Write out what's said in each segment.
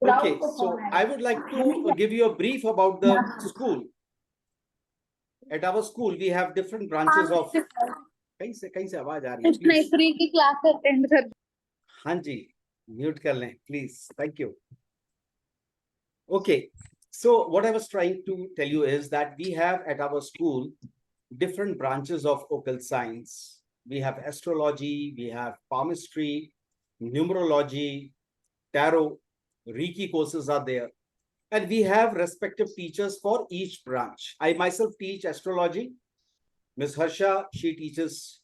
Okay, so I would like to give you a brief about the school. At our school, we have different branches of. कहीं से आवाज आ रही है please. Free की class attend कर. हाँ जी, mute कर लें please. Thank you. Okay, so what I was trying to tell you is that we have at our school different branches of occult science. We have astrology, we have palmistry, numerology, tarot, Reiki courses are there. And we have respective teachers for each branch. I myself teach astrology. Ms. Harsha, she teaches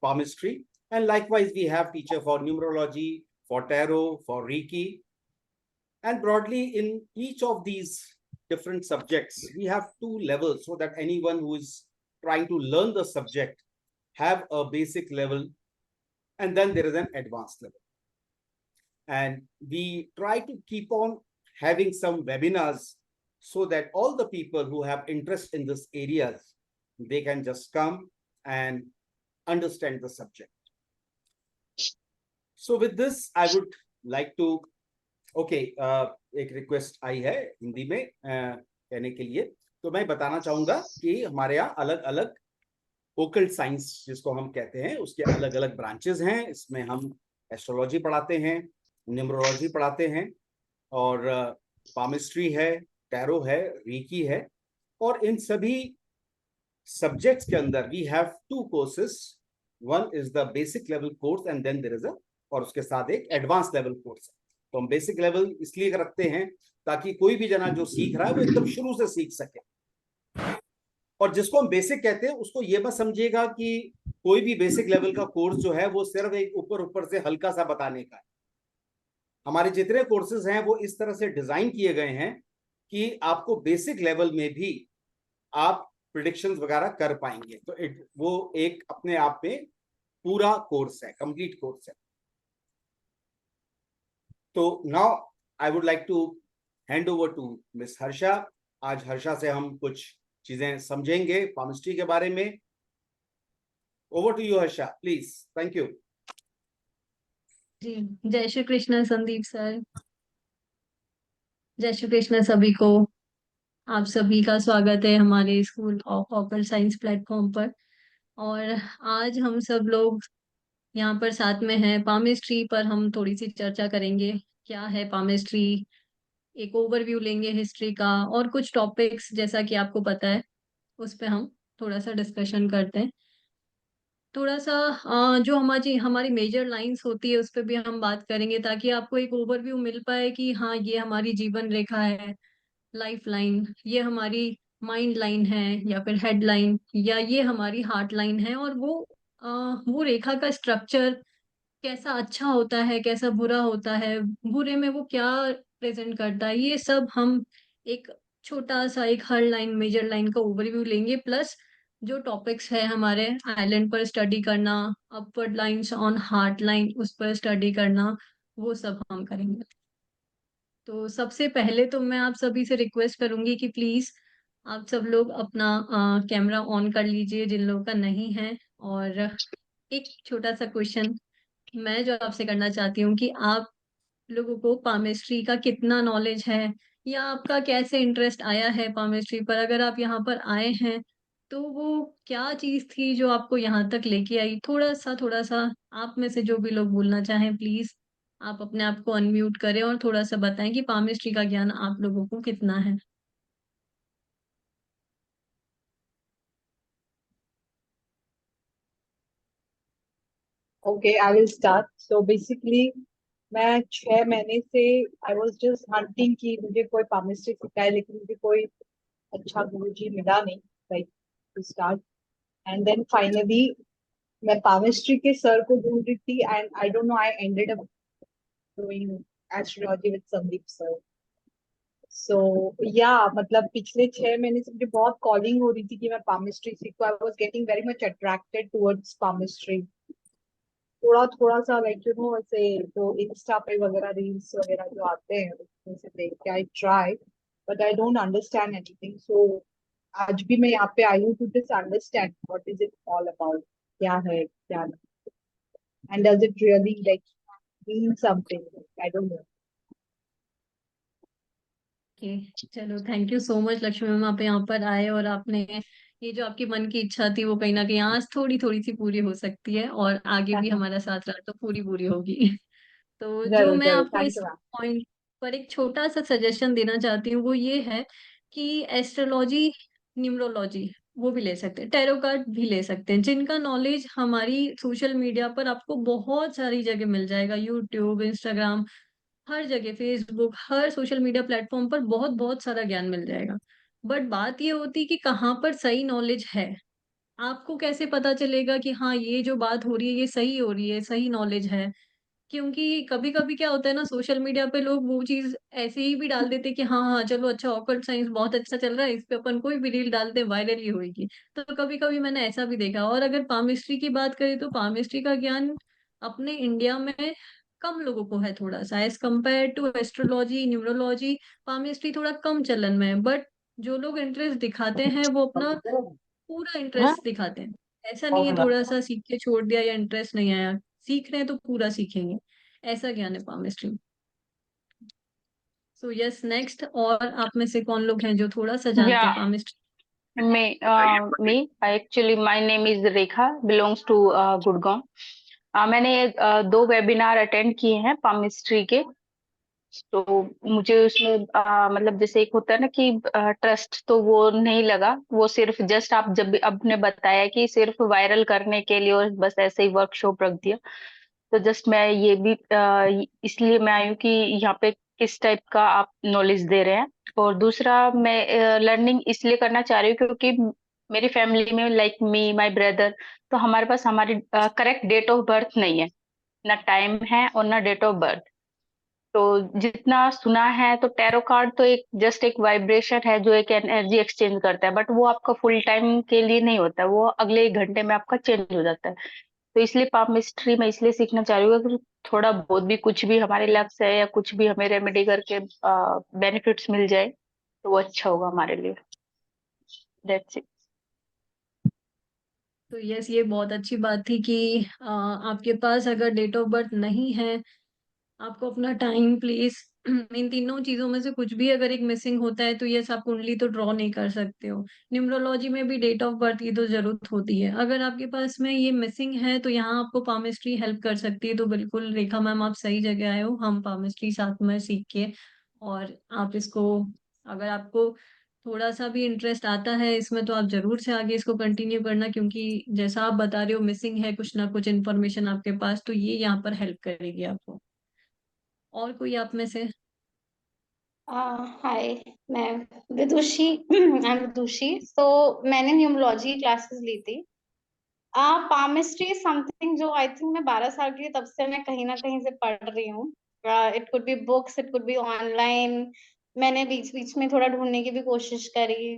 palmistry. And likewise, we have teacher for numerology, for tarot, for Reiki. And broadly, in each of these different subjects, we have two levels so that anyone who is trying to learn the subject have a basic level, and then there is an advanced level. And we try to keep on having some webinars so that all the people who have interest in this areas, they can just come and understand the subject. So with this, I would like to, okay, एक request आई है हिंदी में कहने के लिए. तो मैं बताना चाहूंगा कि हमारे यहाँ अलग अलग ओकल्ट साइंस जिसको हम कहते हैं उसके अलग अलग ब्रांचेस हैं. इसमें हम एस्ट्रोलॉजी पढ़ाते हैं, न्यूमरोलॉजी पढ़ाते हैं, और पामिस्ट्री है, टैरो है, रीकी है. और इन सभी सब्जेक्ट्स के अंदर we have two courses. One is the basic level course and then there is और उसके साथ एक एडवांस लेवल कोर्स है. तो हम बेसिक लेवल इसलिए रखते हैं ताकि कोई भी जना जो सीख रहा है वो एकदम शुरू से सीख सके. और जिसको हम बेसिक कहते हैं उसको ये मत समझिएगा कि कोई भी बेसिक लेवल का कोर्स जो है वो सिर्फ एक ऊपर से हल्का सा बताने का है. हमारे जितने कोर्सेज हैं वो इस तरह से डिजाइन किए गए हैं कि आपको बेसिक लेवल में भी आप प्रिडिक्शंस वगैरह कर पाएंगे. तो वो एक अपने आप में पूरा कोर्स है, कंप्लीट कोर्स है. तो now I would like to hand over to miss Harsha. आज हर्षा से हम कुछ चीजें समझेंगे पामिस्ट्री के बारे में. Over to you Harsha please. Thank you. जी, जय श्री कृष्ण संदीप सर. जय श्री कृष्ण सभी को. आप सभी का स्वागत है हमारे school of occult science platform पर. और आज हम सब लोग यहाँ पर साथ में हैं. पामिस्ट्री पर हम थोड़ी सी चर्चा करेंगे. क्या है पामिस्ट्री, एक ओवरव्यू लेंगे हिस्ट्री का, और कुछ टॉपिक्स जैसा कि आपको पता है उस पर हम थोड़ा सा डिस्कशन करते हैं. थोड़ा सा जो हमारी हमारी मेजर लाइंस होती है उस पर भी हम बात करेंगे ताकि आपको एक ओवरव्यू मिल पाए कि हाँ ये हमारी जीवन रेखा है, लाइफ लाइन, ये हमारी माइंड लाइन है या फिर हेड लाइन, या ये हमारी हार्ट लाइन है. और वो रेखा का स्ट्रक्चर कैसा अच्छा होता है, कैसा बुरा होता है, बुरे में वो क्या प्रेजेंट करता है, ये सब हम एक छोटा सा एक हर लाइन मेजर लाइन का ओवरव्यू लेंगे. प्लस जो टॉपिक्स है हमारे आइलैंड पर स्टडी करना, upward lines on heart line उस पर स्टडी करना, वो सब हम करेंगे. तो सबसे पहले तो मैं आप सभी से रिक्वेस्ट करूंगी कि प्लीज आप सब लोग अपना कैमरा ऑन कर लीजिए जिन लोगों का नहीं है. और एक छोटा सा क्वेश्चन मैं जो आपसे करना चाहती हूँ कि आप लोगों को पामिस्ट्री का कितना नॉलेज है, या आपका कैसे इंटरेस्ट आया है पामिस्ट्री पर. अगर आप यहाँ पर आए हैं तो वो क्या चीज थी जो आपको यहाँ तक लेके आई. थोड़ा सा आप में से जो भी लोग बोलना चाहें प्लीज आप अपने आप को अनम्यूट करें और थोड़ा सा बताएं कि पामिस्ट्री का ज्ञान आप लोगों को कितना है. Okay, I will start. So basically, मैं 6 महीने से I was just hunting कि मुझे कोई पामिस्ट्री सिखाए, लेकिन मुझे कोई अच्छा गुरुजी मिला नहीं, like to start. And then finally मैं पामिस्ट्री के सर को ढूंढ रही थी, and I don't know, I ended up doing astrology with Sandeep sir. So yeah, मतलब पिछले 6 महीने से मुझे बहुत कॉलिंग हो रही थी कि मैं पामिस्ट्री सीखूं. I was getting very much attracted towards palmistry. थोड़ा थोड़ा सा लाइक ऐसे जो इंस्टा पे वगैरह रील्स वगैरह जो आते हैं उसमें से देख के I try, but I don't understand anything. So आज भी मैं यहाँ पे आई हूँ to just understand what is it all about, क्या है क्या नहीं, and does it really like mean something. I don't know. Okay, चलो thank you so much Lakshmi ma'am, आप यहाँ पर आए और आपने ये जो आपकी मन की इच्छा थी वो कहीं ना कहीं आज थोड़ी थोड़ी सी पूरी हो सकती है, और आगे भी हमारा साथ रहा तो पूरी पूरी होगी। तो जो जरूर मैं जरूर, आपको थैंक इस यू मैम। पॉइंट पर एक छोटा सा सजेशन देना चाहती हूँ, वो ये है कि एस्ट्रोलॉजी, न्यूमरोलॉजी वो भी ले सकते हैं, टैरो कार्ड भी ले सकते हैं, जिनका नॉलेज हमारी सोशल मीडिया पर आपको बहुत सारी जगह मिल जाएगा, यूट्यूब, इंस्टाग्राम, हर जगह, फेसबुक, हर सोशल मीडिया प्लेटफॉर्म पर बहुत बहुत सारा ज्ञान मिल जाएगा। बट बात ये होती कि कहाँ पर सही नॉलेज है, आपको कैसे पता चलेगा कि हाँ ये जो बात हो रही है ये सही हो रही है, सही नॉलेज है। क्योंकि कभी कभी क्या होता है ना, सोशल मीडिया पे लोग वो चीज ऐसे ही भी डाल देते हैं कि हाँ हाँ चलो अच्छा, ऑकल्ट साइंस बहुत अच्छा चल रहा है, इस पे अपन कोई भी रील डालते हैं वायरल ही होगी। तो कभी कभी मैंने ऐसा भी देखा। और अगर पामिस्ट्री की बात करें तो पामिस्ट्री का ज्ञान अपने इंडिया में कम लोगों को है, थोड़ा सा as compare to astrology, numerology. Palmistry थोड़ा कम चलन में है, बट जो लोग इंटरेस्ट दिखाते हैं वो अपना पूरा इंटरेस्ट दिखाते हैं। ऐसा नहीं है थोड़ा सा सीख के छोड़ दिया या इंटरेस्ट नहीं आया, सीख रहे हैं तो पूरा सीखेंगे, ऐसा ज्ञान है palm stream. So yes, next, और आप में से कौन लोग हैं जो थोड़ा सा जानते हैं Yeah, palm stream? me. Actually, my name is Rekha. Belongs to Gurgaon. मैंने 2 वेबिनार अटेंड किए हैं पामिस्ट्री के। तो मुझे उसमें मतलब जैसे एक होता है ना कि ट्रस्ट, तो वो नहीं लगा। वो सिर्फ जस्ट आप जब भी आपने बताया कि सिर्फ वायरल करने के लिए और बस ऐसे ही वर्कशॉप रख दिया, तो जस्ट मैं ये भी इसलिए मैं आई हूँ कि यहाँ पे किस टाइप का आप नॉलेज दे रहे हैं। और दूसरा, मैं लर्निंग इसलिए करना चाह रही हूँ क्योंकि मेरी फैमिली में लाइक मी माय ब्रदर, तो हमारे पास हमारी करेक्ट डेट ऑफ बर्थ नहीं है, ना टाइम है और ना डेट ऑफ बर्थ। तो जितना सुना है तो टैरो कार्ड तो एक जस्ट एक वाइब्रेशन है जो एक एनर्जी एक्सचेंज करता है, बट वो आपका फुल टाइम के लिए नहीं होता है, वो अगले 1 घंटे में आपका चेंज हो जाता है। तो इसलिए पामिस्ट्री मैं इसलिए सीखना चाह रही हूँ, अगर थोड़ा बहुत भी कुछ भी हमारे लक्ष्य है या कुछ भी हमें रेमेडी करके बेनिफिट्स मिल जाए तो वो अच्छा होगा हमारे लिए। That's it. तो यस, ये बहुत अच्छी बात थी कि आपके पास अगर डेट ऑफ बर्थ नहीं है, आपको अपना टाइम, प्लेस, इन तीनों चीजों में से कुछ भी अगर एक मिसिंग होता है तो यस, आप कुंडली तो ड्रॉ नहीं कर सकते हो। न्यूमरोलॉजी में भी डेट ऑफ बर्थ की तो जरूरत होती है। अगर आपके पास में ये मिसिंग है तो यहाँ आपको पामिस्ट्री हेल्प कर सकती है। तो बिल्कुल रेखा मैम, आप सही जगह आए हो, हम पामिस्ट्री साथ में सीख के, और आप इसको, अगर आपको थोड़ा सा भी इंटरेस्ट आता है इसमें तो आप जरूर से आगे इसको कंटिन्यू करना, क्योंकि जैसा आप बता रहे हो मिसिंग है कुछ ना कुछ इन्फॉर्मेशन आपके पास, तो ये यहाँ पर हेल्प करेगी आपको। और कोई आप में से? हाय, मैं विदुषी। आई एम विदुषी। तो मैंने न्यूमरोलॉजी क्लासेस ली थी। पामिस्ट्री समथिंग जो आई थिंक मैं 12 साल की थी तब से मैं कहीं ना कहीं से पढ़ रही हूँ। It could be books, it could be online. मैंने बीच बीच में थोड़ा ढूंढने की भी कोशिश करी,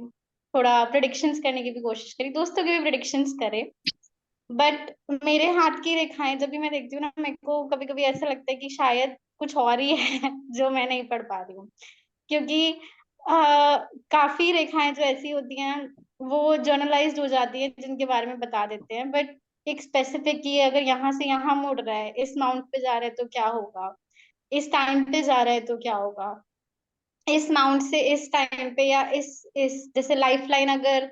थोड़ा प्रिडिक्शंस करने की भी कोशिश करी, दोस्तों के भी प्रिडिक्शंस करे। बट मेरे हाथ की रेखाएं जब भी मैं देखती हूँ ना, मेरे को कभी कभी ऐसा लगता है कि शायद कुछ और ही है जो मैं नहीं पढ़ पा रही हूँ। क्योंकि काफी रेखाएं जो ऐसी होती हैं वो जर्नलाइज्ड हो जाती है, जिनके बारे में बता देते हैं, बट एक स्पेसिफिक, ये अगर यहाँ से यहाँ मुड़ रहा है, इस माउंट पे जा रहा है तो क्या होगा, इस टाइम पे जा रहा है तो क्या होगा, इस माउंट से इस टाइम पे, या इस जैसे लाइफ लाइन अगर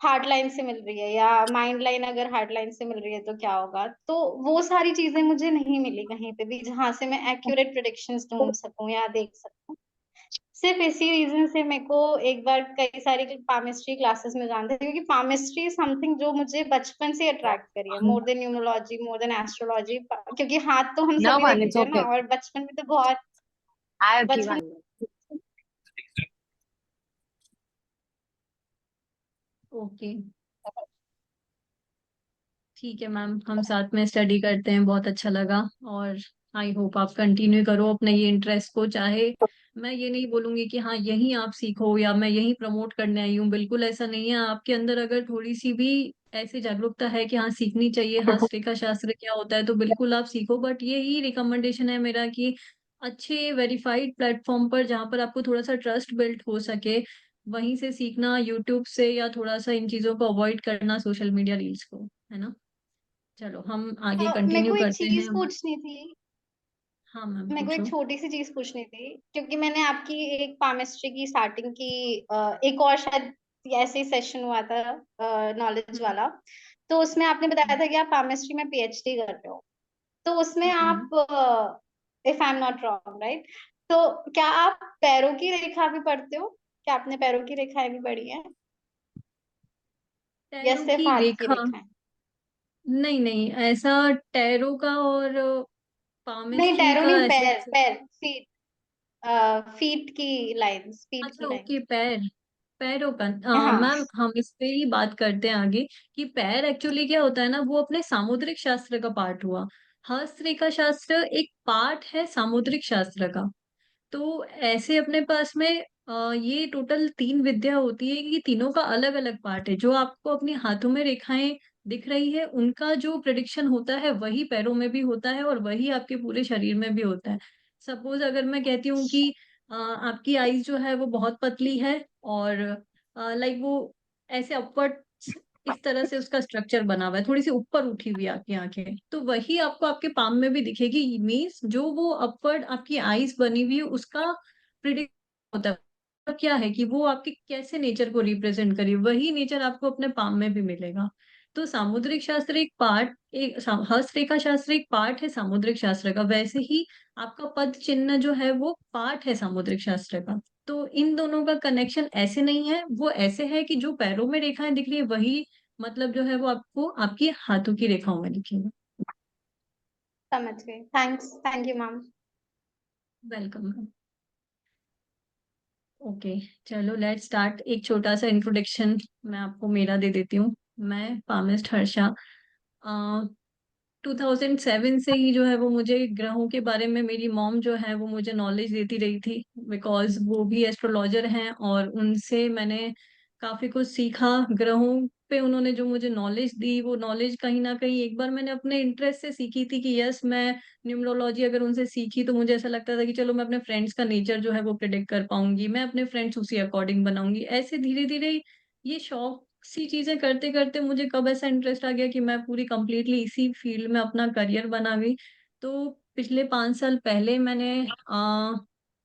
हार्ट लाइन से मिल रही है या माइंड लाइन अगर हार्ट लाइन से मिल रही है तो क्या होगा। तो वो सारी चीजें मुझे नहीं मिली कहीं पे भी जहां से मैं एक्यूरेट प्रिडिक्शंस ढूंढ सकूं या देख सकूं। सिर्फ इसी रीजन से मेरे को एक बार कई सारी पामिस्ट्री क्लासेस में जाना था, क्योंकि पामिस्ट्री समथिंग जो मुझे बचपन से अट्रैक्ट करी है, more than numerology, more than astrology. क्योंकि हाथ तो हम No सभी one, it's देखते हैं ना, okay. और बचपन में तो बहुत, I have बचपन given. ओके, ठीक है मैम, हम साथ में स्टडी करते हैं, बहुत अच्छा लगा। और आई होप आप कंटिन्यू करो अपने ये इंटरेस्ट को। चाहे मैं ये नहीं बोलूंगी कि हाँ यही आप सीखो या मैं यही प्रमोट करने आई हूँ, बिल्कुल ऐसा नहीं है। आपके अंदर अगर थोड़ी सी भी ऐसी जागरूकता है कि हाँ सीखनी चाहिए, हस्तरेखा शास्त्र क्या होता है, तो बिल्कुल आप सीखो। बट यही रिकमेंडेशन है मेरा कि अच्छे वेरीफाइड प्लेटफॉर्म पर, जहाँ पर आपको थोड़ा सा ट्रस्ट बिल्ड हो सके, वहीं से सीखना, यूट्यूब से, या थोड़ा सा इन चीजों को अवॉइड करना, सोशल मीडिया रील्स को, है ना। चलो हम आगे मेरे कंटिन्यू को एक करते हैं। चीज पूछनी थी। हाँ मैम मेरे को एक पूछो। छोटी सी चीज पूछनी थी, क्योंकि मैंने आपकी एक पामिस्ट्री की स्टार्टिंग की एक और शायद ऐसे ही सेशन हुआ था नॉलेज हम्म वाला। तो उसमें आपने बताया था कि आप पामिस्ट्री में पीएचडी कर रहे हो। तो उसमें हम्म। आप, if I am not wrong right, तो क्या आप पैरों की रेखा भी पढ़ते हो? क्या आपने पैरों की रेखाएं भी पढ़ी है, या टैरो सिर्फ की हाथ की रेखा? रेखाएं? नहीं नहीं, ऐसा टैरो का और नहीं, पामिस्ट्री टैरो का नहीं, ऐसे। पैर पैर, फीट, फीट की लाइंस, फीट अच्छा की ओके, लाइंस। पैर। पैरों का हाँ। मैम हम इस पे ही बात करते हैं आगे। कि पैर एक्चुअली क्या होता है ना, वो अपने सामुद्रिक शास्त्र का पार्ट हुआ। हस्तरेखा शास्त्र एक पार्ट है सामुद्रिक शास्त्र का। तो ऐसे अपने पास में ये टोटल 3 विद्या होती है कि तीनों का अलग अलग पार्ट है। जो आपको अपनी हाथों में रेखाएं दिख रही है, उनका जो प्रिडिक्शन होता है वही पैरों में भी होता है और वही आपके पूरे शरीर में भी होता है। सपोज अगर मैं कहती हूँ कि आपकी आईज जो है वो बहुत पतली है, और लाइक वो ऐसे अपवर्ड इस तरह से उसका स्ट्रक्चर बना हुआ है, थोड़ी सी ऊपर उठी हुई आपकी आंखें, तो वही आपको आपके पाम में भी दिखेगी। मीन्स जो वो अपवर्ड आपकी आईज बनी हुई है उसका प्रिडिक्ट होता है। मतलब क्या है कि वो आपके कैसे नेचर को रिप्रेजेंट करी, वही नेचर आपको अपने पाम में भी मिलेगा। तो सामुद्रिक शास्त्र एक पार्ट, हस्तरेखा शास्त्र एक पार्ट है सामुद्रिक शास्त्र का, वैसे ही आपका पद चिन्ह जो है वो पार्ट है सामुद्रिक शास्त्र का। तो इन दोनों का कनेक्शन ऐसे नहीं है, वो ऐसे है कि जो पैरों में रेखाएं दिख रही है वही मतलब जो है वो आपको आपकी हाथों की रेखाओं में दिखेगा। समझ गई, thanks, thank you ma'am. Welcome. Okay, चलो लेट्स स्टार्ट। एक छोटा सा इंट्रोडक्शन मैं आपको मेरा दे देती हूँ। मैं पामिस्ट हर्षा, 2007 से ही जो है वो मुझे ग्रहों के बारे में मेरी मॉम जो है वो मुझे नॉलेज देती रही थी, बिकॉज वो भी एस्ट्रोलॉजर हैं और उनसे मैंने काफी कुछ सीखा। ग्रहों पे उन्होंने जो मुझे नॉलेज दी, वो नॉलेज कहीं ना कहीं एक बार मैंने अपने इंटरेस्ट से सीखी थी कि यस मैं न्यूमरोलॉजी अगर उनसे सीखी तो मुझे ऐसा लगता था कि चलो मैं अपने फ्रेंड्स का नेचर जो है वो प्रिडिक्ट कर पाऊंगी, मैं अपने फ्रेंड्स उसी अकॉर्डिंग बनाऊंगी। ऐसे धीरे धीरे ये शौक सी चीजें करते करते मुझे कब ऐसा इंटरेस्ट आ गया कि मैं पूरी कंप्लीटली इसी फील्ड में अपना करियर बना गई। तो पिछले 5 साल पहले मैंने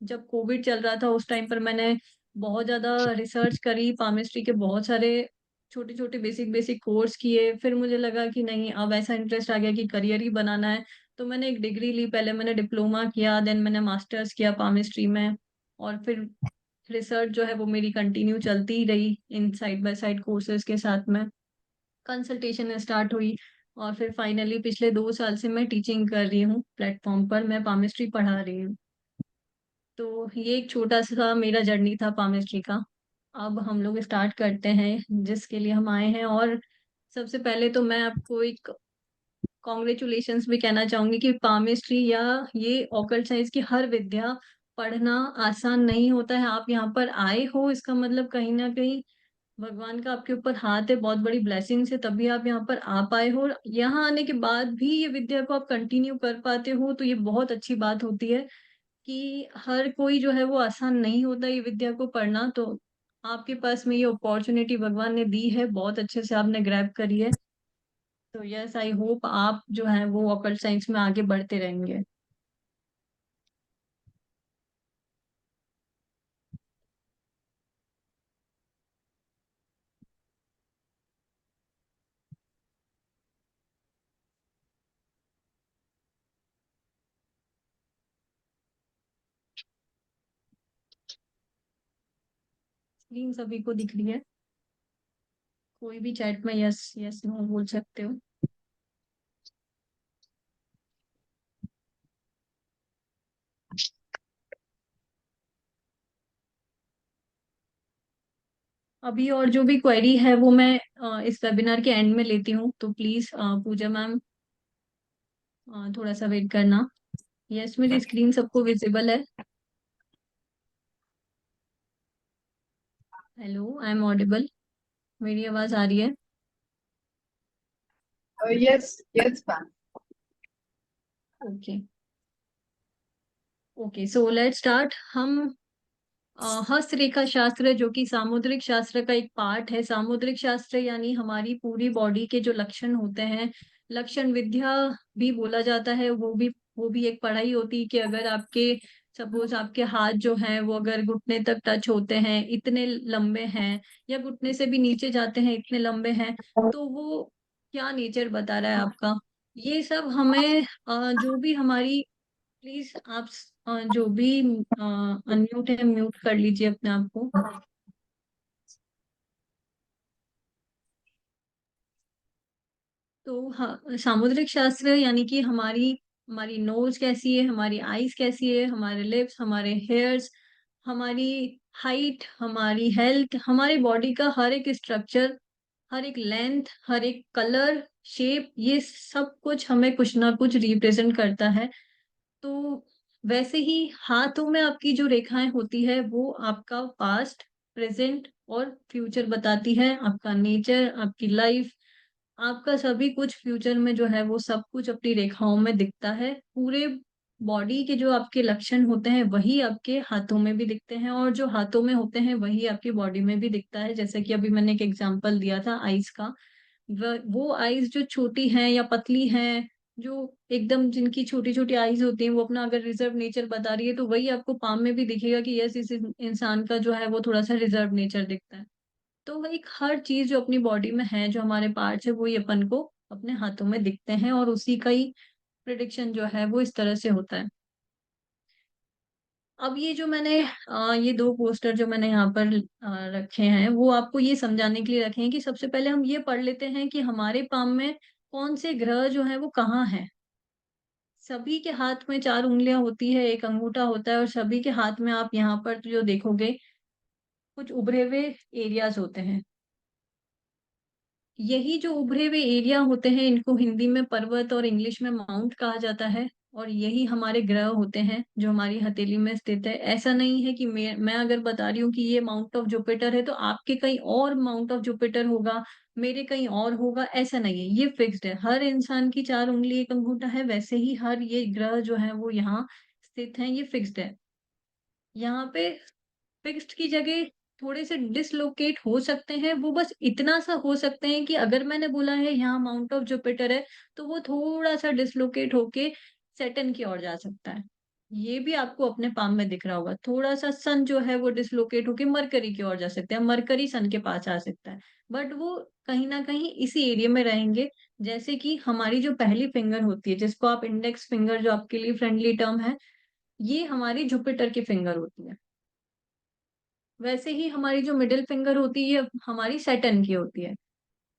जब कोविड चल रहा था उस टाइम पर मैंने बहुत ज्यादा रिसर्च करी, पामिस्ट्री के बहुत सारे छोटे छोटे बेसिक बेसिक कोर्स किए। फिर मुझे लगा कि नहीं, अब ऐसा इंटरेस्ट आ गया कि करियर ही बनाना है। तो मैंने एक डिग्री ली, पहले मैंने डिप्लोमा किया, देन मैंने मास्टर्स किया पामिस्ट्री में। और फिर रिसर्च जो है वो मेरी कंटिन्यू चलती ही रही इन साइड बाय साइड कोर्सेज के साथ में। कंसल्टेशन स्टार्ट हुई और फिर फाइनली पिछले 2 साल से मैं टीचिंग कर रही हूँ प्लेटफॉर्म पर, मैं पामिस्ट्री पढ़ा रही हूँ। तो ये एक छोटा सा मेरा जर्नी था पामिस्ट्री का। अब हम लोग स्टार्ट करते हैं जिसके लिए हम आए हैं। और सबसे पहले तो मैं आपको एक कॉन्ग्रेचुलेशंस भी कहना चाहूंगी कि पामिस्ट्री या ये ऑकल्ट साइंस की हर विद्या पढ़ना आसान नहीं होता है। आप यहाँ पर आए हो, इसका मतलब कहीं ना कहीं भगवान का आपके ऊपर हाथ है, बहुत बड़ी ब्लेसिंग्स है, तभी आप यहाँ पर आ पाए हो। और यहाँ आने के बाद भी ये विद्या को आप कंटिन्यू कर पाते हो तो ये बहुत अच्छी बात होती है। कि हर कोई जो है वो आसान नहीं होता ये विद्या को पढ़ना। तो आपके पास में ये अपॉर्चुनिटी भगवान ने दी है, बहुत अच्छे से आपने ग्रैब करी है। तो यस, आई होप आप जो है वो ऑकल्ट साइंस में आगे बढ़ते रहेंगे। स्क्रीन सभी को दिख रही है? कोई भी चैट में यस यस नो बोल सकते हो। अभी और जो भी क्वेरी है वो मैं इस वेबिनार के एंड में लेती हूँ, तो प्लीज पूजा मैम थोड़ा सा वेट करना। यस, मेरी स्क्रीन सबको विजिबल है? Hello, I am audible? मेरी आवाज आ रही है? Yes, yes, ma'am. Okay okay, so let's start. हम हस्तरेखा शास्त्र जो कि सामुद्रिक शास्त्र का एक पार्ट है। सामुद्रिक शास्त्र यानी हमारी पूरी बॉडी के जो लक्षण होते हैं, लक्षण विद्या भी बोला जाता है, वो भी वो भी एक पढ़ाई होती है कि अगर आपके सपोज आपके हाथ जो हैं वो अगर घुटने तक टच होते हैं, इतने लंबे हैं, या घुटने से भी नीचे जाते हैं, इतने लंबे हैं, तो वो क्या नेचर बता रहा है आपका। ये सब हमें जो भी हमारी, प्लीज आप जो भी अनम्यूट है म्यूट कर लीजिए अपने आप को। तो हाँ, सामुद्रिक शास्त्र यानी कि हमारी हमारी नोज कैसी है, हमारी आईज कैसी है, हमारे लिप्स, हमारे हेयर्स, हमारी हाइट, हमारी हेल्थ, हमारी बॉडी का हर एक स्ट्रक्चर, हर एक लेंथ, हर एक कलर, शेप, ये सब कुछ हमें कुछ ना कुछ रिप्रेजेंट करता है। तो वैसे ही हाथों में आपकी जो रेखाएं होती है वो आपका पास्ट, प्रेजेंट और फ्यूचर बताती है, आपका नेचर, आपकी लाइफ, आपका सभी कुछ फ्यूचर में जो है वो सब कुछ अपनी रेखाओं में दिखता है। पूरे बॉडी के जो आपके लक्षण होते हैं वही आपके हाथों में भी दिखते हैं, और जो हाथों में होते हैं वही आपकी बॉडी में भी दिखता है। जैसे कि अभी मैंने एक एग्जांपल दिया था आईज का, वो आईज जो छोटी हैं या पतली हैं, जो एकदम जिनकी छोटी छोटी आईज होती हैं, वो अपना अगर रिजर्व नेचर बता रही है, तो वही आपको पाम में भी दिखेगा कि यस, इस इंसान का जो है वो थोड़ा सा रिजर्व नेचर दिखता है। तो वो एक हर चीज जो अपनी बॉडी में है, जो हमारे पार्ट्स है, वो ही अपन को अपने हाथों में दिखते हैं, और उसी का ही प्रिडिक्शन जो है वो इस तरह से होता है। अब ये जो मैंने ये दो पोस्टर जो मैंने यहाँ पर रखे हैं, वो आपको ये समझाने के लिए रखे हैं कि सबसे पहले हम ये पढ़ लेते हैं कि हमारे पाम में कौन से ग्रह जो है वो कहाँ है। सभी के हाथ में 4 उंगलियां होती है, एक अंगूठा होता है, और सभी के हाथ में आप यहाँ पर जो देखोगे कुछ उभरे हुए एरियाज होते हैं। यही जो उभरे हुए एरिया होते हैं, इनको हिंदी में पर्वत और इंग्लिश में माउंट कहा जाता है, और यही हमारे ग्रह होते हैं जो हमारी हथेली में स्थित है। ऐसा नहीं है कि मैं अगर बता रही हूँ कि ये माउंट ऑफ जुपिटर है, तो आपके कहीं और माउंट ऑफ जुपिटर होगा, मेरे कहीं और होगा, ऐसा नहीं है। ये फिक्स्ड है, हर इंसान की 4 उंगली एक अंगूठा है, वैसे ही हर ये ग्रह जो है वो यहाँ स्थित है, ये फिक्स्ड है। यहाँ पे फिक्स्ड की जगह थोड़े से डिसलोकेट हो सकते हैं, वो बस इतना सा हो सकते हैं कि अगर मैंने बोला है यहाँ माउंट ऑफ जुपिटर है, तो वो थोड़ा सा डिसलोकेट होके सैटर्न की ओर जा सकता है। ये भी आपको अपने पाम में दिख रहा होगा। थोड़ा सा सन जो है वो डिसलोकेट होके मरकरी की ओर जा सकता है, मरकरी सन के पास आ सकता है, बट वो कहीं ना कहीं इसी एरिया में रहेंगे। जैसे कि हमारी जो पहली फिंगर होती है, जिसको आप इंडेक्स फिंगर, जो आपके लिए फ्रेंडली टर्म है, ये हमारी जुपिटर की फिंगर होती है। वैसे ही हमारी जो मिडिल फिंगर होती है हमारी सैटर्न की होती है।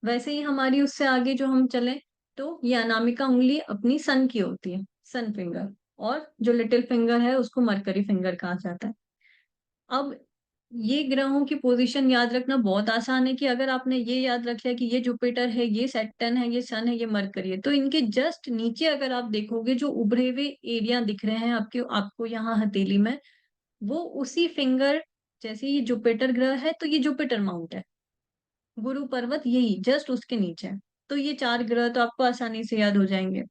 वैसे ही हमारी उससे आगे जो हम चले, तो ये अनामिका उंगली अपनी सन की होती है, सन फिंगर। और जो लिटिल फिंगर है उसको मरकरी फिंगर कहा जाता है। अब ये ग्रहों की पोजीशन याद रखना बहुत आसान है कि अगर आपने ये याद रख लिया कि ये जुपिटर है, ये सैटर्न है, ये सन है, ये मरकरी है, तो इनके जस्ट नीचे अगर आप देखोगे जो उभरे हुए एरिया दिख रहे हैं आपके आपको यहाँ हथेली में, वो उसी फिंगर, जैसे ये जुपिटर ग्रह है तो ये जुपिटर माउंट है, गुरु पर्वत यही जस्ट उसके नीचे है। तो ये 4 ग्रह तो आपको आसानी से याद हो जाएंगे।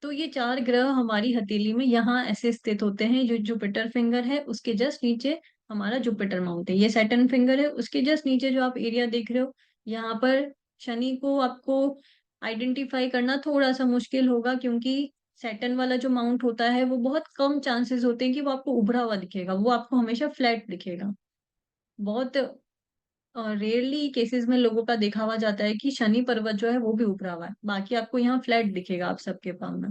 तो ये 4 ग्रह हमारी हथेली में यहाँ ऐसे स्थित होते हैं। जो जुपिटर फिंगर है उसके जस्ट नीचे हमारा जुपिटर माउंट है। ये सैटर्न फिंगर है, उसके जस्ट नीचे जो आप एरिया देख रहे हो, यहाँ पर शनि को आपको आइडेंटिफाई करना थोड़ा सा मुश्किल होगा, क्योंकि सैटर्न वाला जो माउंट होता है वो बहुत कम चांसेस होते हैं कि वो आपको उभरा हुआ दिखेगा, वो आपको हमेशा फ्लैट दिखेगा। बहुत रेयरली केसेस में लोगों का देखा हुआ जाता है कि शनि पर्वत जो है वो भी उभरा हुआ है, बाकी आपको यहाँ फ्लैट दिखेगा आप सबके पाम में।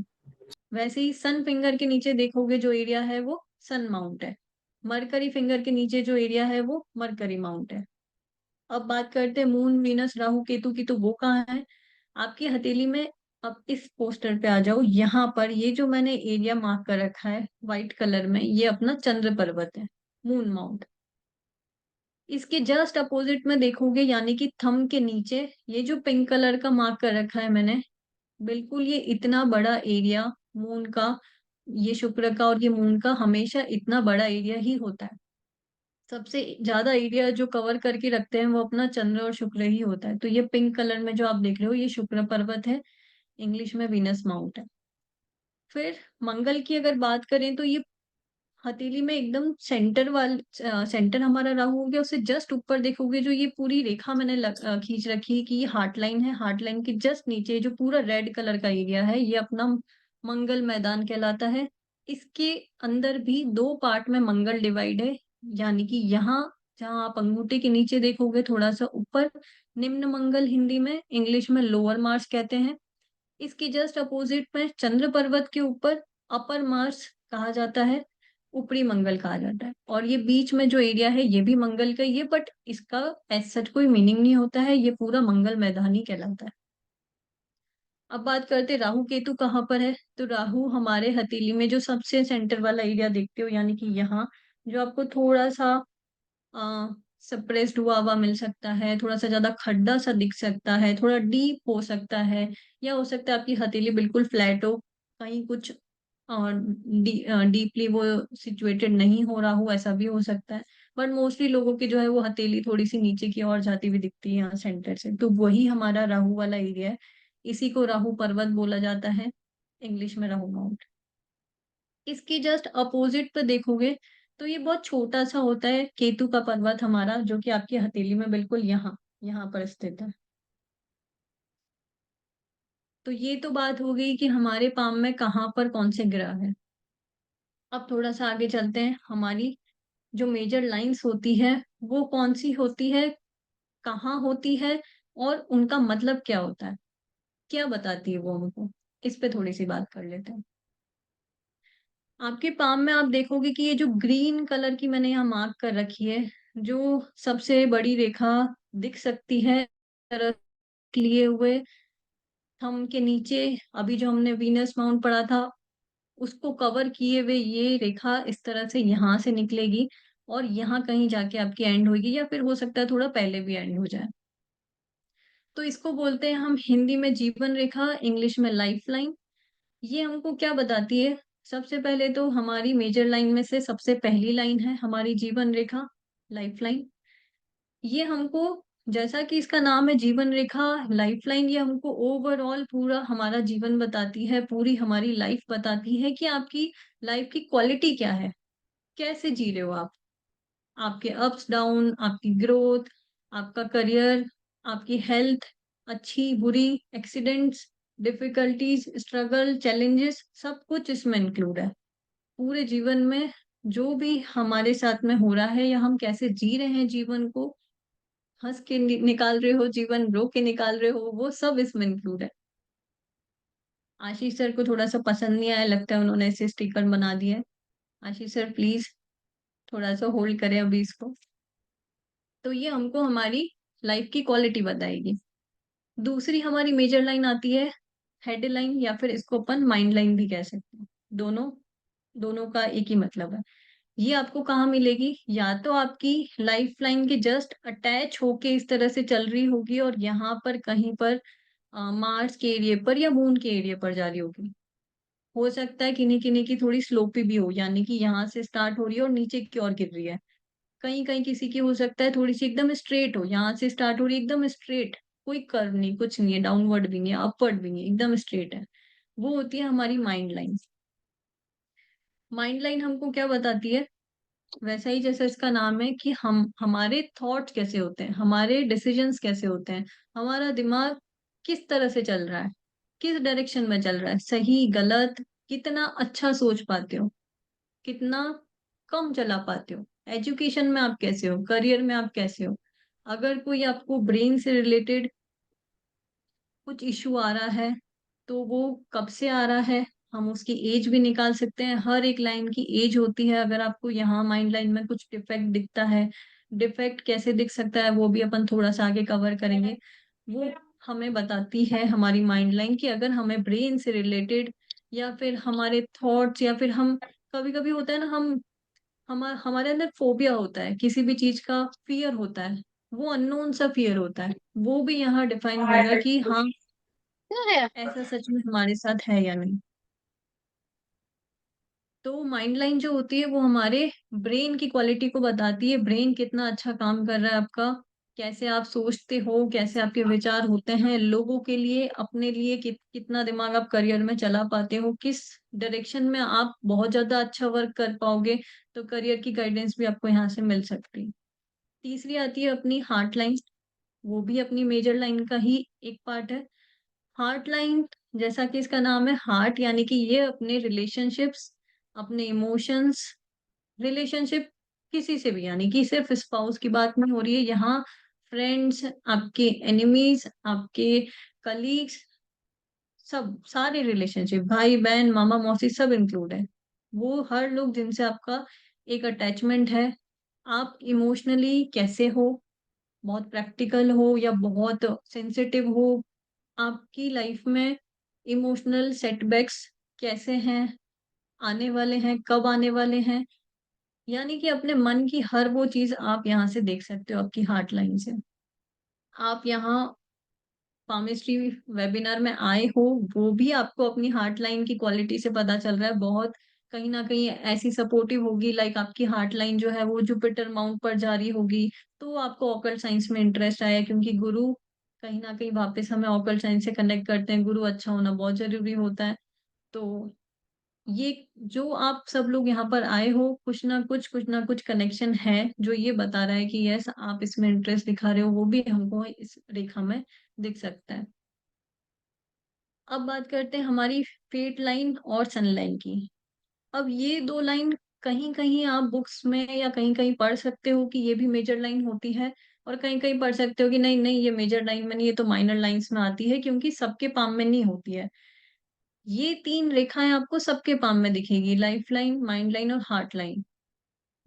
वैसे ही सन फिंगर के नीचे देखोगे जो एरिया है वो सन माउंट है। मरकरी फिंगर के नीचे जो एरिया है वो मरकरी माउंट है। अब बात करते हैं मून, वीनस, राहु, केतु की, तो वो कहाँ है आपकी हथेली में। अब इस पोस्टर पे आ जाओ, यहाँ पर ये जो मैंने एरिया मार्क कर रखा है व्हाइट कलर में, ये अपना चंद्र पर्वत है, मून माउंट। इसके जस्ट अपोजिट में देखोगे, यानी कि थंब के नीचे, ये जो पिंक कलर का मार्क कर रखा है मैंने, बिल्कुल ये इतना बड़ा एरिया मून का, ये शुक्र का और ये मून का हमेशा इतना बड़ा एरिया ही होता है। सबसे ज्यादा एरिया जो कवर करके रखते हैं वो अपना चंद्र और शुक्र ही होता है। तो ये पिंक कलर में जो आप देख रहे हो ये शुक्र पर्वत है, इंग्लिश में वीनस माउंट है। फिर मंगल की अगर बात करें तो ये हथेली में एकदम सेंटर हमारा राहु हो गया, उससे जस्ट ऊपर देखोगे जो ये पूरी रेखा मैंने खींच रखी है कि ये हार्ट लाइन है, हार्ट लाइन के जस्ट नीचे जो पूरा रेड कलर का एरिया है ये अपना मंगल मैदान कहलाता है। इसके अंदर भी दो पार्ट में मंगल डिवाइड है, यानी कि यहाँ जहाँ आप अंगूठे के नीचे देखोगे थोड़ा सा ऊपर, निम्न मंगल हिंदी में, इंग्लिश में लोअर मार्स कहते हैं। इसकी जस्ट अपोजिट में चंद्र पर्वत के ऊपर अपर मार्स कहा जाता है, ऊपरी मंगल कहा जाता है। और ये बीच में जो एरिया है ये भी मंगल का ही है, बट इसका एज सच कोई मीनिंग नहीं होता है, ये पूरा मंगल मैदान ही कहलाता है। अब बात करते राहु केतु कहाँ पर है। तो राहु हमारे हथेली में जो सबसे सेंटर वाला एरिया देखते हो, यानी कि यहाँ जो आपको थोड़ा सा सप्रेस्ड हुआ हुआ मिल सकता है, थोड़ा सा ज्यादा खड्डा सा दिख सकता है, थोड़ा डीप हो सकता है, या हो सकता है आपकी हथेली बिल्कुल फ्लैट हो, कहीं कुछ डीपली वो सिचुएटेड नहीं हो रहा हो, ऐसा भी हो सकता है। बट मोस्टली लोगों की जो है वो हथेली थोड़ी सी नीचे की ओर जाती हुई दिखती है यहाँ सेंटर से, तो वही हमारा राहु वाला एरिया है। इसी को राहु पर्वत बोला जाता है, इंग्लिश में राहु माउंट। इसकी जस्ट अपोजिट पे देखोगे तो ये बहुत छोटा सा होता है, केतु का पर्वत हमारा, जो कि आपकी हथेली में बिल्कुल यहाँ यहाँ पर स्थित है। तो ये तो बात हो गई कि हमारे पाम में कहाँ पर कौन से ग्रह है। अब थोड़ा सा आगे चलते हैं, हमारी जो मेजर लाइंस होती है वो कौन सी होती है, कहाँ होती है, और उनका मतलब क्या होता है, क्या बताती है वो हमको, इस पे थोड़ी सी बात कर लेते हैं। आपके पाम में आप देखोगे कि ये जो ग्रीन कलर की मैंने यहाँ मार्क कर रखी है, जो सबसे बड़ी रेखा दिख सकती है तरह लिए हुए थंब के नीचे, अभी जो हमने वीनस माउंट पढ़ा था उसको कवर किए हुए ये रेखा इस तरह से यहाँ से निकलेगी और यहाँ कहीं जाके आपकी एंड होगी, या फिर हो सकता है थोड़ा पहले भी एंड हो जाए। तो इसको बोलते हैं हम हिंदी में जीवन रेखा, इंग्लिश में लाइफ लाइन। ये हमको क्या बताती है, सबसे पहले तो हमारी मेजर लाइन में से सबसे पहली लाइन है हमारी जीवन रेखा, लाइफ लाइन। ये हमको, जैसा कि इसका नाम है जीवन रेखा लाइफ लाइन, ये हमको ओवरऑल पूरा हमारा जीवन बताती है, पूरी हमारी लाइफ बताती है कि आपकी लाइफ की क्वालिटी क्या है, कैसे जी रहे हो आप, आपके अप्स डाउन, आपकी ग्रोथ, आपका करियर, आपकी हेल्थ, अच्छी बुरी, एक्सीडेंट्स, डिफिकल्टीज, स्ट्रगल, चैलेंजेस, सब कुछ इसमें इंक्लूड है। पूरे जीवन में जो भी हमारे साथ में हो रहा है, या हम कैसे जी रहे हैं जीवन को, हंस के निकाल रहे हो जीवन, रो के निकाल रहे हो, वो सब इसमें इंक्लूड है। आशीष सर को थोड़ा सा पसंद नहीं आया, लगता है उन्होंने ऐसे स्टिकर बना दिया है। आशीष सर प्लीज थोड़ा सा होल्ड करें अभी इसको। तो ये हमको हमारी लाइफ की क्वालिटी बताएगी। दूसरी हमारी मेजर लाइन आती है हेड लाइन, या फिर इसको अपन माइंड लाइन भी कह सकते हैं, दोनों दोनों का एक ही मतलब है। ये आपको कहाँ मिलेगी, या तो आपकी लाइफ लाइन के जस्ट अटैच होके इस तरह से चल रही होगी और यहाँ पर कहीं पर मार्स के एरिया पर या मून के एरिया पर जा रही होगी। हो सकता है किन्हीं किन्हीं की थोड़ी स्लोपी भी हो, यानी कि यहाँ से स्टार्ट हो रही है और नीचे की ओर गिर रही है। कहीं कहीं किसी की हो सकता है थोड़ी सी एकदम स्ट्रेट हो, यहाँ से स्टार्ट हो रही है एकदम स्ट्रेट, कोई कर्व नहीं, कुछ नहीं है, डाउनवर्ड भी नहीं है, अपवर्ड भी नहीं है, एकदम स्ट्रेट है। वो होती है हमारी माइंड लाइन। माइंड लाइन हमको क्या बताती है, वैसा ही जैसा इसका नाम है कि हम हमारे थॉट्स कैसे होते हैं, हमारे डिसीजंस कैसे होते हैं, हमारा दिमाग किस तरह से चल रहा है, किस डायरेक्शन में चल रहा है, सही गलत, कितना अच्छा सोच पाते हो, कितना कम चला पाते हो, एजुकेशन में आप कैसे हो, करियर में आप कैसे हो। अगर कोई आपको ब्रेन से रिलेटेड कुछ इशू आ रहा है तो वो कब से आ रहा है, हम उसकी एज भी निकाल सकते हैं, हर एक लाइन की एज होती है। अगर आपको यहाँ माइंड लाइन में कुछ डिफेक्ट दिखता है, डिफेक्ट कैसे दिख सकता है वो भी अपन थोड़ा सा आगे कवर करेंगे। वो हमें बताती है हमारी माइंड लाइन कि अगर हमें ब्रेन से रिलेटेड, या फिर हमारे थॉट्स, या फिर हम, कभी कभी होता है ना, हमारे अंदर फोबिया होता है, किसी भी चीज का फियर होता है, वो अननोन सा फियर होता है, वो भी यहाँ डिफाइन होगा कि हाँ ऐसा सच में हमारे साथ है या नहीं। तो माइंड लाइन जो होती है वो हमारे ब्रेन की क्वालिटी को बताती है, ब्रेन कितना अच्छा काम कर रहा है आपका, कैसे आप सोचते हो, कैसे आपके विचार होते हैं लोगों के लिए, अपने लिए, कितना दिमाग आप करियर में चला पाते हो, किस डायरेक्शन में आप बहुत ज्यादा अच्छा वर्क कर पाओगे। तो करियर की गाइडेंस भी आपको यहाँ से मिल सकती है। तीसरी आती है अपनी हार्ट लाइन, वो भी अपनी मेजर लाइन का ही एक पार्ट है। हार्ट लाइन जैसा कि इसका नाम है हार्ट, यानी कि ये अपने रिलेशनशिप्स, अपने इमोशंस, रिलेशनशिप किसी से भी, यानी कि सिर्फ स्पाउस की बात नहीं हो रही है यहाँ, फ्रेंड्स, आपके एनिमीज, आपके कलीग्स, सब सारे रिलेशनशिप, भाई बहन, मामा मौसी, सब इंक्लूड है। वो हर लोग जिनसे आपका एक अटैचमेंट है। आप इमोशनली कैसे हो, बहुत प्रैक्टिकल हो या बहुत सेंसिटिव हो, आपकी लाइफ में इमोशनल सेटबैक्स कैसे हैं, आने वाले हैं, कब आने वाले हैं, यानी कि अपने मन की हर वो चीज आप यहाँ से देख सकते हो आपकी हार्ट लाइन से। आप यहाँ पामिस्ट्री वेबिनार में आए हो, वो भी आपको अपनी हार्ट लाइन की क्वालिटी से पता चल रहा है, बहुत कहीं ना कहीं ऐसी सपोर्टिव होगी, लाइक आपकी हार्ट लाइन जो है वो जुपिटर माउंट पर जा रही होगी। तो आपको ऑकल्ट साइंस में इंटरेस्ट आया, क्योंकि गुरु कहीं ना कहीं वापस हमें ऑकल्ट साइंस से कनेक्ट करते हैं, गुरु अच्छा होना बहुत जरूरी होता है। तो ये जो आप सब लोग यहाँ पर आए हो, कुछ ना कुछ कनेक्शन है जो ये बता रहा है कि यस, आप इसमें इंटरेस्ट दिखा रहे हो, वो भी हमको इस रेखा में दिख सकता है। अब बात करते हैं हमारी फेट लाइन और सन लाइन की। अब ये दो लाइन कहीं कहीं आप बुक्स में या कहीं कहीं पढ़ सकते हो कि ये भी मेजर लाइन होती है, और कहीं कहीं पढ़ सकते हो कि नहीं नहीं, ये मेजर लाइन में नहीं, ये तो माइनर लाइंस में आती है, क्योंकि सबके पाम में नहीं होती है। ये तीन रेखाएं आपको सबके पाम में दिखेगी, लाइफ लाइन, माइंड लाइन और हार्ट लाइन।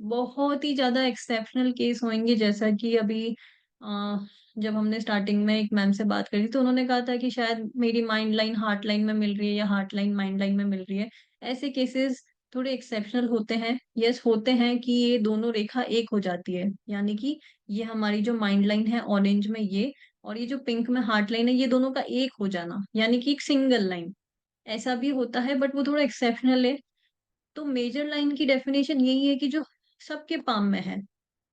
बहुत ही ज्यादा एक्सेप्शनल केस होंगे, जैसा कि अभी जब हमने स्टार्टिंग में एक मैम से बात करी तो उन्होंने कहा था कि शायद मेरी माइंड लाइन हार्ट लाइन में मिल रही है या हार्ट लाइन माइंड लाइन में मिल रही है। ऐसे केसेस थोड़े एक्सेप्शनल होते हैं, यस होते हैं, कि ये दोनों रेखा एक हो जाती है, यानी कि ये हमारी जो माइंड लाइन है ऑरेंज में ये, और ये जो पिंक में हार्ट लाइन है, ये दोनों का एक हो जाना, यानी कि एक सिंगल लाइन, ऐसा भी होता है, बट वो थोड़ा एक्सेप्शनल है। तो मेजर लाइन की डेफिनेशन यही है कि जो सबके पाम में है।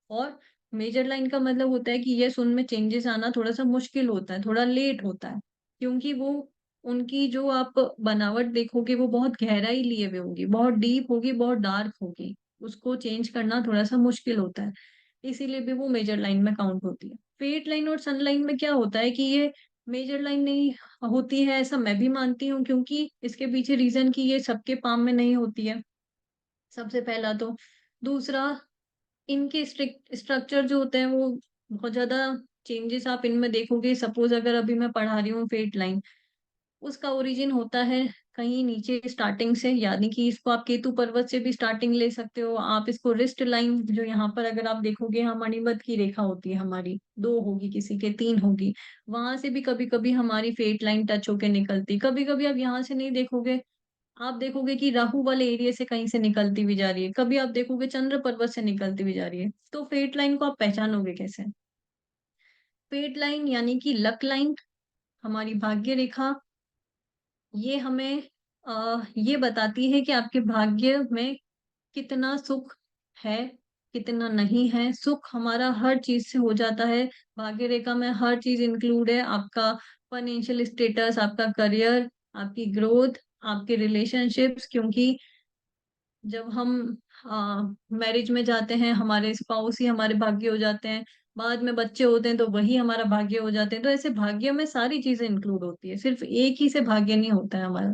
और मेजर लाइन का मतलब होता है कि यस, उनमें चेंजेस आना थोड़ा सा मुश्किल होता है, थोड़ा लेट होता है, क्योंकि वो उनकी जो आप बनावट देखोगे वो बहुत गहराई लिए हुए होगी, बहुत डीप होगी, बहुत डार्क होगी, उसको चेंज करना थोड़ा सा मुश्किल होता है, इसीलिए भी वो मेजर लाइन में काउंट होती है। फेट लाइन और सन लाइन में क्या होता है कि ये मेजर लाइन नहीं होती है, ऐसा मैं भी मानती हूँ, क्योंकि इसके पीछे रीजन कि ये सबके पाम में नहीं होती है, सबसे पहला तो। दूसरा, इनके स्ट्रक्चर जो होते हैं वो बहुत ज्यादा चेंजेस आप इनमें देखोगे। सपोज अगर अभी मैं पढ़ा रही हूँ फेट लाइन, उसका ओरिजिन होता है कहीं नीचे स्टार्टिंग से, यानी कि इसको आप केतु पर्वत से भी स्टार्टिंग ले सकते हो। आप इसको रिस्ट लाइन, जो यहाँ पर अगर आप देखोगे, यहाँ मणिबत की रेखा होती है हमारी, दो होगी, किसी के तीन होगी, वहां से भी कभी कभी हमारी फेट लाइन टच होके निकलती, कभी कभी आप यहाँ से नहीं देखोगे, आप देखोगे कि राहु वाले एरिया से कहीं से निकलती हुई जा रही है, कभी आप देखोगे चंद्र पर्वत से निकलती हुई जा रही है। तो फेट लाइन को आप पहचानोगे कैसे? फेट लाइन यानी कि लक लाइन, हमारी भाग्य रेखा, ये हमें ये बताती है कि आपके भाग्य में कितना सुख है, कितना नहीं है। सुख हमारा हर चीज से हो जाता है, भाग्य रेखा में हर चीज इंक्लूड है, आपका फाइनेंशियल स्टेटस, आपका करियर, आपकी ग्रोथ, आपके रिलेशनशिप्स, क्योंकि जब हम मैरिज में जाते हैं, हमारे स्पाउस ही हमारे भाग्य हो जाते हैं, बाद में बच्चे होते हैं तो वही हमारा भाग्य हो जाते हैं। तो ऐसे भाग्य में सारी चीजें इंक्लूड होती है, सिर्फ एक ही से भाग्य नहीं होता है हमारा,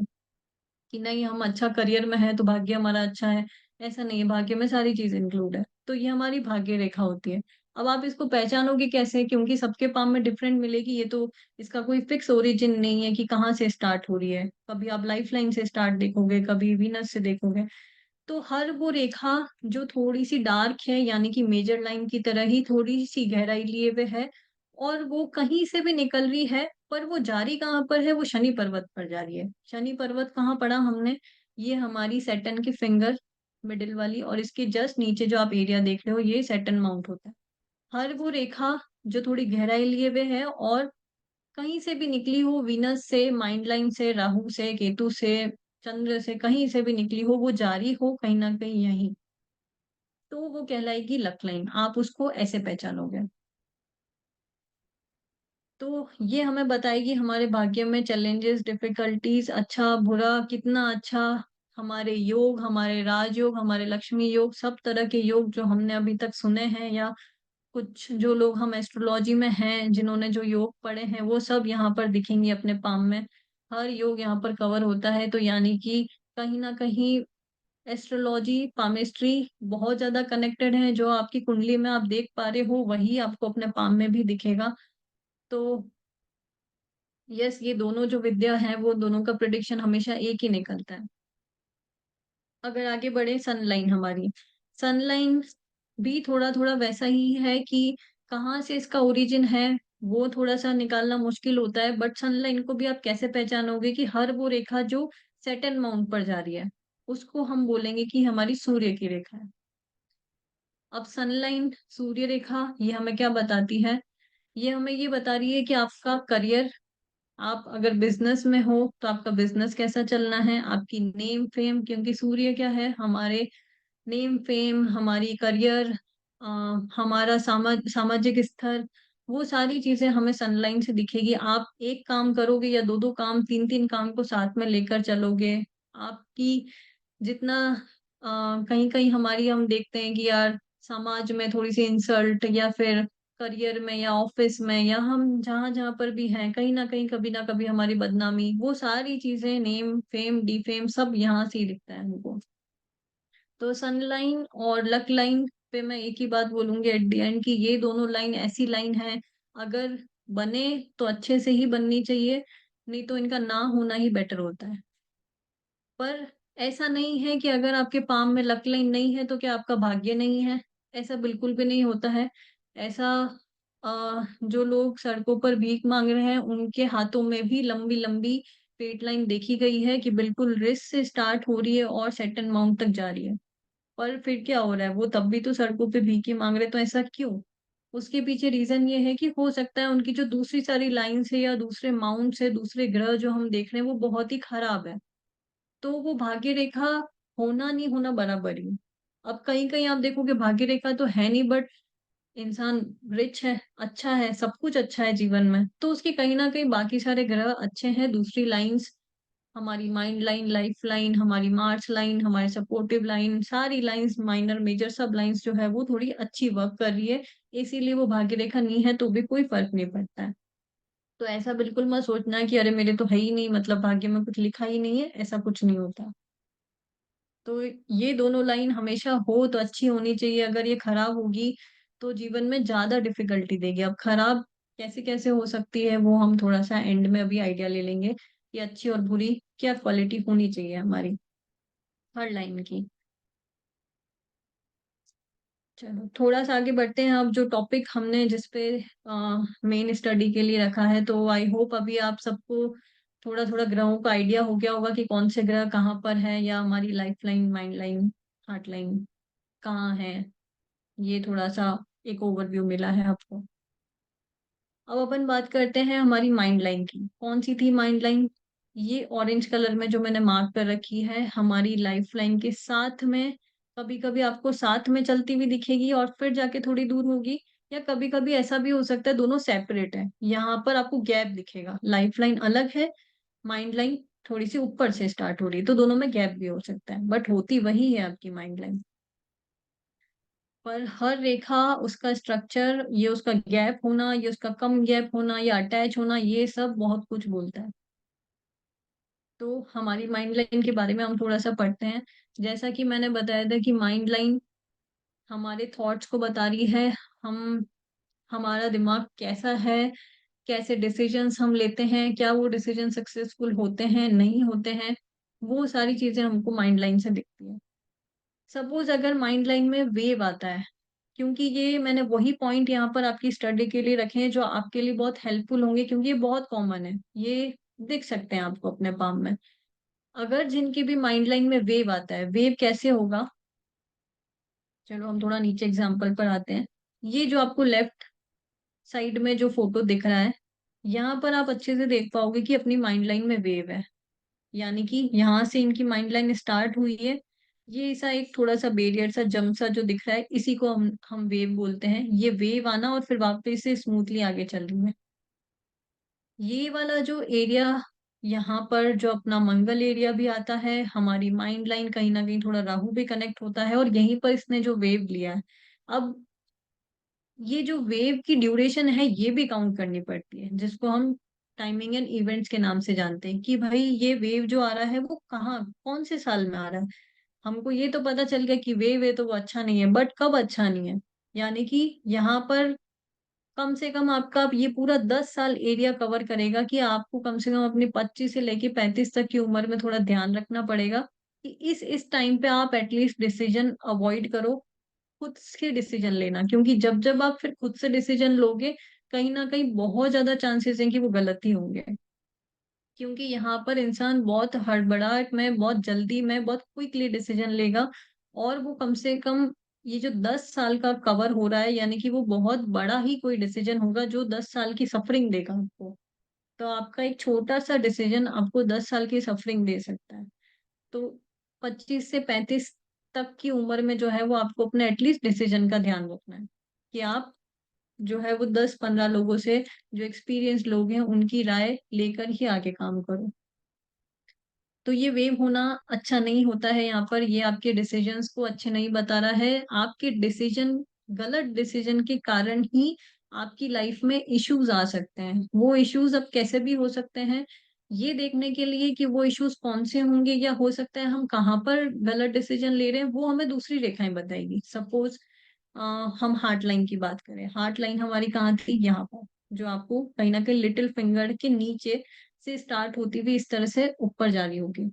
कि नहीं हम अच्छा करियर में है तो भाग्य हमारा अच्छा है, ऐसा नहीं है, भाग्य में सारी चीज इंक्लूड है। तो ये हमारी भाग्य रेखा होती है। अब आप इसको पहचानोगे कैसे, क्योंकि सबके पाम में डिफरेंट मिलेगी, ये तो इसका कोई फिक्स ओरिजिन नहीं है कि कहाँ से स्टार्ट हो रही है, कभी आप लाइफ लाइन से स्टार्ट देखोगे, कभी वीनस से देखोगे। तो हर वो रेखा जो थोड़ी सी डार्क है, यानी कि मेजर लाइन की तरह ही थोड़ी सी गहराई लिए हुए है, और वो कहीं से भी निकल रही है, पर वो जारी कहाँ पर है, वो शनि पर्वत पर जा रही है। शनि पर्वत कहाँ पड़ा हमने, ये हमारी सैटर्न की फिंगर मिडिल वाली, और इसके जस्ट नीचे जो आप एरिया देख रहे हो, ये सैटर्न माउंट होता है। हर वो रेखा जो थोड़ी गहराई लिए हुए है, और कहीं से भी निकली हो, वीनस से, माइंड लाइन से, राहु से, केतु से, चंद्र से, कहीं से भी निकली हो, वो जारी हो कहीं ना कहीं यहीं, तो वो कहलाएगी लक लाइन, आप उसको ऐसे पहचानोगे। तो ये हमें बताएगी हमारे भाग्य में चैलेंजेस, डिफिकल्टीज, अच्छा बुरा, कितना अच्छा, हमारे योग, हमारे राजयोग, हमारे लक्ष्मी योग, सब तरह के योग जो हमने अभी तक सुने हैं, या कुछ जो लोग हम एस्ट्रोलॉजी में हैं जिन्होंने जो योग पढ़े हैं, वो सब यहाँ पर दिखेंगे अपने पाम में। हर योग यहाँ पर कवर होता है। तो यानी कि कहीं ना कहीं एस्ट्रोलॉजी पामिस्ट्री बहुत ज्यादा कनेक्टेड है। जो आपकी कुंडली में आप देख पा रहे हो वही आपको अपने पाम में भी दिखेगा। तो यस, ये दोनों जो विद्या है वो दोनों का प्रिडिक्शन हमेशा एक ही निकलता है। अगर आगे बढ़े, सनलाइन हमारी, सनलाइन भी थोड़ा थोड़ा वैसा ही है कि कहाँ से इसका ओरिजिन है वो थोड़ा सा निकालना मुश्किल होता है। बट सनलाइन को भी आप कैसे पहचानोगे कि हर वो रेखा जो सेटन माउंट पर जा रही है उसको हम बोलेंगे कि हमारी सूर्य की रेखा है। अब सनलाइन सूर्य रेखा ये हमें क्या बताती है? ये हमें ये बता रही है कि आपका करियर, आप अगर बिजनेस में हो तो आपका बिजनेस कैसा चलना है, आपकी नेम फेम, क्योंकि सूर्य क्या है, हमारे नेम फेम, हमारी करियर, हमारा सामाजिक स्तर, वो सारी चीजें हमें सनलाइन से दिखेगी। आप एक काम करोगे या दो दो काम, तीन तीन काम को साथ में लेकर चलोगे, आपकी जितना कहीं कहीं हमारी हम देखते हैं कि यार समाज में थोड़ी सी इंसल्ट, या फिर करियर में या ऑफिस में या हम जहां जहां पर भी हैं, कहीं ना कहीं कभी ना कभी हमारी बदनामी, वो सारी चीजें नेम फेम डी फेम सब यहाँ से ही दिखता है हमको। तो सन लाइन और लक लाइन पे मैं एक ही बात बोलूंगी एट द एंड कि ये दोनों लाइन ऐसी लाइन है, अगर बने तो अच्छे से ही बननी चाहिए, नहीं तो इनका ना होना ही बेटर होता है। पर ऐसा नहीं है कि अगर आपके पाम में लक लाइन नहीं है तो क्या आपका भाग्य नहीं है, ऐसा बिल्कुल भी नहीं होता है। ऐसा जो लोग सड़कों पर भीख मांग रहे हैं उनके हाथों में भी लंबी लंबी पेट लाइन देखी गई है कि बिल्कुल रिस्ट से स्टार्ट हो रही है और सेटन माउंट तक जा रही है। पर फिर क्या हो रहा है, वो तब भी तो सड़कों पे भीख ही मांग रहे, तो ऐसा क्यों? उसके पीछे रीजन ये है कि हो सकता है उनकी जो दूसरी सारी लाइन्स है या दूसरे माउंट्स है, दूसरे ग्रह जो हम देख रहे हैं वो बहुत ही खराब है। तो वो भाग्य रेखा होना नहीं होना बराबर ही। अब कहीं कहीं आप देखोगे भाग्य रेखा तो है नहीं, बट इंसान रिच है, अच्छा है, सब कुछ अच्छा है जीवन में, तो उसके कहीं ना कहीं बाकी सारे ग्रह अच्छे हैं, दूसरी लाइंस, हमारी माइंड लाइन, लाइफ लाइन, हमारी मार्च लाइन, हमारे सपोर्टिव लाइन, सारी लाइंस माइनर मेजर सब लाइंस जो है वो थोड़ी अच्छी वर्क कर रही है, इसीलिए वो भाग्य रेखा नहीं है तो भी कोई फर्क नहीं पड़ता है। तो ऐसा बिल्कुल मत सोचना कि अरे मेरे तो है ही नहीं, मतलब भाग्य में कुछ लिखा ही नहीं है, ऐसा कुछ नहीं होता। तो ये दोनों लाइन हमेशा हो तो अच्छी होनी चाहिए, अगर ये खराब होगी तो जीवन में ज्यादा डिफिकल्टी देगी। अब खराब कैसे कैसे हो सकती है वो हम थोड़ा सा एंड में अभी आइडिया ले लेंगे कि अच्छी और बुरी क्या क्वालिटी होनी चाहिए हमारी हर लाइन की। चलो थोड़ा सा आगे बढ़ते हैं। अब जो टॉपिक हमने जिसपे मेन स्टडी के लिए रखा है, तो आई होप अभी आप सबको थोड़ा थोड़ा ग्रहों का आइडिया हो गया होगा कि कौन से ग्रह कहाँ पर है, या हमारी life line, mind line, heart line कहाँ है। ये थोड़ा सा एक ओवरव्यू मिला है आपको। अब अपन बात करते हैं हमारी माइंड लाइन की। कौन सी थी माइंड लाइन? ये ऑरेंज कलर में जो मैंने मार्क कर रखी है हमारी लाइफ लाइन के साथ में, कभी कभी आपको साथ में चलती हुई दिखेगी और फिर जाके थोड़ी दूर होगी, या कभी कभी ऐसा भी हो सकता है दोनों सेपरेट है, यहाँ पर आपको गैप दिखेगा, लाइफ लाइन अलग है, माइंड लाइन थोड़ी सी ऊपर से स्टार्ट हो रही है, तो दोनों में गैप भी हो सकता है, बट होती वही है आपकी माइंड लाइन। पर हर रेखा, उसका स्ट्रक्चर, ये उसका गैप होना, ये उसका कम गैप होना या अटैच होना, ये सब बहुत कुछ बोलता है। तो हमारी माइंड लाइन के बारे में हम थोड़ा सा पढ़ते हैं। जैसा कि मैंने बताया था कि माइंड लाइन हमारे थॉट्स को बता रही है, हम, हमारा दिमाग कैसा है, कैसे डिसीजंस हम लेते हैं, क्या वो डिसीजन सक्सेसफुल होते हैं नहीं होते हैं, वो सारी चीजें हमको माइंड लाइन से दिखती है। सपोज अगर माइंड लाइन में वेव आता है, क्योंकि ये मैंने वही पॉइंट यहाँ पर आपकी स्टडी के लिए रखे हैं जो आपके लिए बहुत हेल्पफुल होंगे, क्योंकि ये बहुत कॉमन है, ये दिख सकते हैं आपको अपने पाम में। अगर जिनकी भी माइंड लाइन में वेव आता है, वेव कैसे होगा, चलो हम थोड़ा नीचे एग्जाम्पल पर आते हैं। ये जो आपको लेफ्ट साइड में जो फोटो दिख रहा है, यहाँ पर आप अच्छे से देख पाओगे कि अपनी माइंड लाइन में वेव है, यानी कि यहाँ से इनकी माइंड लाइन स्टार्ट हुई है, ये ऐसा एक थोड़ा सा बेरियर सा जंप सा जो दिख रहा है, इसी को हम वेव बोलते हैं। ये वेव आना और फिर वापस से स्मूथली आगे चल रही है। ये वाला जो एरिया यहाँ पर जो अपना मंगल एरिया भी आता है, हमारी माइंड लाइन कहीं ना कहीं थोड़ा राहु भी कनेक्ट होता है, और यहीं पर इसने जो वेव लिया है। अब ये जो वेव की ड्यूरेशन है ये भी काउंट करनी पड़ती है, जिसको हम टाइमिंग एंड इवेंट्स के नाम से जानते हैं कि भाई ये वेव जो आ रहा है वो कहाँ कौन से साल में आ रहा है। हमको ये तो पता चल गया कि वेव है तो वो अच्छा नहीं है, बट कब अच्छा नहीं है, यानी कि यहाँ पर कम से कम आपका ये पूरा 10 साल एरिया कवर करेगा कि आपको कम से कम अपनी 25 से लेके 35 तक की उम्र में थोड़ा ध्यान रखना पड़ेगा कि इस टाइम पे आप एटलीस्ट डिसीजन अवॉइड करो, खुद से डिसीजन लेना, क्योंकि जब जब आप फिर खुद से डिसीजन लोगे कहीं ना कहीं बहुत ज्यादा चांसेस हैं कि वो गलत ही होंगे। क्योंकि यहाँ पर इंसान बहुत हड़बड़ाहट में, बहुत जल्दी में, बहुत क्विकली डिसीजन लेगा, और वो कम से कम ये जो 10 साल का कवर हो रहा है, यानी कि वो बहुत बड़ा ही कोई डिसीजन होगा जो 10 साल की सफरिंग देगा आपको। तो आपका एक छोटा सा डिसीजन आपको 10 साल की सफरिंग दे सकता है। तो 25 से 35 तक की उम्र में जो है वो आपको अपने एटलीस्ट डिसीजन का ध्यान रखना है कि आप जो है वो 10-15 लोगों से, जो एक्सपीरियंस लोग हैं उनकी राय लेकर ही आगे काम करो। तो ये वेव होना अच्छा नहीं होता है यहाँ पर, ये आपके डिसीजंस को अच्छे नहीं बता रहा है। आपके डिसीजन, गलत डिसीजन के कारण ही आपकी लाइफ में इश्यूज आ सकते हैं। वो इश्यूज अब कैसे भी हो सकते हैं, ये देखने के लिए कि वो इश्यूज कौन से होंगे या हो सकता है हम कहाँ पर गलत डिसीजन ले रहे हैं, वो हमें दूसरी रेखाएं बताएगी। सपोज हम हार्ट लाइन की बात करें, हार्ट लाइन हमारी कहाँ थी, यहाँ पर, जो आपको कहीं ना कहीं लिटिल फिंगर के नीचे से स्टार्ट होती हुई इस तरह से ऊपर जा रही होगी।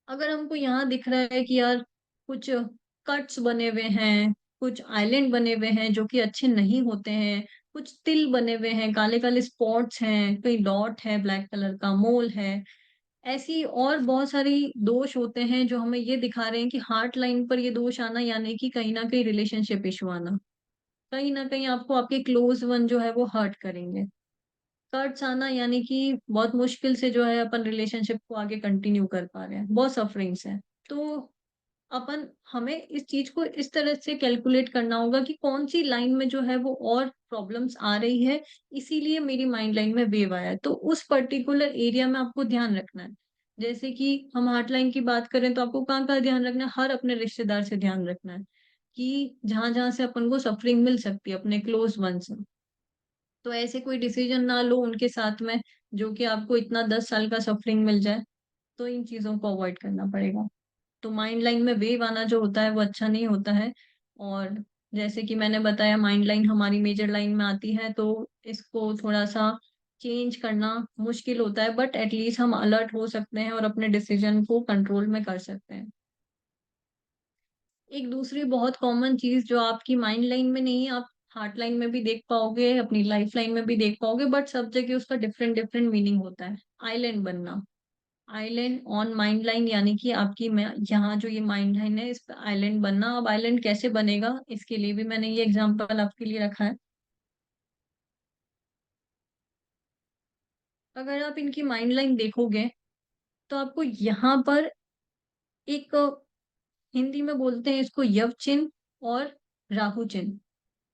अगर हमको यहाँ दिख रहा है कि यार कुछ कट्स बने हुए हैं, कुछ आइलैंड बने हुए हैं जो कि अच्छे नहीं होते हैं, कुछ तिल बने हुए हैं, काले काले स्पॉट्स हैं, कहीं डॉट है ब्लैक कलर का, मोल है, ऐसी और बहुत सारी दोष होते हैं जो हमें ये दिखा रहे हैं कि हार्ट लाइन पर ये दोष आना यानी कि कहीं ना कहीं रिलेशनशिप इशू आना, कहीं ना कहीं आपको आपके क्लोज वन जो है वो हर्ट करेंगे। कट्स आना यानी कि बहुत मुश्किल से जो है अपन रिलेशनशिप को आगे कंटिन्यू कर पा रहे हैं, बहुत सफरिंग्स है। तो अपन हमें इस चीज को इस तरह से कैलकुलेट करना होगा कि कौन सी लाइन में जो है वो और प्रॉब्लम्स आ रही है, इसीलिए मेरी माइंड लाइन में वेव आया है, तो उस पर्टिकुलर एरिया में आपको ध्यान रखना है। जैसे कि हम हार्ट लाइन की बात करें तो आपको कहाँ कहाँ ध्यान रखना है, हर अपने रिश्तेदार से ध्यान रखना है कि जहां जहां से अपन को सफरिंग मिल सकती है अपने क्लोज वन से, तो ऐसे कोई डिसीजन ना लो उनके साथ में जो कि आपको इतना 10 साल का सफरिंग मिल जाए। तो इन चीजों को अवॉइड करना पड़ेगा। तो माइंड लाइन में वेव आना जो होता है वो अच्छा नहीं होता है। और जैसे कि मैंने बताया माइंड लाइन हमारी मेजर लाइन में आती है, तो इसको थोड़ा सा चेंज करना मुश्किल होता है, बट एटलीस्ट हम अलर्ट हो सकते हैं और अपने डिसीजन को कंट्रोल में कर सकते हैं। एक दूसरी बहुत कॉमन चीज जो आपकी माइंड लाइन में नहीं, आप हार्ट लाइन में भी देख पाओगे, अपनी लाइफ लाइन में भी देख पाओगे, बट सब जगह उसका डिफरेंट डिफरेंट मीनिंग होता है। आइलैंड बनना, आइलैंड ऑन माइंड लाइन, यानी कि आपकी यहाँ जो ये माइंड लाइन है इस पे आइलैंड बनना। अब आइलैंड कैसे बनेगा इसके लिए भी मैंने ये एग्जांपल आपके लिए रखा है। अगर आप इनकी माइंड लाइन देखोगे तो आपको यहाँ पर एक, हिंदी में बोलते हैं इसको यव चिन्ह और राहु चिन्ह।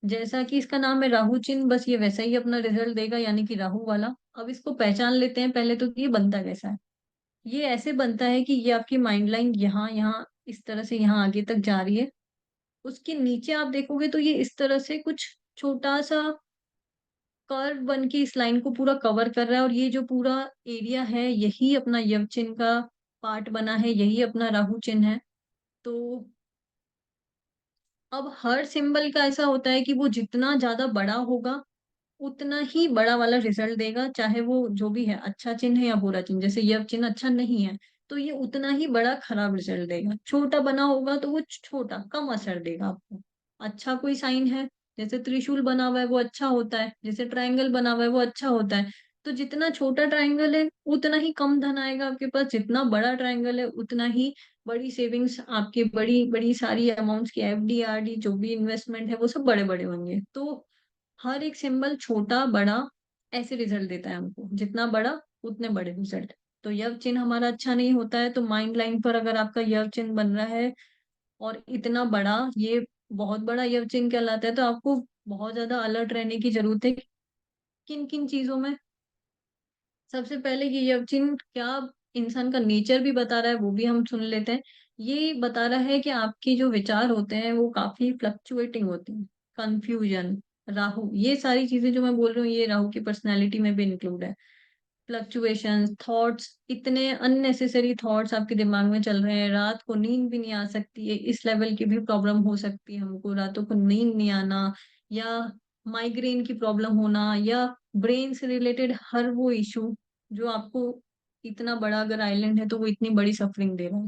जैसा कि इसका नाम है राहु चिन्ह, बस ये वैसा ही अपना रिजल्ट देगा, यानी कि राहु वाला। अब इसको पहचान लेते हैं पहले तो कि ये बनता कैसा है। ये ऐसे बनता है कि ये आपकी माइंड लाइन यहाँ यहाँ इस तरह से यहाँ आगे तक जा रही है, उसके नीचे आप देखोगे तो ये इस तरह से कुछ छोटा सा कर्व बन के इस लाइन को पूरा कवर कर रहा है, और ये जो पूरा एरिया है यही अपना यव चिन्ह का पार्ट बना है, यही अपना राहु चिन्ह है। तो अब हर सिंबल का ऐसा होता है कि वो जितना ज्यादा बड़ा होगा उतना ही बड़ा वाला रिजल्ट देगा, चाहे वो जो भी है, अच्छा चिन्ह है या बुरा चिन्ह। जैसे यह चिन्ह अच्छा नहीं है तो ये उतना ही बड़ा खराब रिजल्ट देगा, छोटा बना होगा तो वो छोटा कम असर देगा आपको। अच्छा कोई साइन है, जैसे त्रिशूल बना हुआ है वो अच्छा होता है, जैसे ट्रायंगल बना हुआ है वो अच्छा होता है। तो जितना छोटा ट्रायंगल है उतना ही कम धन आएगा आपके पास, जितना बड़ा ट्रायंगल है उतना ही बड़ी सेविंग्स आपकी, बड़ी बड़ी सारी अमाउंट्स की एफडी आरडी जो भी इन्वेस्टमेंट है वो सब बड़े बड़े होंगे। तो हर एक सिंबल छोटा बड़ा ऐसे रिजल्ट देता है हमको, जितना बड़ा उतने बड़े रिजल्ट। तो यव चिन्ह हमारा अच्छा नहीं होता है, तो माइंड लाइन पर अगर आपका यव चिन्ह बन रहा है और इतना बड़ा, ये बहुत बड़ा यव चिन्ह कहलाता है, तो आपको बहुत ज्यादा अलर्ट रहने की जरूरत है। किन किन चीजों में, सबसे पहले ये यव चिन्ह क्या इंसान का नेचर भी बता रहा है वो भी हम सुन लेते हैं। ये बता रहा है कि आपके जो विचार होते हैं वो काफी फ्लक्चुएटिंग होते हैं, कंफ्यूजन, राहु, ये सारी चीजें जो मैं बोल रही हूँ ये राहु की पर्सनैलिटी में भी इंक्लूड है। फ्लक्चुएशंस, थॉट्स, इतने अननेसेसरी थॉट्स आपके दिमाग में चल रहे हैं, रात को नींद भी नहीं आ सकती है, इस लेवल की भी प्रॉब्लम हो सकती है हमको, रातों को नींद नहीं आना, या माइग्रेन की प्रॉब्लम होना, या ब्रेन से रिलेटेड हर वो इशू जो आपको, इतना बड़ा अगर आइलैंड है तो वो इतनी बड़ी सफरिंग दे रहा है।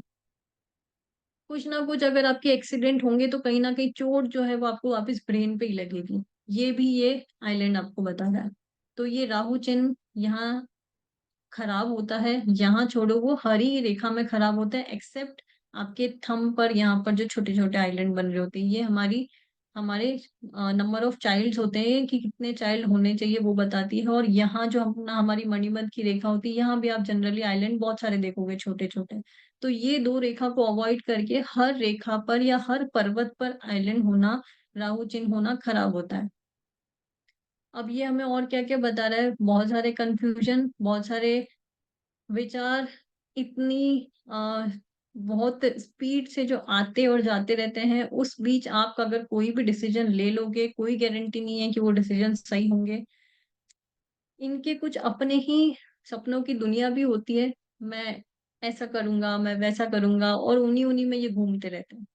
कुछ ना कुछ अगर आपके एक्सीडेंट होंगे तो कहीं ना कहीं चोट जो है वो आपको वापस ब्रेन पे ही लगेगी। ये भी ये आइलैंड आपको बता रहा है। तो ये राहु चिन्ह यहाँ खराब होता है, यहाँ छोड़ो, वो हरी रेखा में खराब होता है, एक्सेप्ट आपके थंब पर, यहाँ पर जो छोटे छोटे आइलैंड बन रहे होते हैं, ये हमारे नंबर ऑफ चाइल्ड्स होते हैं कि कितने चाइल्ड होने चाहिए वो बताती है। और यहाँ जो अपना हमारी मणिबंध की रेखा होती है, यहाँ भी आप जनरली आइलैंड बहुत सारे देखोगे छोटे छोटे। तो ये दो रेखा को अवॉइड करके हर रेखा पर या हर पर्वत पर आइलैंड होना, राहु चिन्ह होना खराब होता है। अब ये हमें और क्या क्या बता रहा है, बहुत सारे कंफ्यूजन, बहुत सारे विचार, इतनी बहुत स्पीड से जो आते और जाते रहते हैं, उस बीच आप अगर कोई भी डिसीजन ले लोगे, कोई गारंटी नहीं है कि वो डिसीजन सही होंगे। इनके कुछ अपने ही सपनों की दुनिया भी होती है, मैं ऐसा करूंगा, मैं वैसा करूंगा, और उन्हीं उन्हीं में ये घूमते रहते हैं।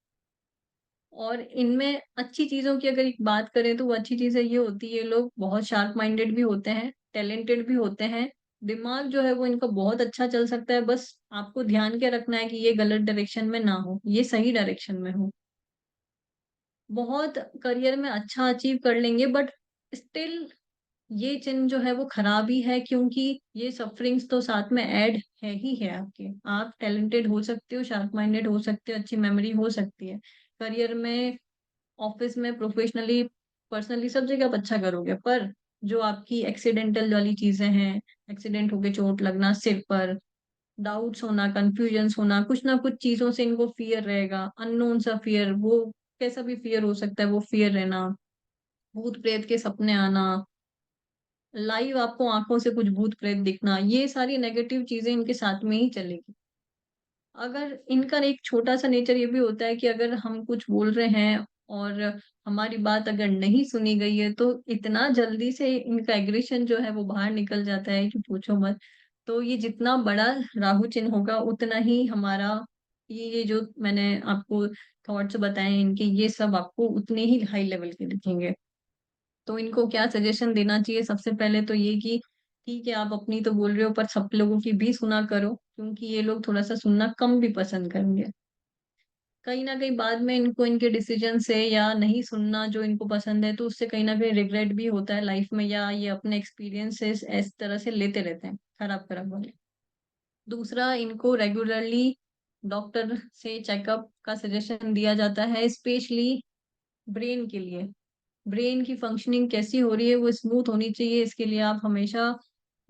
और इनमें अच्छी चीजों की अगर एक बात करें तो वो अच्छी चीजें ये होती है, ये लोग बहुत शार्प माइंडेड भी होते हैं, टैलेंटेड भी होते हैं, दिमाग जो है वो इनका बहुत अच्छा चल सकता है, बस आपको ध्यान क्या रखना है कि ये गलत डायरेक्शन में ना हो, ये सही डायरेक्शन में हो। बहुत करियर में अच्छा अचीव कर लेंगे, बट स्टिल ये चिन्ह जो है वो खराब ही है, क्योंकि ये सफरिंग्स तो साथ में ऐड है ही है आपके। आप टैलेंटेड हो सकते हो, शार्प माइंडेड हो सकते हो, अच्छी मेमोरी हो सकती है, करियर में, ऑफिस में, प्रोफेशनली, पर्सनली, सब जगह आप अच्छा करोगे, पर जो आपकी एक्सीडेंटल वाली चीजें हैं, एक्सीडेंट होके चोट लगना सिर पर, डाउट्स होना, कंफ्यूजन्स होना, कुछ ना कुछ चीजों से इनको फियर रहेगा, अननोन सा फियर, वो कैसा भी फियर हो सकता है, वो फियर रहना, भूत प्रेत के सपने आना, लाइव आपको आंखों से कुछ भूत प्रेत दिखना, ये सारी नेगेटिव चीजें इनके साथ में ही चलेगी। अगर इनका एक छोटा सा नेचर ये भी होता है कि अगर हम कुछ बोल रहे हैं और हमारी बात अगर नहीं सुनी गई है, तो इतना जल्दी से इनका एग्रेशन जो है वो बाहर निकल जाता है कि पूछो मत। तो ये जितना बड़ा राहु चिन्ह होगा उतना ही हमारा, ये जो मैंने आपको थॉट्स बताए इनके, ये सब आपको उतने ही हाई लेवल के दिखेंगे। तो इनको क्या सजेशन देना चाहिए, सबसे पहले तो ये कि ठीक है आप अपनी तो बोल रहे हो, पर सब लोगों की भी सुना करो, क्योंकि ये लोग थोड़ा सा सुनना कम भी पसंद करेंगे। कहीं ना कहीं बाद में इनको इनके डिसीजन से, या नहीं सुनना जो इनको पसंद है, तो उससे कहीं ना कहीं रिग्रेट भी होता है लाइफ में, या ये अपने एक्सपीरियंसेस इस तरह से लेते रहते हैं, खराब खराब वाले। दूसरा, इनको रेगुलरली डॉक्टर से चेकअप का सजेशन दिया जाता है, स्पेशली ब्रेन के लिए। ब्रेन की फंक्शनिंग कैसी हो रही है, वो स्मूथ होनी चाहिए, इसके लिए आप हमेशा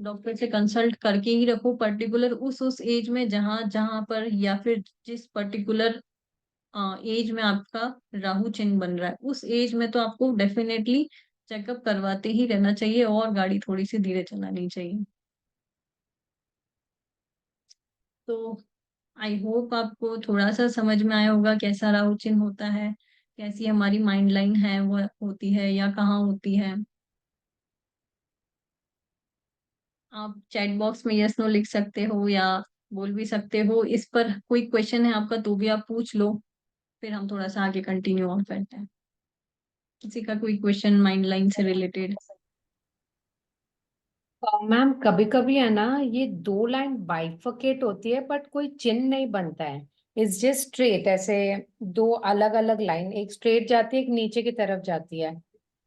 डॉक्टर से कंसल्ट करके ही रखो, पर्टिकुलर उस एज में, जहाँ जहाँ पर, या फिर जिस पर्टिकुलर एज में आपका राहु चिन्ह बन रहा है, उस एज में तो आपको डेफिनेटली चेकअप करवाते ही रहना चाहिए, और गाड़ी थोड़ी सी धीरे चलानी चाहिए। तो आई होप आपको थोड़ा सा समझ में आया होगा कैसा राहु चिन्ह होता है, कैसी हमारी माइंड लाइन है वो होती है, या कहाँ होती है। आप चैट बॉक्स में यस नो लिख सकते हो, या बोल भी सकते हो। इस पर कोई क्वेश्चन है आपका तो भी आप पूछ लो, फिर हम थोड़ा सा आगे कंटिन्यू ऑन करते हैं। किसी का कोई क्वेश्चन माइंड लाइन से रिलेटेड? मैम कभी कभी है ना, ये दो लाइन बाइफरकेट होती है बट कोई चिन्ह नहीं बनता है। इट्स जस्ट स्ट्रेट, ऐसे दो अलग अलग लाइन, एक स्ट्रेट जाती है एक नीचे की तरफ जाती है,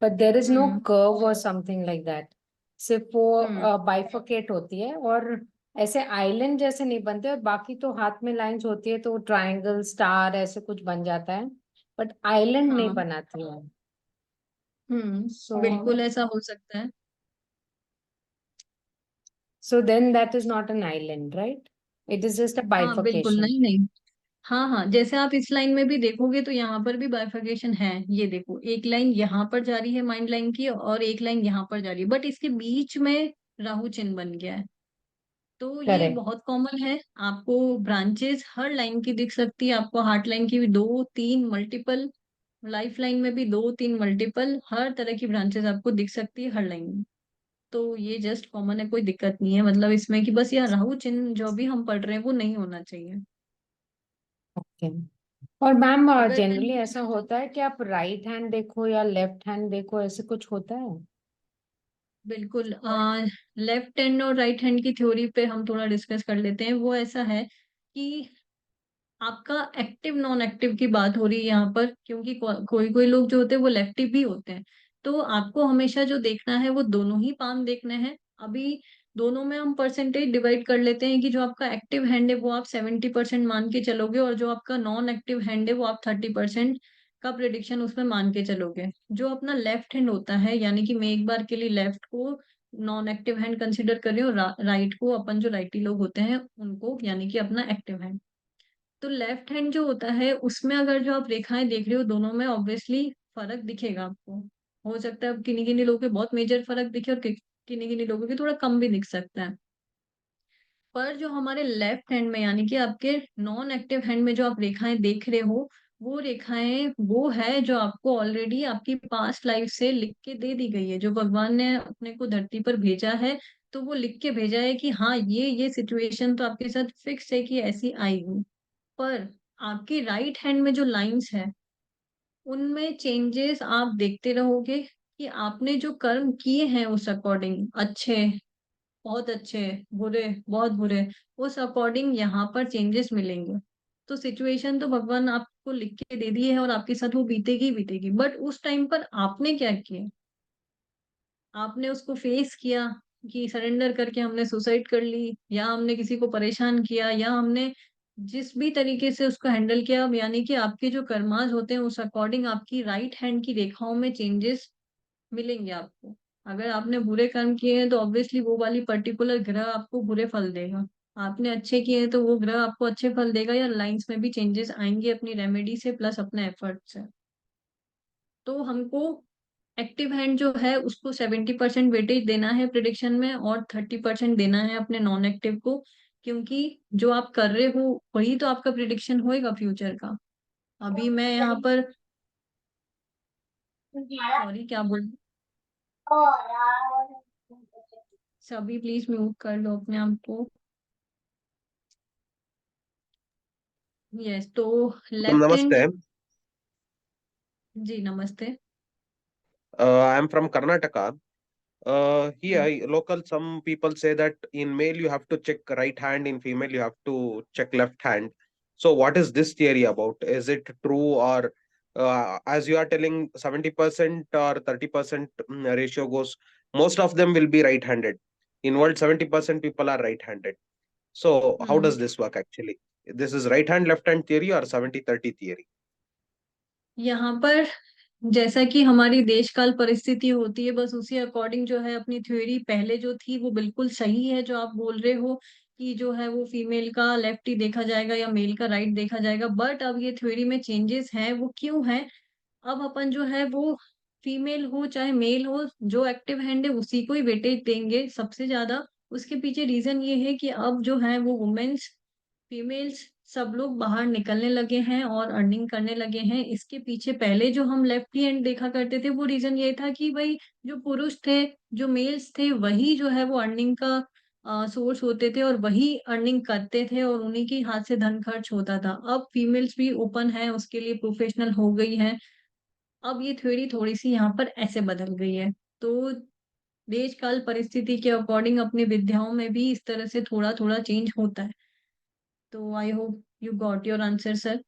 but there is no hmm. Curve और समथिंग लाइक दैट। सिर्फ हम्म। वो बाइफरकेट होती है, और ऐसे आइलैंड जैसे नहीं बनते, और बाकी तो हाथ में लाइंस होती है तो ट्रायंगल स्टार ऐसे कुछ बन जाता है, बट आइलैंड नहीं हाँ। बनाती है। सो बिल्कुल ऐसा हो सकता है। so then that is not an island, right? It is just a हाँ बिल्कुल, bifurcation. नहीं नहीं, हाँ हाँ, जैसे आप इस लाइन में भी देखोगे तो यहाँ पर भी बाइफर्केशन है। ये देखो, एक लाइन यहाँ पर जा रही है माइंड लाइन की, और एक लाइन यहाँ पर जा रही है, बट इसके बीच में राहु चिन्ह बन गया है। तो ये Correct. बहुत कॉमन है, आपको ब्रांचेस हर लाइन की दिख सकती है, आपको हार्ट लाइन की भी दो तीन मल्टीपल, लाइफ लाइन में भी दो तीन मल्टीपल, हर तरह की ब्रांचेस आपको दिख सकती है हर लाइन में। तो ये जस्ट कॉमन है, कोई दिक्कत नहीं है मतलब इसमें कि बस यह राहु चिन्ह जो भी हम पढ़ रहे हैं वो नहीं होना चाहिए। ओके। और मैम अगर जनरली ऐसा होता है कि आप राइट हैंड देखो या लेफ्ट हैंड देखो, ऐसे कुछ होता है? बिल्कुल, लेफ्ट हैंड और राइट हैंड की थ्योरी पे हम थोड़ा डिस्कस कर लेते हैं। वो ऐसा है कि आपका एक्टिव नॉन एक्टिव की बात हो रही है यहाँ पर, क्योंकि कोई कोई लोग जो होते हैं वो लेफ्टी भी होते हैं। तो आपको हमेशा जो देखना है वो दोनों ही पाम देखने हैं। अभी दोनों में हम परसेंटेज डिवाइड कर लेते हैं कि जो आपका एक्टिव हैंड है वो आप 70% मान के चलोगे, और जो आपका नॉन एक्टिव हैंड है वो आप 30% का प्रिडिक्शन उसमें मान के चलोगे। जो अपना लेफ्ट हैंड होता है, यानी कि मैं एक बार के लिए लेफ्ट को नॉन एक्टिव हैंड कंसिडर कर रही हूँ, राइट को अपन जो राइटी लोग होते हैं उनको यानी कि अपना एक्टिव हैंड। तो लेफ्ट हैंड जो होता है उसमें अगर जो आप रेखाएं देख रहे हो दोनों में ऑब्वियसली फर्क दिखेगा आपको। हो सकता है किन्हीं किन्हीं लोगों के बहुत मेजर फर्क दिखे और किन्हीं किन्हीं लोगों के थोड़ा कम भी दिख सकता है। पर जो हमारे लेफ्ट हैंड में यानी कि आपके नॉन एक्टिव हैंड में जो आप रेखाएं देख रहे हो, वो रेखाएं वो है जो आपको ऑलरेडी आपकी पास्ट लाइफ से लिख के दे दी गई है, जो भगवान ने अपने को धरती पर भेजा है। तो वो लिख के भेजा है कि हाँ ये सिचुएशन तो आपके साथ फिक्स है कि ऐसी आएगी। पर आपकी राइट हैंड में जो लाइंस है उनमें चेंजेस आप देखते रहोगे कि आपने जो कर्म किए हैं उस अकॉर्डिंग, अच्छे बहुत अच्छे, बुरे बहुत बुरे, उस अकॉर्डिंग यहाँ पर चेंजेस मिलेंगे। तो सिचुएशन तो भगवान आपको लिख के दे दी है और आपके साथ वो बीतेगी ही बीतेगी, बट उस टाइम पर आपने क्या किया? आपने उसको फेस किया कि सरेंडर करके हमने सुसाइड कर ली, या हमने किसी को परेशान किया, या हमने जिस भी तरीके से उसको हैंडल किया, यानी कि आपके जो कर्माज होते हैं उस अकॉर्डिंग आपकी राइट हैंड की रेखाओं में चेंजेस मिलेंगे आपको। अगर आपने बुरे कर्म किए हैं तो ऑब्वियसली वो वाली पर्टिकुलर ग्रह आपको बुरे फल देगा। आपने अच्छे किए हैं तो वो ग्रह आपको अच्छे फल देगा, या लाइंस में भी चेंजेस आएंगे अपनी रेमेडी से प्लस अपने एफर्ट से। तो हमको एक्टिव हैंड जो है उसको 70% वेटेज देना है प्रिडिक्शन में, और 30% देना है अपने नॉन एक्टिव को, क्योंकि जो आप कर रहे हो वही तो आपका प्रिडिक्शन होएगा फ्यूचर का। अभी मैं यहाँ पर सॉरी क्या बोल, सभी प्लीज म्यूट कर लो अपने आप को। यस, तो लेफ्ट हैंड। Namaste. जी नमस्ते। I am from Karnataka. Here, local, some people say that in male you have to check right hand, in female you have to check left hand. So, what is this theory about? Is it true, or as you are telling, 70% or 30% ratio goes, most of them will be right-handed. In world, 70% people are right-handed. So, how hmm does this work actually? This is right hand, left hand theory or 70-30 theory? यहाँ पर जैसा कि हमारी देश काल परिस्थिति होती है बस उसी अकॉर्डिंग जो है अपनी थ्योरी पहले जो थी वो बिल्कुल सही है जो आप बोल रहे हो कि जो है वो फीमेल का लेफ्ट ही देखा जाएगा या मेल का राइट देखा जाएगा। बट अब ये थ्योरी में चेंजेस हैं, वो क्यों है? अब अपन जो है वो फीमेल हो चाहे मेल हो, जो एक्टिव हैंड है उसी को ही वेटेज देंगे सबसे ज्यादा। उसके पीछे रीजन ये है कि अब जो है वो वुमेन्स, फीमेल्स सब लोग बाहर निकलने लगे हैं और अर्निंग करने लगे हैं। इसके पीछे पहले जो हम लेफ्ट हैंड देखा करते थे वो रीजन ये था कि भाई जो पुरुष थे, जो मेल्स थे, वही जो है वो अर्निंग का सोर्स होते थे और वही अर्निंग करते थे और उन्हीं के हाथ से धन खर्च होता था। अब फीमेल्स भी ओपन है उसके लिए, प्रोफेशनल हो गई है। अब ये थ्योरी थोड़ी सी यहाँ पर ऐसे बदल गई है। तो देश काल परिस्थिति के अकॉर्डिंग अपनी विद्याओं में भी इस तरह से थोड़ा थोड़ा चेंज होता है। तो I hope you got your answer sir.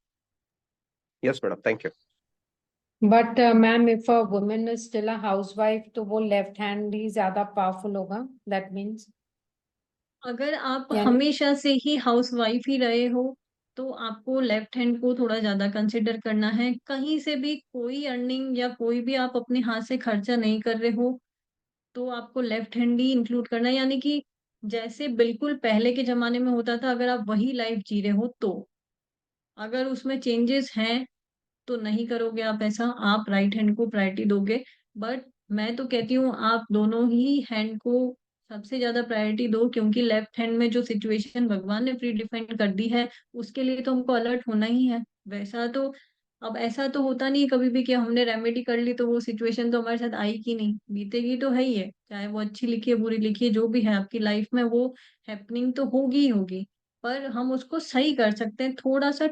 Yes, madam. Thank you. But ma'am if a women is still a housewife तो वो लेफ्ट हैंड ही ज्यादा पावरफुल होगा, दैट मीन्स? अगर आप यानी हमेशा से ही हाउस वाइफ ही रहे हो तो आपको लेफ्ट हैंड को थोड़ा ज्यादा कंसिडर करना है। कहीं से भी कोई अर्निंग या कोई भी आप अपने हाथ से खर्चा नहीं कर रहे हो तो आपको लेफ्ट हैंड ही इंक्लूड करना है। यानी कि जैसे बिल्कुल पहले के जमाने में होता था, अगर आप वही लाइफ जी रहे हो तो अगर उसमें चेंजेस हैं तो नहीं करोगे आप ऐसा, आप राइट हैंड को प्रायोरिटी दोगे। बट मैं तो कहती हूँ आप दोनों ही हैंड को सबसे ज्यादा प्रायोरिटी दो, क्योंकि लेफ्ट हैंड में जो सिचुएशन भगवान ने प्री डिफाइन कर दी है उसके लिए तो हमको अलर्ट होना ही है। वैसा तो अब ऐसा तो होता नहीं कभी भी कि हमने रेमेडी कर ली तो वो सिचुएशन तो हमारे साथ आएगी नहीं, बीतेगी तो है ही है, चाहे वो अच्छी लिखी है बुरी लिखी है जो भी है आपकी लाइफ में, वो हैपनिंग तो होगी ही होगी। पर हम उसको सही कर सकते हैं, थोड़ा सा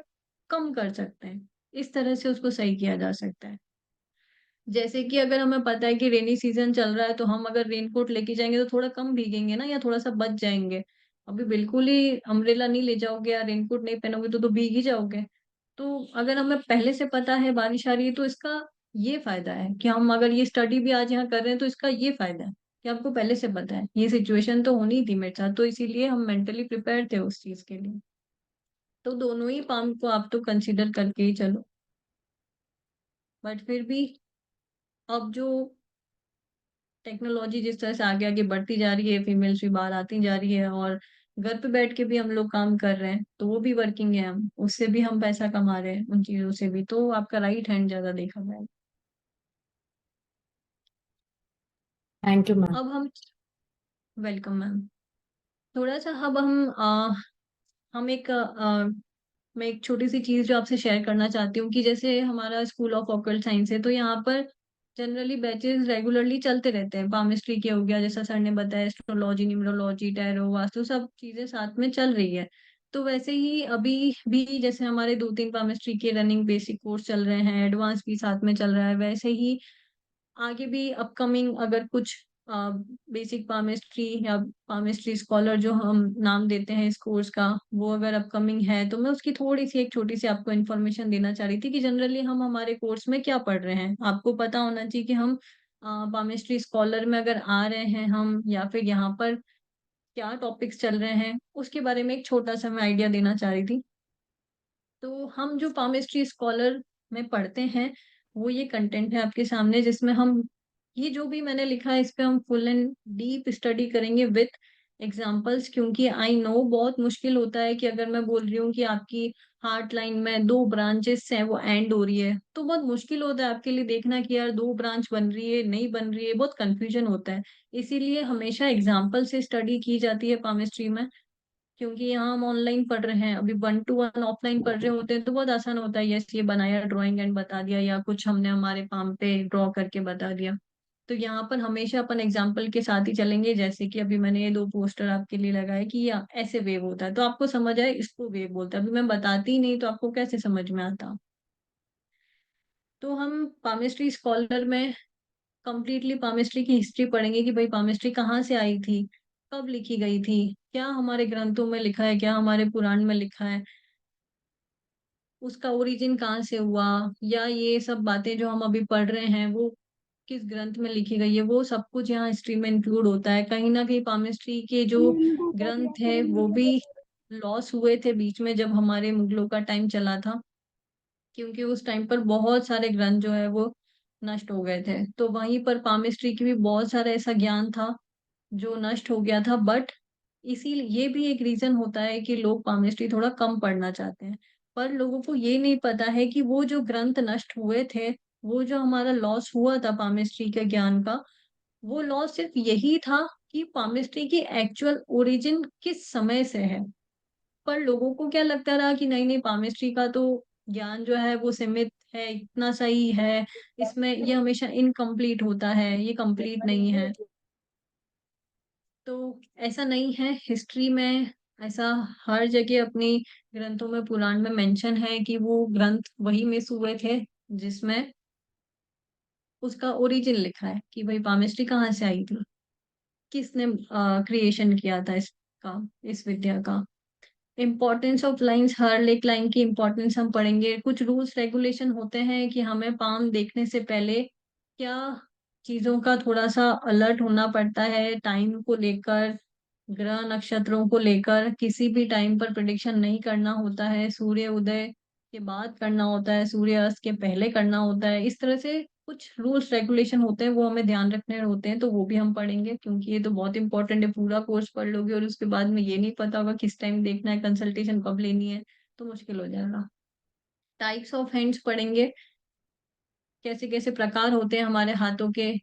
कम कर सकते हैं, इस तरह से उसको सही किया जा सकता है। जैसे कि अगर हमें पता है कि रेनी सीजन चल रहा है तो हम अगर रेनकोट लेके जाएंगे तो थोड़ा कम भीगेंगे ना, या थोड़ा सा बच जाएंगे। अभी बिल्कुल ही अम्ब्रेला नहीं ले जाओगे या रेनकोट नहीं पहनोगे तो भीग ही जाओगे। तो अगर हमें पहले से पता है बारिश आ रही है तो इसका ये फायदा है कि हम अगर ये स्टडी भी आज यहाँ कर रहे हैं तो इसका ये फायदा है कि आपको पहले से पता है ये सिचुएशन तो होनी थी मेरे साथ, तो इसीलिए हम मेंटली प्रिपेयर थे उस चीज के लिए। तो दोनों ही पाम को आप तो कंसिडर करके ही चलो। बट फिर भी अब जो टेक्नोलॉजी जिस तरह से आगे आगे बढ़ती जा रही है, फीमेल्स भी बाहर आती जा रही है, और घर पे बैठ के भी हम लोग काम कर रहे हैं, तो वो भी वर्किंग है, हम उससे भी हम पैसा कमा रहे हैं उन चीजों से भी, तो आपका राइट हैंड ज्यादा देखा जाए। Thank you ma'am. अब हम, वेलकम मैम। थोड़ा सा अब हम एक मैं एक छोटी सी चीज जो आपसे शेयर करना चाहती हूँ कि जैसे हमारा स्कूल ऑफ ऑकल्ट साइंस है, तो यहाँ पर जनरली बैचेस रेगुलरली चलते रहते हैं। पामिस्ट्री के हो गया जैसा सर ने बताया, एस्ट्रोलॉजी, न्यूमरोलॉजी, टैरो, वास्तु, सब चीजें साथ में चल रही है। तो वैसे ही अभी भी जैसे हमारे 2-3 पामिस्ट्री के रनिंग बेसिक कोर्स चल रहे हैं, एडवांस भी साथ में चल रहा है, वैसे ही आगे भी अपकमिंग अगर कुछ बेसिक पामिस्ट्री या पामिस्ट्री स्कॉलर जो हम नाम देते हैं इस कोर्स का, वो अगर अपकमिंग है तो मैं उसकी थोड़ी सी एक छोटी सी आपको इन्फॉर्मेशन देना चाह रही थी कि जनरली हम हमारे कोर्स में क्या पढ़ रहे हैं। आपको पता होना चाहिए कि हम पामिस्ट्री स्कॉलर में अगर आ रहे हैं हम, या फिर यहाँ पर क्या टॉपिक्स चल रहे हैं, उसके बारे में एक छोटा सा मैं आइडिया देना चाह रही थी। तो हम जो पामिस्ट्री स्कॉलर में पढ़ते हैं वो ये कंटेंट है आपके सामने, जिसमें हम ये जो भी मैंने लिखा है इस पे हम फुल एंड डीप स्टडी करेंगे विथ एग्जांपल्स, क्योंकि आई नो बहुत मुश्किल होता है कि अगर मैं बोल रही हूँ कि आपकी हार्ट लाइन में 2 ब्रांचेस हैं वो एंड हो रही है, तो बहुत मुश्किल होता है आपके लिए देखना कि यार 2 ब्रांच बन रही है नहीं बन रही है, बहुत कंफ्यूजन होता है। इसीलिए हमेशा एग्जाम्पल से स्टडी की जाती है पामिस्ट्री में, क्योंकि यहाँ हम ऑनलाइन पढ़ रहे हैं, अभी 1 to 1 ऑफलाइन पढ़ रहे होते हैं तो बहुत आसान होता है, यस ये बनाया ड्राइंग एंड बता दिया, या कुछ हमने हमारे पाम पे ड्रॉ करके बता दिया। तो यहाँ पर हमेशा अपन एग्जाम्पल के साथ ही चलेंगे, जैसे कि अभी मैंने ये 2 पोस्टर आपके लिए लगाए कि या ऐसे वेव होता है तो आपको समझ आए इसको वेव बोलते हैं, अभी मैं बताती ही नहीं तो आपको कैसे समझ में आता। तो हम पामिस्ट्री स्कॉलर में कंप्लीटली पामिस्ट्री की हिस्ट्री पढ़ेंगे कि भाई पामिस्ट्री कहाँ से आई थी, कब लिखी गई थी, क्या हमारे ग्रंथों में लिखा है, क्या हमारे पुराण में लिखा है, उसका ओरिजिन कहाँ से हुआ, या ये सब बातें जो हम अभी पढ़ रहे हैं वो किस ग्रंथ में लिखी गई है, वो सब कुछ यहाँ हिस्ट्री में इंक्लूड होता है। कहीं ना कहीं पामिस्ट्री के जो ग्रंथ है वो भी लॉस हुए थे बीच में जब हमारे मुगलों का टाइम चला था, क्योंकि उस टाइम पर बहुत सारे ग्रंथ जो है वो नष्ट हो गए थे, तो वहीं पर पामिस्ट्री की भी बहुत सारा ऐसा ज्ञान था जो नष्ट हो गया था। बट इसी ये भी एक रीजन होता है कि लोग पामिस्ट्री थोड़ा कम पढ़ना चाहते हैं, पर लोगों को ये नहीं पता है कि वो जो ग्रंथ नष्ट हुए थे, वो जो हमारा लॉस हुआ था पामिस्ट्री के ज्ञान का, वो लॉस सिर्फ यही था कि पामिस्ट्री की एक्चुअल ओरिजिन किस समय से है। पर लोगों को क्या लगता रहा कि नहीं नहीं पामिस्ट्री का तो ज्ञान जो है वो सीमित है, इतना सही है, इसमें ये हमेशा इनकम्प्लीट होता है, ये कंप्लीट नहीं है। तो ऐसा नहीं है, हिस्ट्री में ऐसा हर जगह अपनी ग्रंथों में पुराण में मेंशन है कि वो ग्रंथ वही मिस हुए थे जिसमें उसका ओरिजिन लिखा है कि भाई पामिस्ट्री कहाँ से आई थी, किसने क्रिएशन किया था इसका, इस विद्या का। इम्पोर्टेंस ऑफ लाइंस, हर एक लाइन की इम्पोर्टेंस हम पढ़ेंगे। कुछ रूल्स रेगुलेशन होते हैं कि हमें पाम देखने से पहले क्या चीजों का थोड़ा सा अलर्ट होना पड़ता है, टाइम को लेकर, ग्रह नक्षत्रों को लेकर किसी भी टाइम पर प्रिडिक्शन नहीं करना होता है, सूर्य उदय के बाद करना होता है, सूर्य अस्त के पहले करना होता है, इस तरह से कुछ रूल्स रेगुलेशन होते हैं वो हमें ध्यान रखने होते हैं, तो वो भी हम पढ़ेंगे क्योंकि ये तो बहुत इंपॉर्टेंट है। पूरा कोर्स पढ़ लोगे और उसके बाद में ये नहीं पता होगा किस टाइम देखना है, कंसल्टेशन कब लेनी है, तो मुश्किल हो जाएगा। टाइप्स ऑफ हैंड्स पढ़ेंगे, कैसे कैसे प्रकार होते हैं हमारे हाथों के,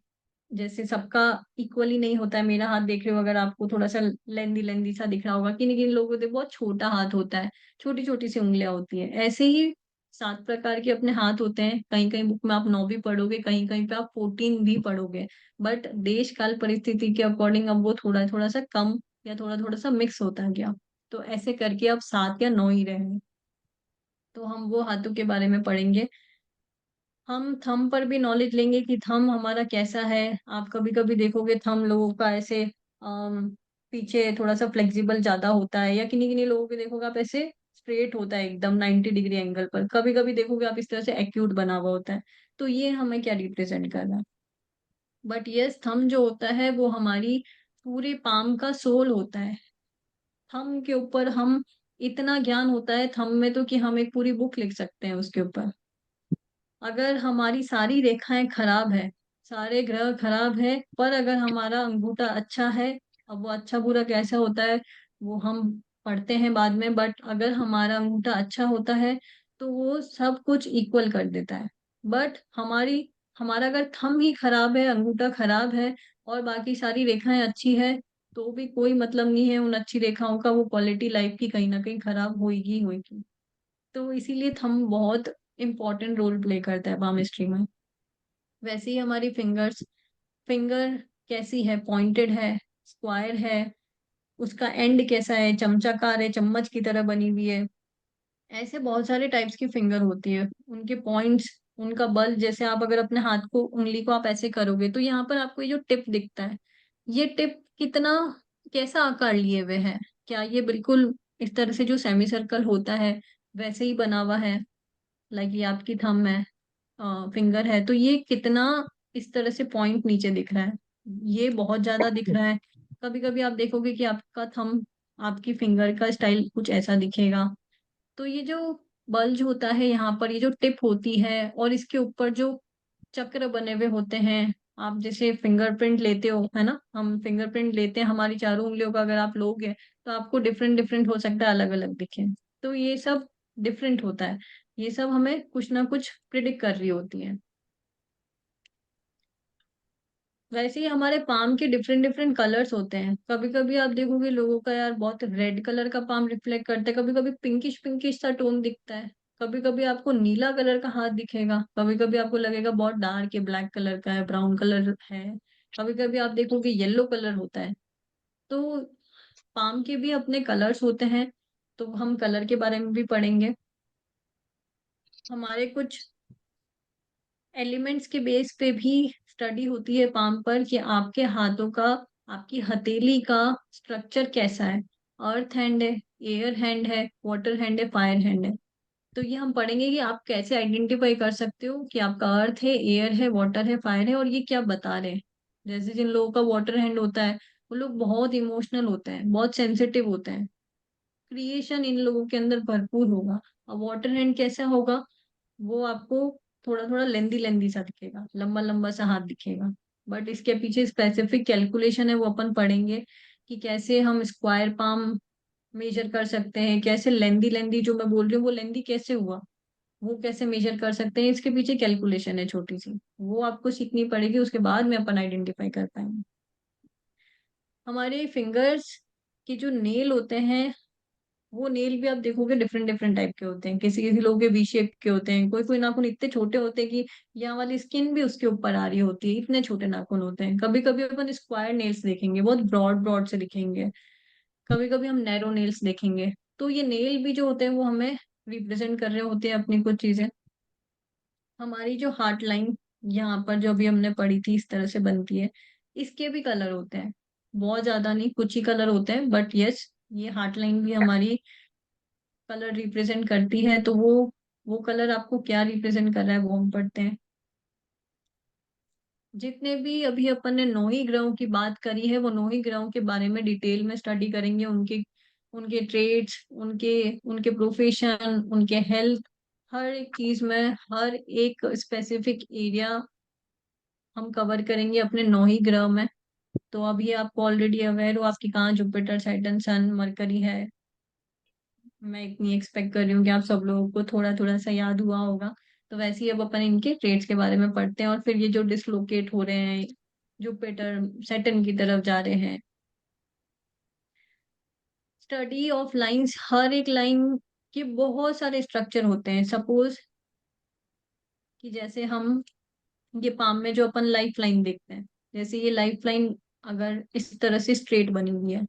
जैसे सबका इक्वली नहीं होता है। मेरा हाथ देख रहे हो अगर आपको थोड़ा सा लेंदी लेंदी सा दिख रहा होगा, किन किन लोगों के बहुत छोटा हाथ होता है, छोटी छोटी सी उंगलियां होती है, ऐसे ही 7 प्रकार के अपने हाथ होते हैं। कहीं कहीं बुक में आप 9 भी पढ़ोगे, कहीं कहीं पे आप 14 भी पढ़ोगे। बट देश काल परिस्थिति के अकॉर्डिंग अब वो थोड़ा थोड़ा सा कम या थोड़ा थोड़ा सा मिक्स होता गया। तो ऐसे करके अब 7 या 9 ही रहे। तो हम वो हाथों के बारे में पढ़ेंगे। हम थंब पर भी नॉलेज लेंगे कि थंब हमारा कैसा है। आप कभी कभी देखोगे थंब लोगों का ऐसे पीछे थोड़ा सा फ्लेक्सिबल ज्यादा होता है, या किन्हीं किन्हीं लोगों के देखोगे आप ऐसे स्ट्रेट होता है एकदम 90 डिग्री एंगल पर। कभी कभी देखोगे आप इस तरह से एक्यूट बना हुआ होता है। तो ये हमें क्या रिप्रेजेंट कर रहा है। बट यस, थंब जो होता है वो हमारी पूरे पाम का सोल होता है। थंब के ऊपर हम इतना ज्ञान होता है थंब में तो कि हम एक पूरी बुक लिख सकते हैं उसके ऊपर। अगर हमारी सारी रेखाएं खराब है, सारे ग्रह खराब है, पर अगर हमारा अंगूठा अच्छा है, अब वो अच्छा बुरा कैसा होता है वो हम पढ़ते हैं बाद में, बट अगर हमारा अंगूठा अच्छा होता है तो वो सब कुछ इक्वल कर देता है। बट हमारा अगर थंब ही खराब है, अंगूठा खराब है, और बाकी सारी रेखाएं अच्छी है, तो भी कोई मतलब नहीं है उन अच्छी रेखाओं का, वो क्वालिटी लाइफ की कहीं ना कहीं खराब होगी ही होगी। तो इसीलिए थंब बहुत इंपॉर्टेंट रोल प्ले करता है पामिस्ट्री में। वैसे ही हमारी फिंगर्स, फिंगर कैसी है, पॉइंटेड है, स्क्वायर है, उसका एंड कैसा है, चमचाकार है, चम्मच की तरह बनी हुई है। ऐसे बहुत सारे टाइप्स की फिंगर होती है। उनके पॉइंट्स, उनका बल, जैसे आप अगर अपने हाथ को, उंगली को आप ऐसे करोगे तो यहाँ पर आपको ये जो टिप दिखता है, ये टिप कितना, कैसा आकार लिए हुए है। क्या ये बिल्कुल इस तरह से जो सेमी सर्कल होता है वैसे ही बना हुआ है, लाइक ये आपकी थंब है, फिंगर है, तो ये कितना इस तरह से पॉइंट नीचे दिख रहा है, ये बहुत ज्यादा दिख रहा है। कभी कभी आप देखोगे कि आपका थंब, आपकी फिंगर का स्टाइल कुछ ऐसा दिखेगा। तो ये जो बल्ज होता है यहाँ पर, ये जो टिप होती है, और इसके ऊपर जो चक्र बने हुए होते हैं, आप जैसे फिंगरप्रिंट लेते हो, है ना, हम फिंगरप्रिंट लेते हैं हमारी चारों उंगलियों का, अगर आप लोगे तो आपको डिफरेंट डिफरेंट हो सकता है, अलग अलग दिखे। तो ये सब डिफरेंट होता है, ये सब हमें कुछ ना कुछ प्रिडिक्ट कर रही होती है। वैसे ही हमारे पाम के डिफरेंट डिफरेंट कलर्स होते हैं। कभी कभी आप देखोगे लोगों का यार बहुत रेड कलर का पाम रिफ्लेक्ट करता है, कभी कभी पिंकिश पिंकिश सा टोन दिखता है, कभी कभी आपको नीला कलर का हाथ दिखेगा, कभी कभी आपको लगेगा बहुत डार्क है, ब्लैक कलर का है, ब्राउन कलर है, कभी कभी आप देखोगे येलो कलर होता है। तो पाम के भी अपने कलर्स होते हैं, तो हम कलर के बारे में भी पढ़ेंगे। हमारे कुछ एलिमेंट्स के बेस पे भी स्टडी होती है पाम पर, कि आपके हाथों का, आपकी हथेली का स्ट्रक्चर कैसा है। अर्थ हैंड है, एयर हैंड है, वाटर हैंड है, फायर हैंड है। तो ये हम पढ़ेंगे कि आप कैसे आइडेंटिफाई कर सकते हो कि आपका अर्थ है, एयर है, वाटर है, फायर है, और ये क्या बता रहे हैं। जैसे जिन लोगों का वाटर हैंड होता है वो लोग बहुत इमोशनल होते हैं, बहुत सेंसिटिव होते हैं, क्रिएशन इन लोगों के अंदर भरपूर होगा। अब वाटर हैंड कैसा होगा, वो आपको थोड़ा थोड़ा लेंदी लेंदी सा दिखेगा, लंबा लंबा सा हाथ दिखेगा। बट इसके पीछे स्पेसिफिक कैलकुलेशन है, वो अपन पढ़ेंगे कि कैसे हम स्क्वायर पाम मेजर कर सकते हैं, कैसे लेंदी लेंदी जो मैं बोल रही हूँ वो लेंदी कैसे हुआ, वो कैसे मेजर कर सकते हैं। इसके पीछे कैलकुलेशन है छोटी सी, वो आपको सीखनी पड़ेगी, उसके बाद में अपन आइडेंटिफाई कर पाएंगे। हमारे फिंगर्स के जो नेल होते हैं, वो नेल भी आप देखोगे डिफरेंट डिफरेंट टाइप के होते हैं। किसी किसी लोगों के वी शेप के होते हैं, कोई कोई नाखून इतने छोटे होते हैं कि यहाँ वाली स्किन भी उसके ऊपर आ रही होती है, इतने छोटे नाखून होते हैं। कभी कभी अपन स्क्वायर नेल्स देखेंगे, बहुत ब्रॉड ब्रॉड से दिखेंगे, कभी कभी हम नैरो नेल्स देखेंगे। तो ये नेल भी जो होते हैं वो हमें रिप्रेजेंट कर रहे होते हैं अपनी कुछ चीजें। हमारी जो हार्ट लाइन यहाँ पर जो अभी हमने पढ़ी थी इस तरह से बनती है, इसके भी कलर होते हैं, बहुत ज्यादा नहीं, कुछ ही कलर होते हैं, बट यस, ये हार्ट लाइन भी हमारी कलर रिप्रेजेंट करती है। तो वो कलर आपको क्या रिप्रेजेंट कर रहा है वो हम पढ़ते हैं। जितने भी अभी अपन ने 9 ही ग्रहों की बात करी है, वो 9 ही ग्रहों के बारे में डिटेल में स्टडी करेंगे, उनके उनके ट्रेड्स, उनके उनके प्रोफेशन, उनके हेल्थ, हर एक चीज में, हर एक स्पेसिफिक एरिया हम कवर करेंगे अपने 9 ही ग्रह में। तो अभी आपको ऑलरेडी अवेयर हो आपकी कहाँ जुपिटर, सैटर्न, सन, मरकरी है। मैं इतनी एक्सपेक्ट कर रही हूँ कि आप सब लोगों को थोड़ा थोड़ा सा याद हुआ होगा। तो वैसे ही अब अपन इनके ट्रेड्स के बारे में पढ़ते हैं, और फिर ये जो डिसलोकेट हो रहे हैं, जुपिटर सैटर्न की तरफ जा रहे हैं, स्टडी ऑफ लाइंस, हर एक लाइन कि बहुत सारे स्ट्रक्चर होते हैं। सपोज कि जैसे हम ये पाम में जो अपन लाइफ लाइन देखते हैं, जैसे ये लाइफ लाइन अगर इस तरह से स्ट्रेट बनी हुई है,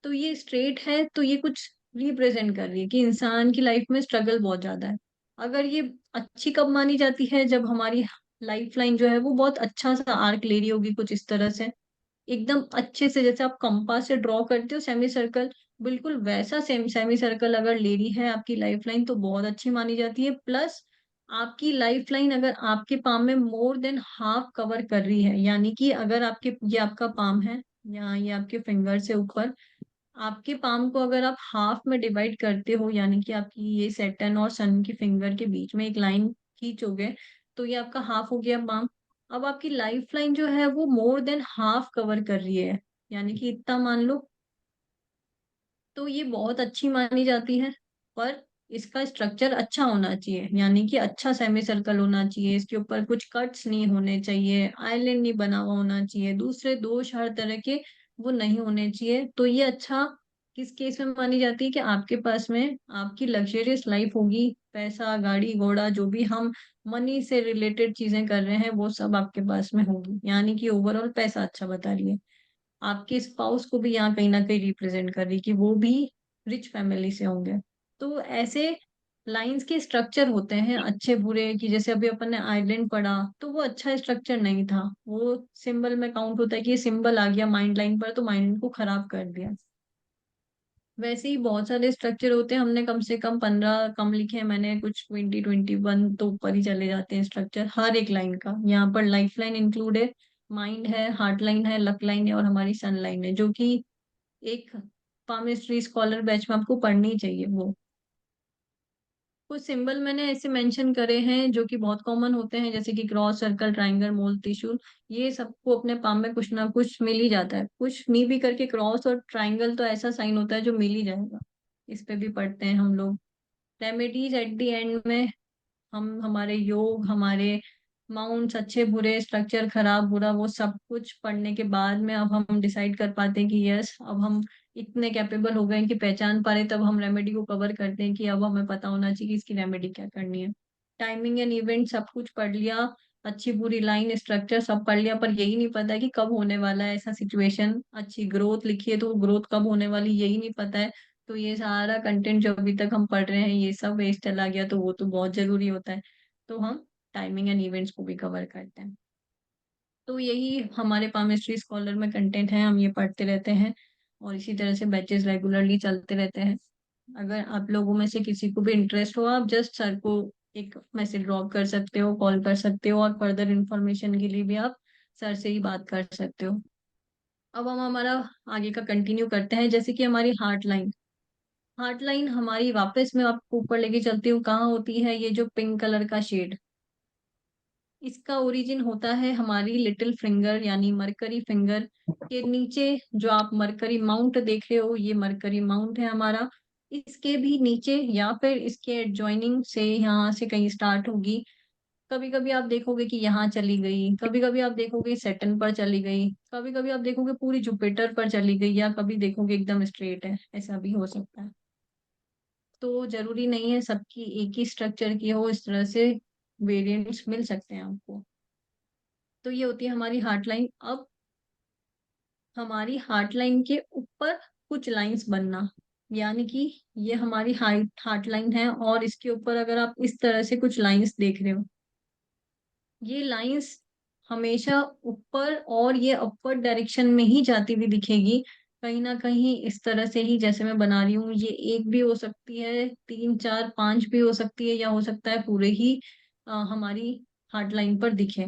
तो ये स्ट्रेट है तो ये कुछ रिप्रेजेंट कर रही है कि इंसान की लाइफ में स्ट्रगल बहुत ज्यादा है। अगर ये अच्छी कब मानी जाती है, जब हमारी लाइफ लाइन जो है वो बहुत अच्छा सा आर्क ले रही होगी, कुछ इस तरह से एकदम अच्छे से, जैसे आप कंपास से ड्रॉ करते हो सेमी सर्कल, बिल्कुल वैसा सेम सेमी सर्कल अगर ले रही है आपकी लाइफ लाइन तो बहुत अच्छी मानी जाती है। प्लस आपकी लाइफ लाइन अगर आपके पाम में मोर देन हाफ कवर कर रही है, यानी कि अगर आपके ये आपका पाम है, या ये आपके फिंगर से ऊपर, आपके पाम को अगर आप हाफ में डिवाइड करते हो, यानी कि आपकी ये सैटर्न और सन की फिंगर के बीच में एक लाइन खींचोगे, तो ये आपका हाफ हो गया पाम। अब आपकी लाइफ लाइन जो है वो मोर देन हाफ कवर कर रही है, यानी कि इतना मान लो, तो ये बहुत अच्छी मानी जाती है। पर इसका स्ट्रक्चर अच्छा होना चाहिए, यानी कि अच्छा सेमी सर्कल होना चाहिए, इसके ऊपर कुछ कट्स नहीं होने चाहिए, आइलैंड नहीं बना हुआ होना चाहिए, दूसरे दोष हर तरह के वो नहीं होने चाहिए। तो ये अच्छा किस केस में मानी जाती है कि आपके पास में आपकी लग्जरियस लाइफ होगी, पैसा गाड़ी घोड़ा जो भी हम मनी से रिलेटेड चीजें कर रहे हैं वो सब आपके पास में होगी, यानी कि ओवरऑल पैसा अच्छा बता रही है। आपके स्पाउस को भी यहाँ कहीं ना कहीं रिप्रेजेंट कर रही कि वो भी रिच फैमिली से होंगे। तो ऐसे लाइंस के स्ट्रक्चर होते हैं अच्छे बुरे, कि जैसे अभी अपन ने आइलैंड पढ़ा तो वो अच्छा स्ट्रक्चर नहीं था, वो सिंबल में काउंट होता है कि ये सिंबल आ गया माइंड लाइन पर तो माइंड को खराब कर दिया। वैसे ही बहुत सारे स्ट्रक्चर होते हैं, हमने कम से कम 15 कम लिखे हैं मैंने, कुछ 20-21 तो ऊपर ही चले जाते हैं स्ट्रक्चर हर एक लाइन का। यहाँ पर लाइफ लाइन इंक्लूड है, माइंड है, हार्ट लाइन है, लक लाइन है और हमारी सन लाइन है, जो कि एक पामिस्ट्री स्कॉलर बैच में आपको पढ़नी चाहिए वो। कुछ सिंबल मैंने ऐसे मेंशन करे हैं जो कि बहुत कॉमन होते हैं, जैसे कि क्रॉस, सर्कल, ट्रायंगल, मोल, त्रिशूल। ये सबको अपने पाम में कुछ ना कुछ मिल ही जाता है, कुछ नहीं भी करके क्रॉस और ट्रायंगल तो ऐसा साइन होता है जो मिल ही जाएगा। इस पे भी पढ़ते हैं हम लोग। रेमेडीज एट द एंड में हम हमारे योग, हमारे माउंट्स, अच्छे बुरे, स्ट्रक्चर खराब बुरा, वो सब कुछ पढ़ने के बाद में अब हम डिसाइड कर पाते हैं कि यस अब हम इतने कैपेबल हो गए हैं कि पहचान पा रहे, तब हम रेमेडी को कवर करते हैं कि अब हमें पता होना चाहिए कि इसकी रेमेडी क्या करनी है। टाइमिंग एंड इवेंट सब कुछ पढ़ लिया, अच्छी बुरी लाइन स्ट्रक्चर सब पढ़ लिया, पर यही नहीं पता है कि कब होने वाला है ऐसा सिचुएशन। अच्छी ग्रोथ लिखी है तो ग्रोथ कब होने वाली यही नहीं पता है। तो ये सारा कंटेंट जो अभी तक हम पढ़ रहे हैं ये सब वेस्ट चला गया, तो वो तो बहुत जरूरी होता है। तो हम टाइमिंग एंड इवेंट्स को भी कवर करते हैं। तो यही हमारे पामिस्ट्री स्कॉलर में कंटेंट है, हम ये पढ़ते रहते हैं और इसी तरह से बैचेस रेगुलरली चलते रहते हैं। अगर आप लोगों में से किसी को भी इंटरेस्ट हो, आप जस्ट सर को एक मैसेज ड्रॉप कर सकते हो, कॉल कर सकते हो, और फर्दर इंफॉर्मेशन के लिए भी आप सर से ही बात कर सकते हो। अब हम हमारा आगे का कंटिन्यू करते हैं, जैसे कि हमारी हार्ट लाइन। हार्ट लाइन हमारी, वापस मैं आपको ऊपर लेके चलती हूँ, कहाँ होती है ये जो पिंक कलर का शेड, इसका ओरिजिन होता है हमारी लिटिल फिंगर यानी मरकरी फिंगर के नीचे। जो आप मरकरी माउंट देख रहे हो ये मरकरी माउंट है हमारा, इसके भी नीचे या फिर इसके एडजॉइनिंग से यहाँ से कहीं स्टार्ट होगी। कभी कभी आप देखोगे कि यहाँ चली गई, कभी कभी आप देखोगे सैटर्न पर चली गई, कभी कभी आप देखोगे पूरी जुपिटर पर चली गई, या कभी देखोगे एकदम स्ट्रेट है, ऐसा भी हो सकता है। तो जरूरी नहीं है सबकी एक ही स्ट्रक्चर की हो, इस तरह से वेरिएंट्स मिल सकते हैं आपको। तो ये होती है हमारी हार्ट लाइन। अब हमारी हार्ट लाइन के ऊपर कुछ लाइंस बनना, यानी कि ये हमारी हार्ट हार्ट लाइन है और इसके ऊपर अगर आप इस तरह से कुछ लाइंस देख रहे हो, ये लाइंस हमेशा ऊपर और ये अपवर्ड डायरेक्शन में ही जाती हुई दिखेगी, कहीं ना कहीं इस तरह से ही जैसे मैं बना रही हूँ। ये एक भी हो सकती है, 3 4 5 भी हो सकती है, या हो सकता है पूरे ही हमारी हार्ट लाइन पर दिखे।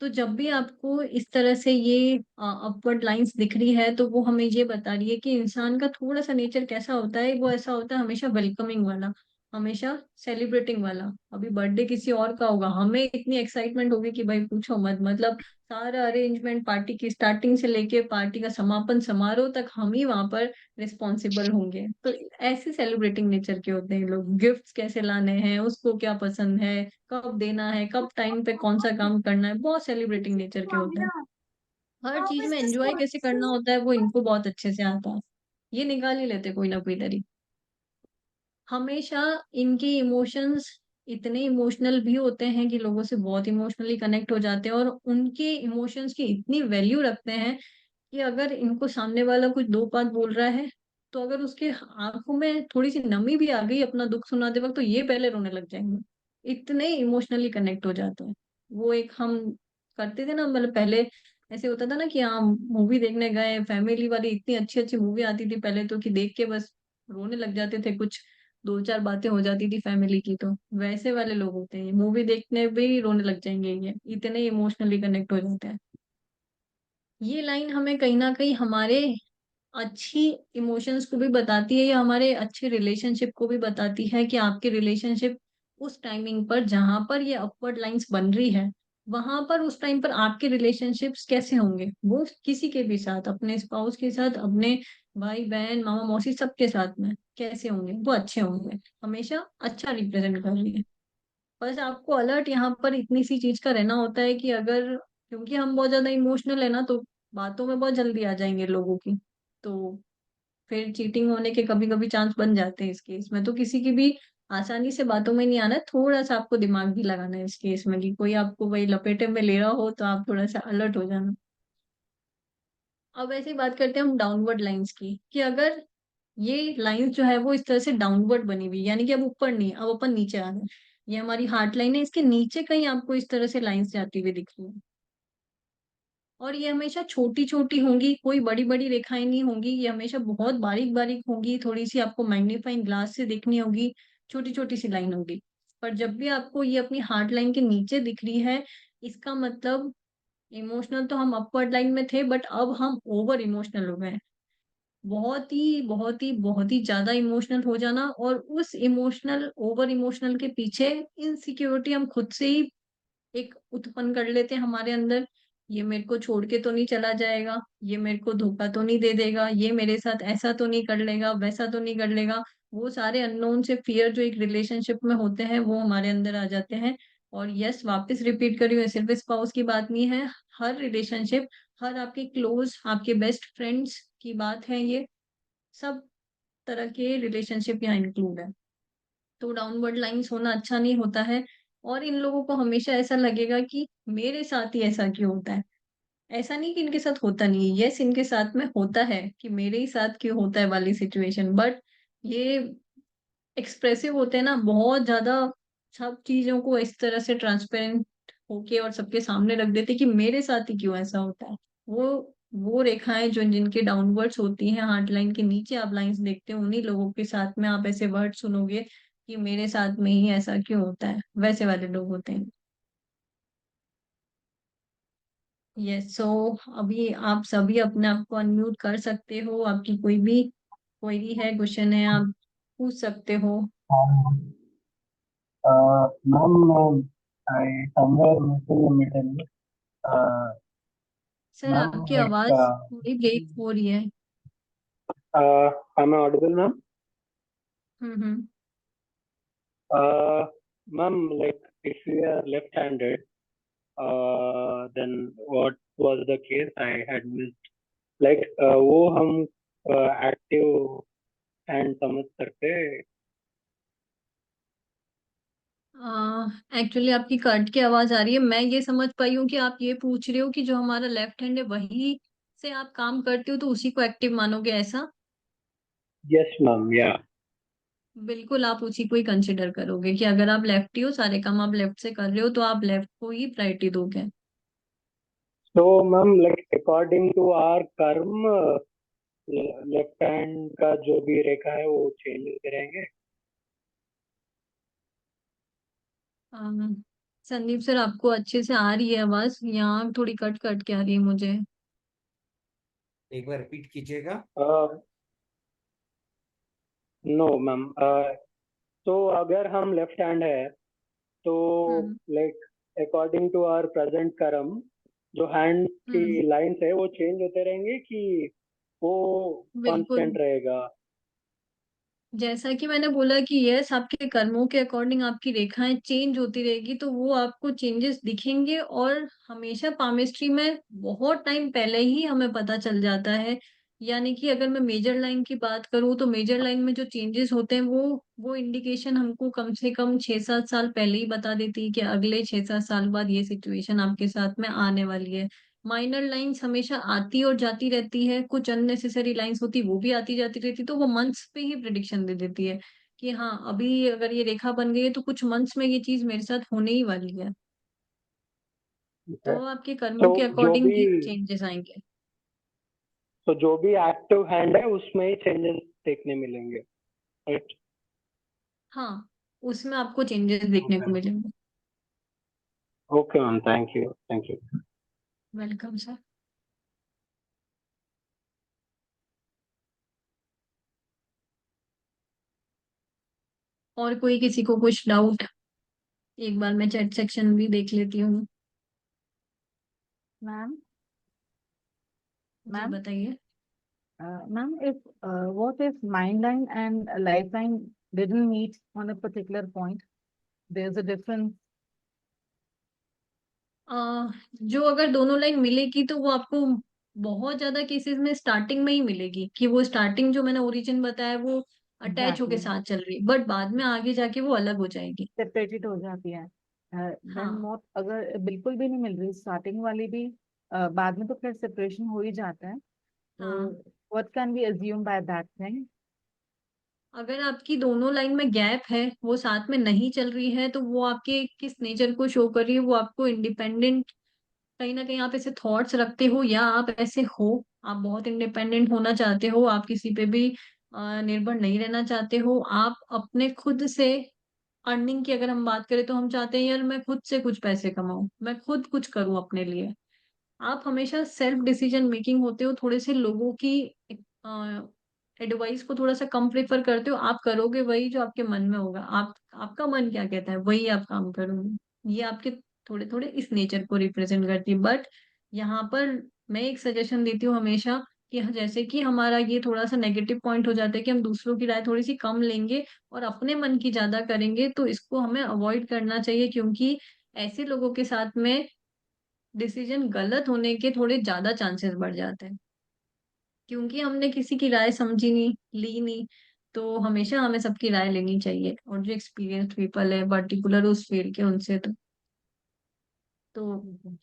तो जब भी आपको इस तरह से ये अपवर्ड लाइंस दिख रही है तो वो हमें ये बता रही है कि इंसान का थोड़ा सा नेचर कैसा होता है, वो ऐसा होता है हमेशा वेलकमिंग वाला, हमेशा सेलिब्रेटिंग वाला। अभी बर्थडे किसी और का होगा, हमें इतनी एक्साइटमेंट होगी कि भाई पूछो मत, मतलब सारा अरेंजमेंट, पार्टी की स्टार्टिंग से लेके पार्टी का समापन समारोह तक हम ही वहां पर रिस्पॉन्सिबल होंगे। तो ऐसे सेलिब्रेटिंग नेचर के होते हैं लोग। गिफ्ट्स कैसे लाने हैं, उसको क्या पसंद है, कब देना है, कब टाइम पे कौन सा काम करना है, बहुत सेलिब्रेटिंग नेचर के होते हैं। हर चीज में एंजॉय कैसे करना होता है वो इनको बहुत अच्छे से आता है, ये निकाल ही लेते कोई ना कोई तरीका। हमेशा इनके इमोशंस इतने इमोशनल भी होते हैं कि लोगों से बहुत इमोशनली कनेक्ट हो जाते हैं, और उनके इमोशंस की इतनी वैल्यू रखते हैं कि अगर इनको सामने वाला कुछ दो बात बोल रहा है, तो अगर उसके आंखों में थोड़ी सी नमी भी आ गई अपना दुख सुनाते वक्त, तो ये पहले रोने लग जाएंगे। इतने इमोशनली कनेक्ट हो जाते हैं। वो एक हम करते थे ना, मतलब पहले ऐसे होता था ना कि हाँ मूवी देखने गए फैमिली वाली, इतनी अच्छी अच्छी मूवी आती थी पहले तो कि देख के बस रोने लग जाते थे, कुछ दो चार बातें हो जाती थी फैमिली की, तो वैसे वाले लोग होते हैं, मूवी देखने भी रोने लग जाएंगे, ये इतने इमोशनली कनेक्ट हो जाते हैं। ये लाइन हमें कहीं ना कहीं हमारे अच्छी इमोशंस को भी बताती है, या हमारे अच्छे रिलेशनशिप को भी बताती है कि आपके रिलेशनशिप उस टाइमिंग पर जहां पर ये अपवर्ड लाइंस बन रही है, वहां पर उस टाइम पर आपके रिलेशनशिप्स कैसे होंगे, वो किसी के भी साथ, अपने स्पाउस के साथ, अपने भाई बहन मामा मौसी सबके साथ में कैसे होंगे, वो अच्छे होंगे, हमेशा अच्छा रिप्रेजेंट कर रही है। बस आपको अलर्ट यहाँ पर इतनी सी चीज का रहना होता है कि अगर, क्योंकि हम बहुत ज्यादा इमोशनल है ना, तो बातों में बहुत जल्दी आ जाएंगे लोगों की, तो फिर चीटिंग होने के कभी कभी चांस बन जाते हैं। इस केस में तो किसी की भी आसानी से बातों में नहीं आना है, थोड़ा सा आपको दिमाग भी लगाना है इस केस में, कि कोई आपको वही लपेटे में ले रहा हो तो आप थोड़ा सा अलर्ट हो जाना। अब ऐसे ही बात करते हैं हम डाउनवर्ड लाइंस की, कि अगर ये लाइंस जो है वो इस तरह से डाउनवर्ड बनी हुई, यानी कि अब ऊपर नहीं, अब अपन नीचे आ रहे हैं, ये हमारी हार्ट लाइन है, इसके नीचे कहीं आपको इस तरह से लाइंस जाती हुई दिख रही है, और ये हमेशा छोटी छोटी होंगी, कोई बड़ी बड़ी रेखाएं नहीं होंगी, ये हमेशा बहुत बारीक बारीक होंगी, थोड़ी सी आपको मैग्नीफाइंग ग्लास से देखनी होगी, छोटी छोटी सी लाइन होगी। पर जब भी आपको ये अपनी हार्ट लाइन के नीचे दिख रही है, इसका मतलब इमोशनल तो हम अपवर्ड लाइन में थे, बट अब हम ओवर इमोशनल हो गए हैं। बहुत ही बहुत ही बहुत ही ज्यादा इमोशनल हो जाना, और उस इमोशनल ओवर इमोशनल के पीछे इनसिक्योरिटी हम खुद से ही एक उत्पन्न कर लेते हैं हमारे अंदर। ये मेरे को छोड़ के तो नहीं चला जाएगा, ये मेरे को धोखा तो नहीं दे देगा, ये मेरे साथ ऐसा तो नहीं कर लेगा, वैसा तो नहीं कर लेगा। वो सारे अननोन से फियर जो एक रिलेशनशिप में होते हैं वो हमारे अंदर आ जाते हैं। और यस, वापस रिपीट कर रही हूँ, सिर्फ स्पाउस की बात नहीं है, हर रिलेशनशिप, हर आपके क्लोज आपके बेस्ट फ्रेंड्स की बात है ये, सब तरह के रिलेशनशिप यहाँ इंक्लूड है। तो डाउनवर्ड लाइंस होना अच्छा नहीं होता है, और इन लोगों को हमेशा ऐसा लगेगा कि मेरे साथ ही ऐसा क्यों होता है। ऐसा नहीं कि इनके साथ होता नहीं है, यस इनके साथ में होता है, कि मेरे ही साथ क्यों होता है वाली सिचुएशन, बट ये एक्सप्रेसिव होते हैं ना बहुत ज्यादा, सब चीजों को इस तरह से ट्रांसपेरेंट होके और सबके सामने रख देते कि मेरे साथ ही क्यों ऐसा होता है। वो वो रेखाएं जो जिनके डाउनवर्ड्स होती हैं, हार्ट लाइन के नीचे आप लाइंस देखते हो, उन्हीं लोगों के साथ में आप ऐसे वर्ड सुनोगे कि मेरे साथ में ही ऐसा क्यों होता है, वैसे वाले लोग होते हैं। यस, सो अभी आप सभी अपने आप को अनम्यूट कर सकते हो, आपकी कोई भी क्वेरी है, क्वेश्चन है, आप पूछ सकते हो। Ma'am, I somewhere missing the middle. Uh, sir Ma'am, आपकी आवाज थोड़ी ब्रेक हो रही है। am I audible, ma'am? Hmm. Ma'am, like if we are left-handed, then what was the case I had missed? Like वो हम active hand समझ सकते हैं? एक्चुअली आपकी कट की आवाज आ रही है, मैं ये समझ पाई हूँ कि आप ये पूछ रहे हो कि जो हमारा लेफ्ट हैंड है वही से आप काम करते हो तो उसी को एक्टिव मानोगे, ऐसा? Yes, ma'am. Yeah. बिल्कुल, आप उसी को ही कंसिडर करोगे कि अगर आप लेफ्टी हो, सारे काम आप लेफ्ट से कर रहे हो, तो आप लेफ्ट को ही प्रायोरिटी दोगे। So, ma'am, like according to our कर्म, लेफ्ट हैंड का जो भी रेखा है वो चेंज होते रहेंगे। संदीप सर, आपको अच्छे से आ रही है आवाज, यहाँ थोड़ी कट कट के आ रही है मुझे। एक बार रिपीट कीजिएगा। नो मैम, तो अगर हम लेफ्ट हैंड है तो hmm like according to our present karma जो हैंड की हम्म लाइंस है वो चेंज होते रहेंगे कि वो बिल्कुल, कांस्टेंट रहेगा। जैसा कि मैंने बोला कि यस, आपके कर्मों के अकॉर्डिंग आपकी रेखाएं चेंज होती रहेगी, तो वो आपको चेंजेस दिखेंगे। और हमेशा पामिस्ट्री में बहुत टाइम पहले ही हमें पता चल जाता है यानी कि अगर मैं मेजर लाइन की बात करूँ तो मेजर लाइन में जो चेंजेस होते हैं वो इंडिकेशन हमको कम से कम 6-7 साल पहले ही बता देती है कि अगले 6-7 साल बाद ये सिचुएशन आपके साथ में आने वाली है। माइनर लाइंस हमेशा आती और जाती रहती है, कुछ अननेसेसरी लाइंस होती वो भी आती जाती रहती, तो वो मंथ्स पे ही प्रिडिक्शन दे देती है कि हाँ अभी अगर ये रेखा बन गई है तो कुछ मंथ्स में ये चीज मेरे साथ होने ही वाली है। ठीक है। तो आपके कर्मों तो के जो अकॉर्डिंग भी ही चेंजेस आएंगे। तो जो भी एक्टिव हैंड है उसमें ही चेंजेस देखने मिलेंगे, राइट? हाँ, उसमें आपको चेंजेस देखने ओके। को मिलेंगे। Okay ma'am, thank you, thank you. Welcome sir. और कोई किसी को कुछ डाउट? एक बार मैं चैट सेक्शन भी देख लेती हूँ। मैम जी मैम बताइए। Ma'am, if what if mind line and lifeline didn't meet on a particular point? There's a difference. जो अगर दोनों लाइन मिलेगी तो वो आपको बहुत ज्यादा केसेस में स्टार्टिंग में ही मिलेगी कि वो स्टार्टिंग जो मैंने ओरिजिन बताया वो अटैच होके Exactly. साथ चल रही है, बट बाद में आगे जाके वो अलग हो जाएगी। सेपरेटेड हो जाती है। देन हाँ। मोर अगर बिल्कुल भी नहीं मिल रही स्टार्टिंग वाली भी, बाद में तो फिर सेपरेशन हो ही जाता है। तो हाँ, what can be assume by that thing? अगर आपकी दोनों लाइन में गैप है, वो साथ में नहीं चल रही है, तो वो आपके किस नेचर को शो कर रही है? वो आपको इंडिपेंडेंट, कहीं ना कहीं आप ऐसे थॉट्स रखते हो या आप ऐसे हो, आप बहुत इंडिपेंडेंट होना चाहते हो, आप किसी पे भी निर्भर नहीं रहना चाहते हो, आप अपने खुद से अर्निंग की अगर हम बात करें तो हम चाहते हैं यार मैं खुद से कुछ पैसे कमाऊं, मैं खुद कुछ करूं अपने लिए। आप हमेशा सेल्फ डिसीजन मेकिंग होते हो, थोड़े से लोगों की एडवाइस को थोड़ा सा कम प्रेफर करते हो, आप करोगे वही जो आपके मन में होगा, आप आपका मन क्या कहता है वही आप काम करोगे। ये आपके थोड़े थोड़े इस नेचर को रिप्रेजेंट करती है। बट यहाँ पर मैं एक सजेशन देती हूँ हमेशा कि जैसे कि हमारा ये थोड़ा सा नेगेटिव पॉइंट हो जाता है कि हम दूसरों की राय थोड़ी सी कम लेंगे और अपने मन की ज्यादा करेंगे, तो इसको हमें अवॉइड करना चाहिए, क्योंकि ऐसे लोगों के साथ में डिसीजन गलत होने के थोड़े ज्यादा चांसेस बढ़ जाते हैं, क्योंकि हमने किसी की राय समझी नहीं, ली नहीं। तो हमेशा हमें सबकी राय लेनी चाहिए, और जो एक्सपीरियंस्ड पीपल है पर्टिकुलर उस फील्ड के, उनसे तो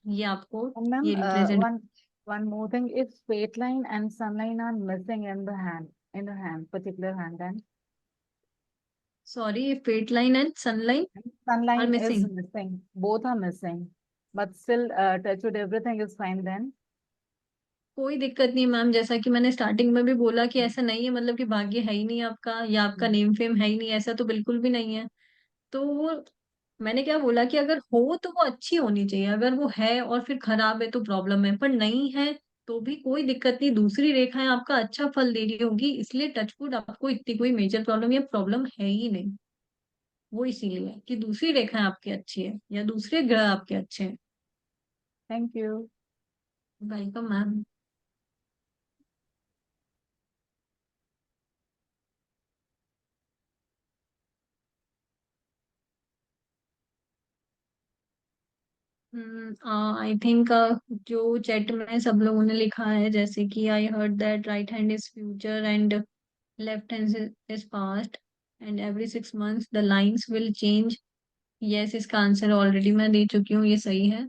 ये आपको And ma'am, ये represent. one more thing, if straight line and sun line are missing in the hand, particular hand, then sorry, fate line and sun line sun are line is missing. missing. Both are missing, but still, touch with everything is fine then. कोई दिक्कत नहीं ma'am, जैसा कि मैंने starting में भी बोला कि ऐसा नहीं है मतलब कि भाग्य है ही नहीं आपका या आपका नेम फेम है ही नहीं, ऐसा तो बिल्कुल भी नहीं है। तो वो मैंने क्या बोला कि अगर हो तो वो अच्छी होनी चाहिए, अगर वो है और फिर खराब है तो प्रॉब्लम है, पर नहीं है तो भी कोई दिक्कत नहीं, दूसरी रेखाएं आपका अच्छा फल दे रही होगी, इसलिए टचवुड आपको इतनी कोई मेजर प्रॉब्लम या प्रॉब्लम है ही नहीं। वो इसीलिए है कि दूसरी रेखाएं आपकी अच्छी है या दूसरे ग्रह आपके अच्छे हैं। Thank you. Welcome ma'am. I think जो चैट में सब लोगों ने लिखा है, जैसे कि I heard that right hand is future and left hand is past and every 6 months the lines will change. Yes, इसका आंसर ऑलरेडी मैं दे चुकी हूँ, ये सही है।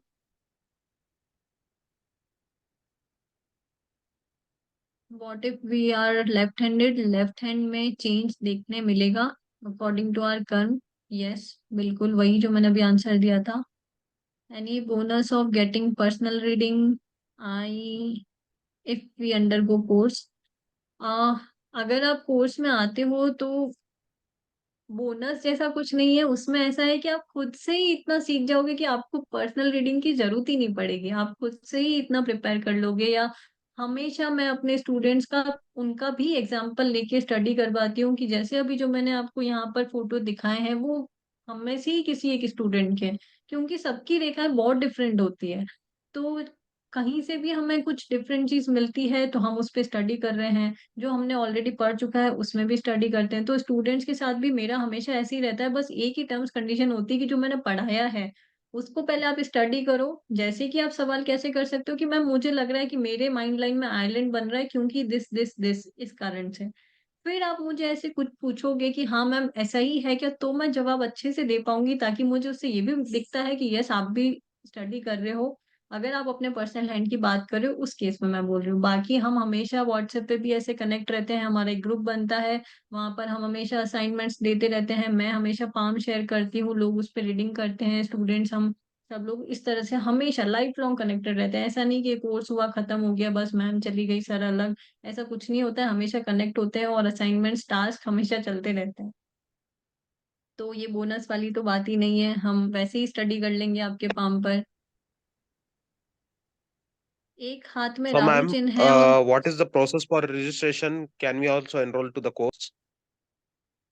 What if we are left handed? Left hand में चेंज देखने मिलेगा according to our karma. Yes, बिल्कुल वही जो मैंने अभी आंसर दिया था। Any bonus of getting personal reading? I if we undergo course, अगर आप कोर्स में आते हो तो बोनस जैसा कुछ नहीं है उसमें, ऐसा है कि आप खुद से ही इतना सीख जाओगे कि आपको पर्सनल रीडिंग की जरूरत ही नहीं पड़ेगी, आप खुद से ही इतना प्रिपेयर कर लोगे। या हमेशा मैं अपने स्टूडेंट्स का उनका भी एग्जाम्पल लेके स्टडी करवाती हूँ कि जैसे अभी जो मैंने आपको यहाँ पर फोटो दिखाए हैं वो हम में से ही किसी एक स्टूडेंट के हैं, क्योंकि सबकी रेखाएं बहुत डिफरेंट होती है। तो कहीं से भी हमें कुछ डिफरेंट चीज मिलती है तो हम उस पर स्टडी कर रहे हैं, जो हमने ऑलरेडी पढ़ चुका है उसमें भी स्टडी करते हैं। तो स्टूडेंट्स के साथ भी मेरा हमेशा ऐसे ही रहता है, बस एक ही टर्म्स कंडीशन होती है कि जो मैंने पढ़ाया है उसको पहले आप स्टडी करो। जैसे कि आप सवाल कैसे कर सकते हो कि मैम मुझे लग रहा है कि मेरे माइंड लाइन में आइलैंड बन रहा है क्योंकि दिस दिस दिस इस कारण से। फिर आप मुझे ऐसे कुछ पूछोगे कि हाँ मैम ऐसा ही है क्या, तो मैं जवाब अच्छे से दे पाऊंगी, ताकि मुझे उससे ये भी दिखता है कि यस आप भी स्टडी कर रहे हो। अगर आप अपने पर्सनल हैंड की बात कर रहे हो उस केस में मैं बोल रही हूँ। बाकी हम हमेशा व्हाट्सएप पे भी ऐसे कनेक्ट रहते हैं, हमारा एक ग्रुप बनता है, वहां पर हम हमेशा असाइनमेंट्स देते रहते हैं। मैं हमेशा पाम शेयर करती हूँ, लोग उस पर रीडिंग करते हैं, स्टूडेंट्स हम सब लोग इस तरह से हमेशा लाइफ लॉन्ग कनेक्टेड रहते हैं। ऐसा नहीं कि कोर्स हुआ खत्म हो गया बस मैम चली गई सर अलग, ऐसा कुछ नहीं होता है। हमेशा कनेक्ट होते हैं और असाइनमेंट्स टास्क हमेशा चलते रहते हैं। तो ये बोनस वाली तो बात ही नहीं है, हम वैसे ही स्टडी कर लेंगे आपके पाम पर। एक हाथ में So, राहु ma'am, चिन्ह है और what is the process for registration? Can we also enroll to the course?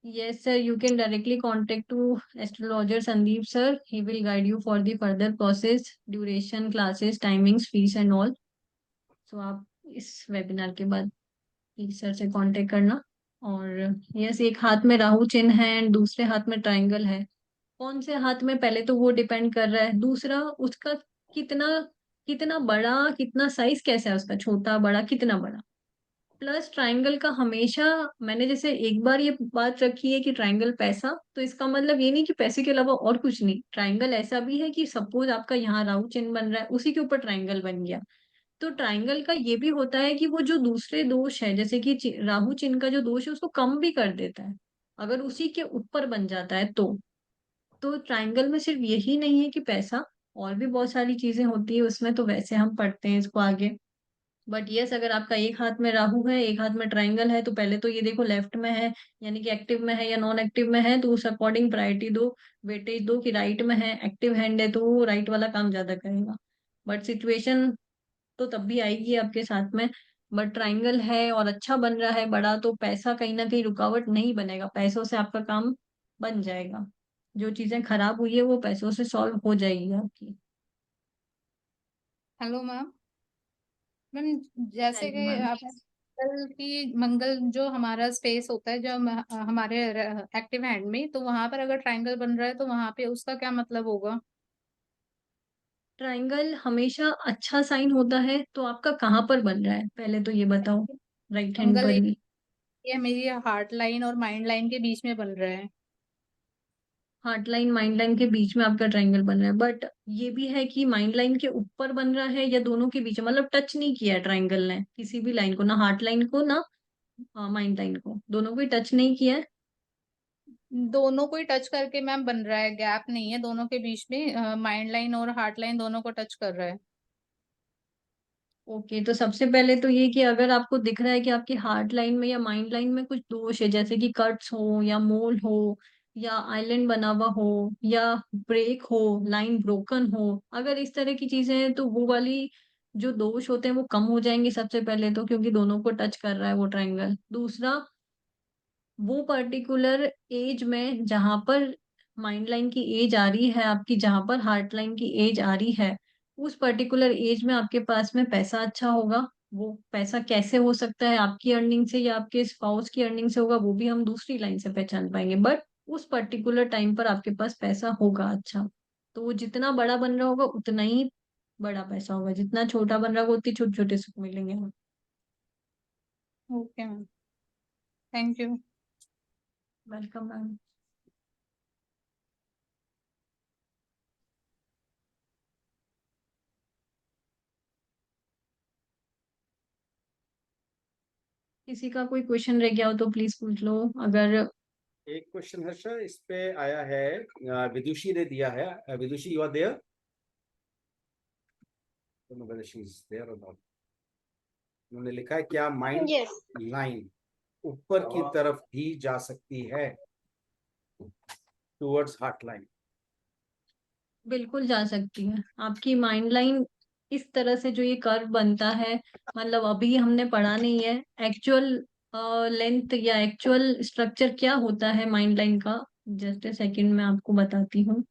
yes sir, you can directly contact to astrologer Sandeep sir. He will guide you for the further process, duration, classes, timings, fees and all. So आप इस webinar के बाद please sir से contact करना। और yes, एक हाथ में राहु चिन्ह है एंड दूसरे हाथ में ट्रायंगल है। कौन से हाथ में पहले तो वो डिपेंड कर रहा है, दूसरा उसका कितना कितना बड़ा, कितना साइज कैसा है उसका, छोटा बड़ा कितना बड़ा। प्लस ट्रायंगल का हमेशा, मैंने जैसे एक बार ये बात रखी है कि ट्रायंगल पैसा, तो इसका मतलब ये नहीं कि पैसे के अलावा और कुछ नहीं। ट्रायंगल ऐसा भी है कि सपोज आपका यहाँ राहु चिन्ह बन रहा है, उसी के ऊपर ट्रायंगल बन गया, तो ट्रायंगल का ये भी होता है कि वो जो दूसरे दोष है, जैसे कि राहु चिन्ह का जो दोष है उसको कम भी कर देता है अगर उसी के ऊपर बन जाता है तो ट्रायंगल में सिर्फ यही नहीं है कि पैसा, और भी बहुत सारी चीजें होती है उसमें, तो वैसे हम पढ़ते हैं इसको आगे। बट यस, अगर आपका एक हाथ में राहु है एक हाथ में ट्रायंगल है, तो पहले तो ये देखो लेफ्ट में है यानी कि एक्टिव में है या नॉन एक्टिव में है, तो उस अकॉर्डिंग प्रायोरिटी दो, वेटेज दो कि राइट में है, एक्टिव हैंड है तो वो राइट वाला काम ज्यादा करेगा। बट सिचुएशन तो तब भी आएगी आपके साथ में। बट ट्रायंगल है और अच्छा बन रहा है बड़ा, तो पैसा कहीं ना कहीं रुकावट नहीं बनेगा, पैसों से आपका काम बन जाएगा। जो चीजें खराब हुई है वो पैसों से सॉल्व हो जाएगी आपकी। Hello ma'am. मैम जैसे हेलो कि मैम। आप मंगल जो हमारा स्पेस होता है जो हमारे एक्टिव हैंड में, तो वहां पर अगर ट्रायंगल बन रहा है तो वहां पे उसका क्या मतलब होगा? ट्रायंगल हमेशा अच्छा साइन होता है, तो आपका कहाँ पर बन रहा है पहले तो ये बताओ। राइट हैंड मंगल पर एक ही। ये मेरी हार्ट लाइन और माइंड लाइन के बीच में बन रहा है। हार्ट लाइन माइंड लाइन के बीच में आपका ट्रायंगल बन रहा है, बट ये भी है कि माइंड लाइन के ऊपर बन रहा है या दोनों के बीच में, मतलब टच नहीं किया है ट्रायंगल ने किसी भी लाइन को, ना हार्ट लाइन को ना माइंड लाइन को, दोनों को ही टच नहीं किया है। दोनों को ही टच करके मैम बन रहा है, गैप नहीं है दोनों के बीच में, माइंड लाइन और हार्ट लाइन दोनों को टच कर रहा है। ओके, तो सबसे पहले तो ये कि अगर आपको दिख रहा है कि आपकी हार्ट लाइन में या माइंड लाइन में कुछ दोष है, जैसे कि कट्स हो या मोल हो या आइलैंड बना हुआ हो या ब्रेक हो, लाइन ब्रोकन हो, अगर इस तरह की चीजें हैं तो वो वाली जो दोष होते हैं वो कम हो जाएंगे सबसे पहले तो, क्योंकि दोनों को टच कर रहा है वो ट्रायंगल। दूसरा, वो पर्टिकुलर एज में जहां पर माइंड लाइन की एज आ रही है आपकी, जहां पर हार्ट लाइन की एज आ रही है, उस पर्टिकुलर एज में आपके पास में पैसा अच्छा होगा। वो पैसा कैसे हो सकता है, आपकी अर्निंग से या आपके स्पाउस की अर्निंग से होगा, वो भी हम दूसरी लाइन से पहचान पाएंगे, बट उस पर्टिकुलर टाइम पर आपके पास पैसा होगा अच्छा। तो वो जितना बड़ा बन रहा होगा उतना ही बड़ा पैसा होगा, जितना छोटा बन रहा होगा उतने छोटे छोटे सुख मिलेंगे। Okay ma'am, thank you. Welcome ma'am. किसी का कोई क्वेश्चन रह गया हो तो प्लीज पूछ लो। अगर एक क्वेश्चन हर्ष इस पे आया है, विदुषी ने दिया है। Vidushi, you are there? whether she is there or not. उन्होंने लिखा है क्या माइंड यस। लाइन ऊपर की तरफ भी जा सकती है टुवर्ड्स हार्ट लाइन? बिल्कुल जा सकती है आपकी माइंड लाइन, इस तरह से जो ये कर्व बनता है, मतलब अभी हमने पढ़ा नहीं है एक्चुअल लेंथ या एक्चुअल स्ट्रक्चर क्या होता है माइंड लाइन का। जस्ट ए सेकंड में आपको बताती हूँ।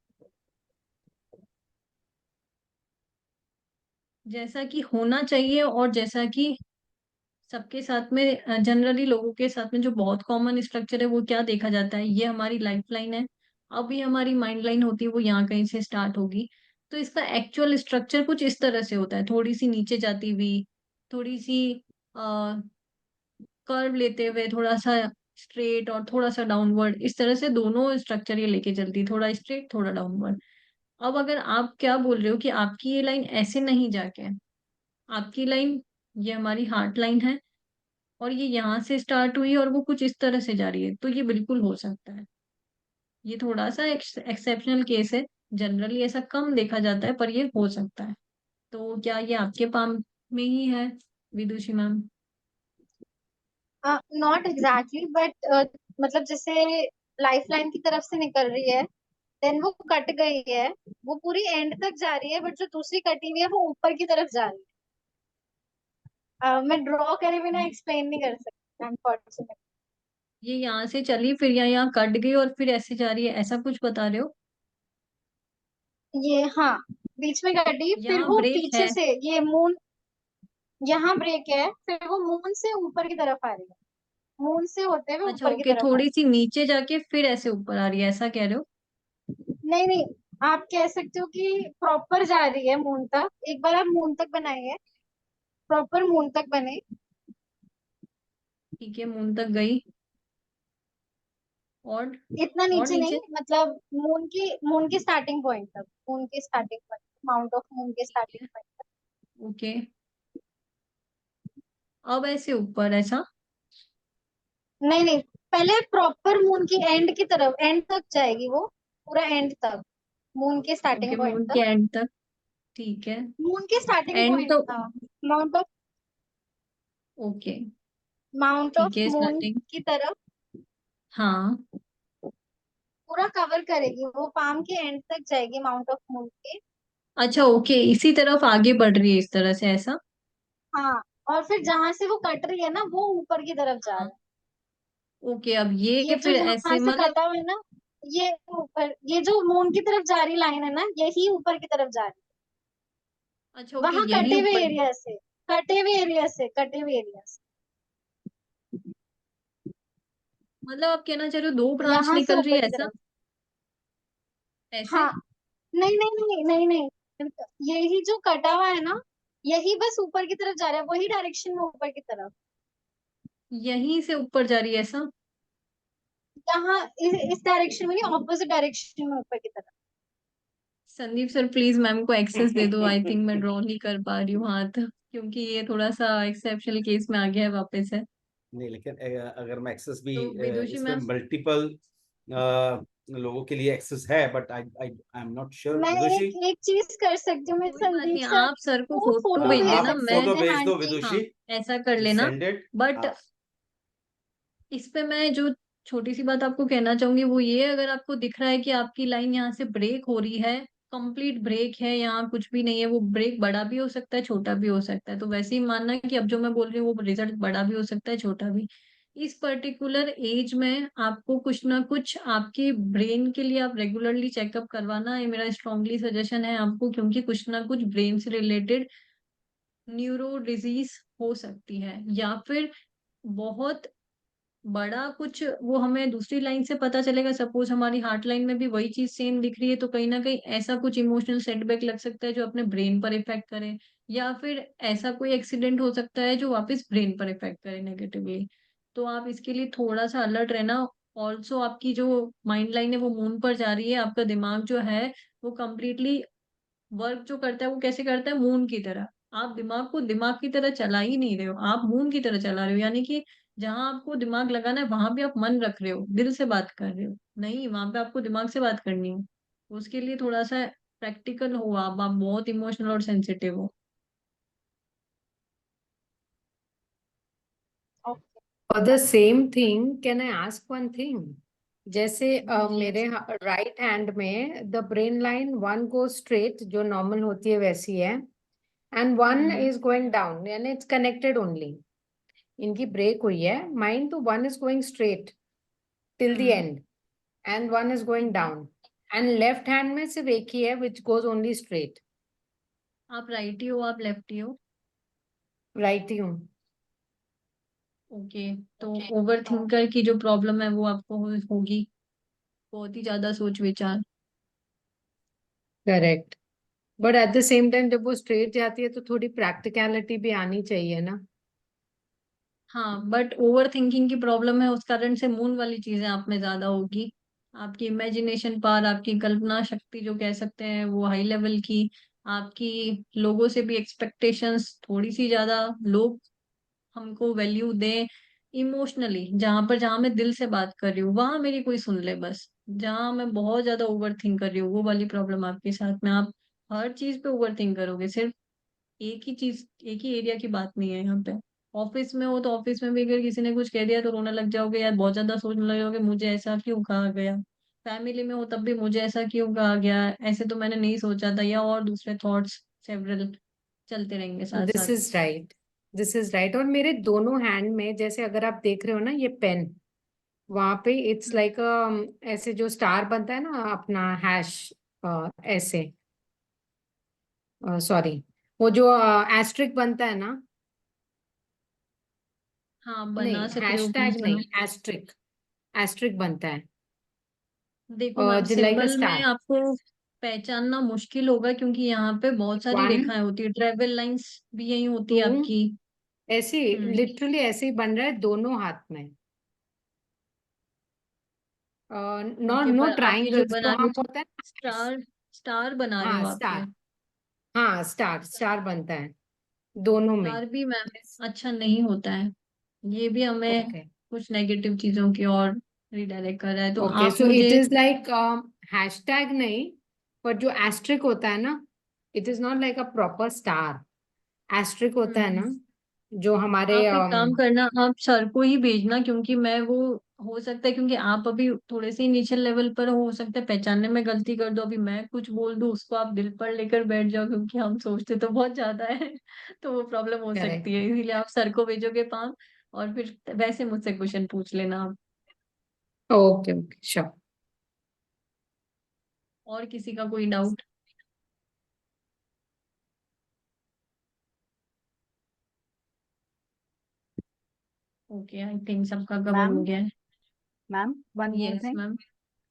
जैसा कि होना चाहिए और जैसा कि सबके साथ में जनरली लोगों के साथ में जो बहुत कॉमन स्ट्रक्चर है वो क्या देखा जाता है, ये हमारी लाइफ लाइन है अब ये हमारी माइंड लाइन होती है वो यहाँ कहीं से स्टार्ट होगी। तो इसका एक्चुअल स्ट्रक्चर कुछ इस तरह से होता है, थोड़ी सी नीचे जाती हुई, थोड़ी सी कर्व लेते हुए, थोड़ा सा स्ट्रेट और थोड़ा सा डाउनवर्ड, इस तरह से दोनों स्ट्रक्चर ये लेके चलती है, थोड़ा स्ट्रेट थोड़ा डाउनवर्ड। अब अगर आप क्या बोल रहे हो कि आपकी ये लाइन ऐसे नहीं जाके, आपकी लाइन, ये हमारी हार्ट लाइन है और ये यहाँ से स्टार्ट हुई और वो कुछ इस तरह से जा रही है, तो ये बिल्कुल हो सकता है। ये थोड़ा सा एक्सेप्शनल केस है, जनरली ऐसा कम देखा जाता है, पर ये हो सकता है। तो क्या ये आपके पाम में ही है, विदुषी मैम? नॉट एग्जैक्टली बट मतलब जैसे लाइफ लाइन की तरफ से निकल रही है, देन वो कट गई है, वो पूरी एंड तक जा रही है, बट जो दूसरी कटी हुई है वो ऊपर की तरफ जा रही है। मैं ड्रॉ करे बिना एक्सप्लेन नहीं कर सकती अनफॉर्चुनेटली। ये यहाँ से चली फिर यहाँ कट गई और फिर ऐसे जा रही है, ऐसा कुछ बता रहे हो? ये हाँ, बीच में कटी, फिर यहाँ वो ब्रेक पीछे है? से ये मून, यहाँ ब्रेक है, फिर वो मून से ऊपर की तरफ आ रही है, मून से होते हुए अच्छा ऊपर की ओके, तरफ आ थोड़ी रही सी नीचे जाके फिर ऐसे ऊपर आ रही है, ऐसा कह रहे हो? है। नहीं नहीं, आप कह सकते हो कि प्रॉपर जा रही है मून तक, एक बार आप मून तक बनाइए, प्रॉपर मून तक बने। ठीक है, मून तक गई। और इतना और नीचे नहीं, नीचे? मतलब मून की स्टार्टिंग पॉइंट तक, मून की starting point, mount of moon के ठीक स्टार्टिंग है, पॉइंट तक। ओके। अब ऐसे ऊपर ऐसा? नहीं नहीं, पहले प्रॉपर मून की एंड की तरफ, एंड तक जाएगी वो, पूरा एंड तक, मून के स्टार्टिंग ओके, पॉइंट मून के तक। एंड तक, ठीक है। मून के स्टार्टिंग एंड पॉइंट तो, था mount of, okay, mount of ठीक है, मून स्टार्टिंग। की तरफ हाँ, पूरा कवर करेगी वो, पाम के एंड तक जाएगी माउंट ऑफ मून के। अच्छा ओके, इसी तरफ आगे बढ़ रही है इस तरह से, ऐसा? हाँ, और फिर जहां से वो कट रही है ना, वो ऊपर की तरफ जा रहा हाँ, है। ओके, अब ये ये जो फिर यहाँ ऐसे से मतलब, कटा हुआ है ना, ये ऊपर, ये जो मून की तरफ जा रही लाइन है ना, यही ऊपर की तरफ जा रही अच्छा है, ओके, वहां यही कटे हुए ऊपर। एरिया से, कटे हुए एरिया से, कटे हुए एरिया से, मतलब आप कहना चाह रहे हो दो ब्रांच यहाँ से निकल रही ऊपर है, की ऐसा? तरफ। ऐसे? हाँ, नहीं नहीं नहीं नहीं नहीं, यही जो कटा हुआ है ना, यही बस ऊपर की तरफ जा रहा है, वही डायरेक्शन में ऊपर की तरफ। यहीं से ऊपर जा रही है, ऐसा? यहाँ इस डायरेक्शन में नहीं, ऑपोजिट डायरेक्शन में ऊपर की तरफ। संदीप सर प्लीज मैम को एक्सेस दे दो, आई थिंक मैं ड्रॉ नहीं कर पा रही हूँ हाथ, क्योंकि ये थोड़ा सा एक्सेप्शनल केस में आ गया है वापस है। नहीं, लेकिन अगर मैं एक्सेस भी तो विदुषी इसमें मैम, मल्टीपल लोगों के लिए एक्सेस है, but I am not sure. मैं विदुषी, एक चीज कर सकती हूँ, मैं कोई बात संदीप नहीं, सर आप सर को को फोटो फोटो भेज भेज देना, आप सकते मैं, हैं फोटो भेज हैंड दो की। हाँ, विदुषी, ऐसा कर प्लीज लेना। Send it. बट इस पे मैं जो छोटी सी बात आपको कहना चाहूंगी वो ये, अगर आपको दिख रहा है कि आपकी लाइन यहाँ से ब्रेक हो रही है, कंप्लीट ब्रेक है, यहाँ कुछ भी नहीं है, वो ब्रेक बड़ा भी हो सकता है छोटा भी हो सकता है, तो वैसे ही मानना कि अब जो मैं बोल रही हूँ वो रिजल्ट बड़ा भी हो सकता है छोटा भी। इस पर्टिकुलर एज में आपको कुछ ना कुछ आपके ब्रेन के लिए आप रेगुलरली चेकअप करवाना, ये मेरा स्ट्रांगली सजेशन है आपको, क्योंकि कुछ ना कुछ ब्रेन से रिलेटेड न्यूरो डिजीज हो सकती है, या फिर बहुत बड़ा कुछ वो हमें दूसरी लाइन से पता चलेगा। सपोज हमारी हार्ट लाइन में भी वही चीज सेम दिख रही है, तो कहीं ना कहीं ऐसा कुछ इमोशनल सेटबैक लग सकता है जो अपने ब्रेन पर इफेक्ट करे, या फिर ऐसा कोई एक्सीडेंट हो सकता है जो वापस ब्रेन पर इफेक्ट करे नेगेटिवली। तो आप इसके लिए थोड़ा सा अलर्ट रहना। ऑल्सो आपकी जो माइंड लाइन है वो मून पर जा रही है, आपका दिमाग जो है वो कम्प्लीटली वर्क जो करता है वो कैसे करता है, मून की तरह। आप दिमाग को दिमाग की तरह चला ही नहीं रहे हो, आप मून की तरह चला रहे हो, यानी कि जहां आपको दिमाग लगाना है वहां भी आप मन रख रहे हो, दिल से बात कर रहे हो, नहीं वहां पे आपको दिमाग से बात करनी है। उसके लिए थोड़ा सा प्रैक्टिकल हो, आप बहुत इमोशनल और सेंसिटिव हो। Okay. For the same thing, can I ask one thing? जैसे मेरे Yes. राइट हैंड में the brain line one go straight जो नॉर्मल होती है वैसी है, and one is going down, यानी इट्स कनेक्टेड ओनली। इनकी ब्रेक हुई है, माइंड तो one is going straight till the end and one is going down, and left hand में सिर्फ एक ही है विच गोज ओनली स्ट्रेट। आप राइटी हो, आप लेफ्टी हो? राइट ही हूँ। ओके, तो ओवर थिंकर की जो प्रॉब्लम है वो आपको होगी। बहुत ही ज्यादा सोच विचार। Correct. But at the same time जब वो स्ट्रेट जाती है तो थोड़ी प्रैक्टिकलिटी भी आनी चाहिए ना। हाँ, बट ओवर थिंकिंग की प्रॉब्लम है, उस कारण से मून वाली चीजें आप में ज्यादा होगी। आपकी इमेजिनेशन पावर, आपकी कल्पना शक्ति जो कह सकते हैं वो हाई लेवल की। आपकी लोगों से भी एक्सपेक्टेशंस थोड़ी सी ज्यादा, लोग हमको वैल्यू दें इमोशनली। जहां मैं दिल से बात कर रही हूँ वहां मेरी कोई सुन ले बस। जहां मैं बहुत ज्यादा ओवर थिंक कर रही हूँ, वो वाली प्रॉब्लम आपके साथ में। आप हर चीज पे ओवर थिंक करोगे, सिर्फ एक ही चीज, एक ही एरिया की बात नहीं है यहाँ पे। ऑफिस में हो तो ऑफिस में भी अगर किसी ने कुछ कह दिया तो रोने लग जाओगे, यार बहुत ज्यादा सोचने लग जाओगे मुझे ऐसा क्यों कहा गया। फैमिली में हो तब भी मुझे ऐसा क्यों कहा गया, ऐसे तो मैंने नहीं सोचा था, या और दूसरे थॉट्स सेवरल चलते रहेंगे साथ दिस साथ। Is right. This is right. और मेरे दोनों हैंड में जैसे अगर आप देख रहे हो ना ये पेन, वहां पे इट्स लाइक ऐसे जो स्टार बनता है ना अपना हैश, ऐसे, सॉरी, वो जो एस्ट्रिक बनता है ना, हाँ, बना नहीं सक रहे हो, हैशटैग प्लीज नहीं, बनाओ। एस्ट्रिक, एस्ट्रिक बनता है, देखो मैम, जो लाइक अ सिंबल में स्टार। आपको पहचानना मुश्किल होगा क्योंकि यहाँ पे बहुत सारी वन, रेखाएं होती है, ट्रेवल लाइंस भी यही होती टू, है आपकी। ऐसे हम्म। लिटरली ऐसे ही बन रहा है दोनों हाथ में। नॉट ओके, नो पर आप ये जो ट्राइंगल्स बना तो रहे हो हम होता है ना। स्टार, स्टार बना रहे हाँ हो आप स्टार, फिर। हाँ स्टार स्टार बनता है दोनों में। स्टार भी मैम अच्छा नहीं होता है, ये भी हमें ओके कुछ नेगेटिव चीजों की ओर रिडायरेक्ट कर रहा है, तो ओके, आप सो इट मुझे। इज लाइक हैशटैग नहीं, पर जो एस्ट्रिक होता है ना, it is not like a proper star. Asterisk होता है हम्म। ना जो हमारे आप एक काम करना, आप सर को ही भेजना, क्योंकि मैं वो, हो सकता है क्योंकि आप अभी थोड़े से नीचे लेवल पर हो सकता है पहचानने में गलती कर दो, अभी मैं कुछ बोल दूं उसको आप दिल पर लेकर बैठ जाओ, क्योंकि हम सोचते तो बहुत ज्यादा है तो वो प्रॉब्लम हो करेक्ट। सकती है, इसीलिए आप सर को भेजोगे पाम, और फिर वैसे मुझसे क्वेश्चन पूछ लेना आप। Okay okay sure. और किसी का कोई डाउट? ओके, आई थिंक सबका कवर हो Ma'am, गया है। ma'am, one more yes thing. Ma'am.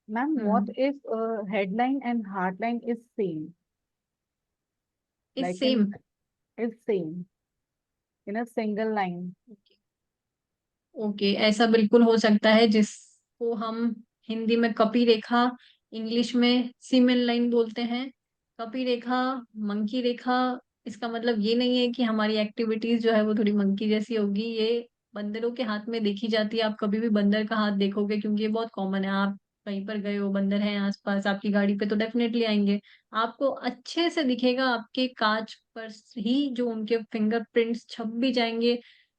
Ma'am, what hmm. if headline and heartline is same? Is Like same. is same in a single line. Okay, ऐसा बिल्कुल हो सकता है, जिसको हम हिंदी में कपी रेखा, इंग्लिश में सीमेन लाइन बोलते हैं। कपी रेखा, मंकी रेखा, इसका मतलब ये नहीं है कि हमारी एक्टिविटीज जो है वो थोड़ी मंकी जैसी होगी, ये बंदरों के हाथ में देखी जाती है। आप कभी भी बंदर का हाथ देखोगे, क्योंकि ये बहुत कॉमन है, आप कहीं पर गए हो बंदर हैं आसपास आपकी गाड़ी पे तो डेफिनेटली आएंगे। आपको अच्छे से दिखेगा, आपके कांच पर ही जो उनके फिंगरप्रिंट्स छप भी जाएंगे,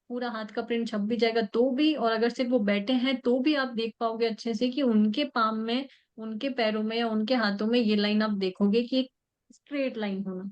पूरा हाथ का प्रिंट छप भी जाएगा तो भी, और अगर सिर्फ वो बैठे हैं तो भी आप देख पाओगे अच्छे से कि उनके पाम में, उनके पैरों में या उनके हाथों में ये लाइन आप देखोगे कि एक स्ट्रेट लाइन होना,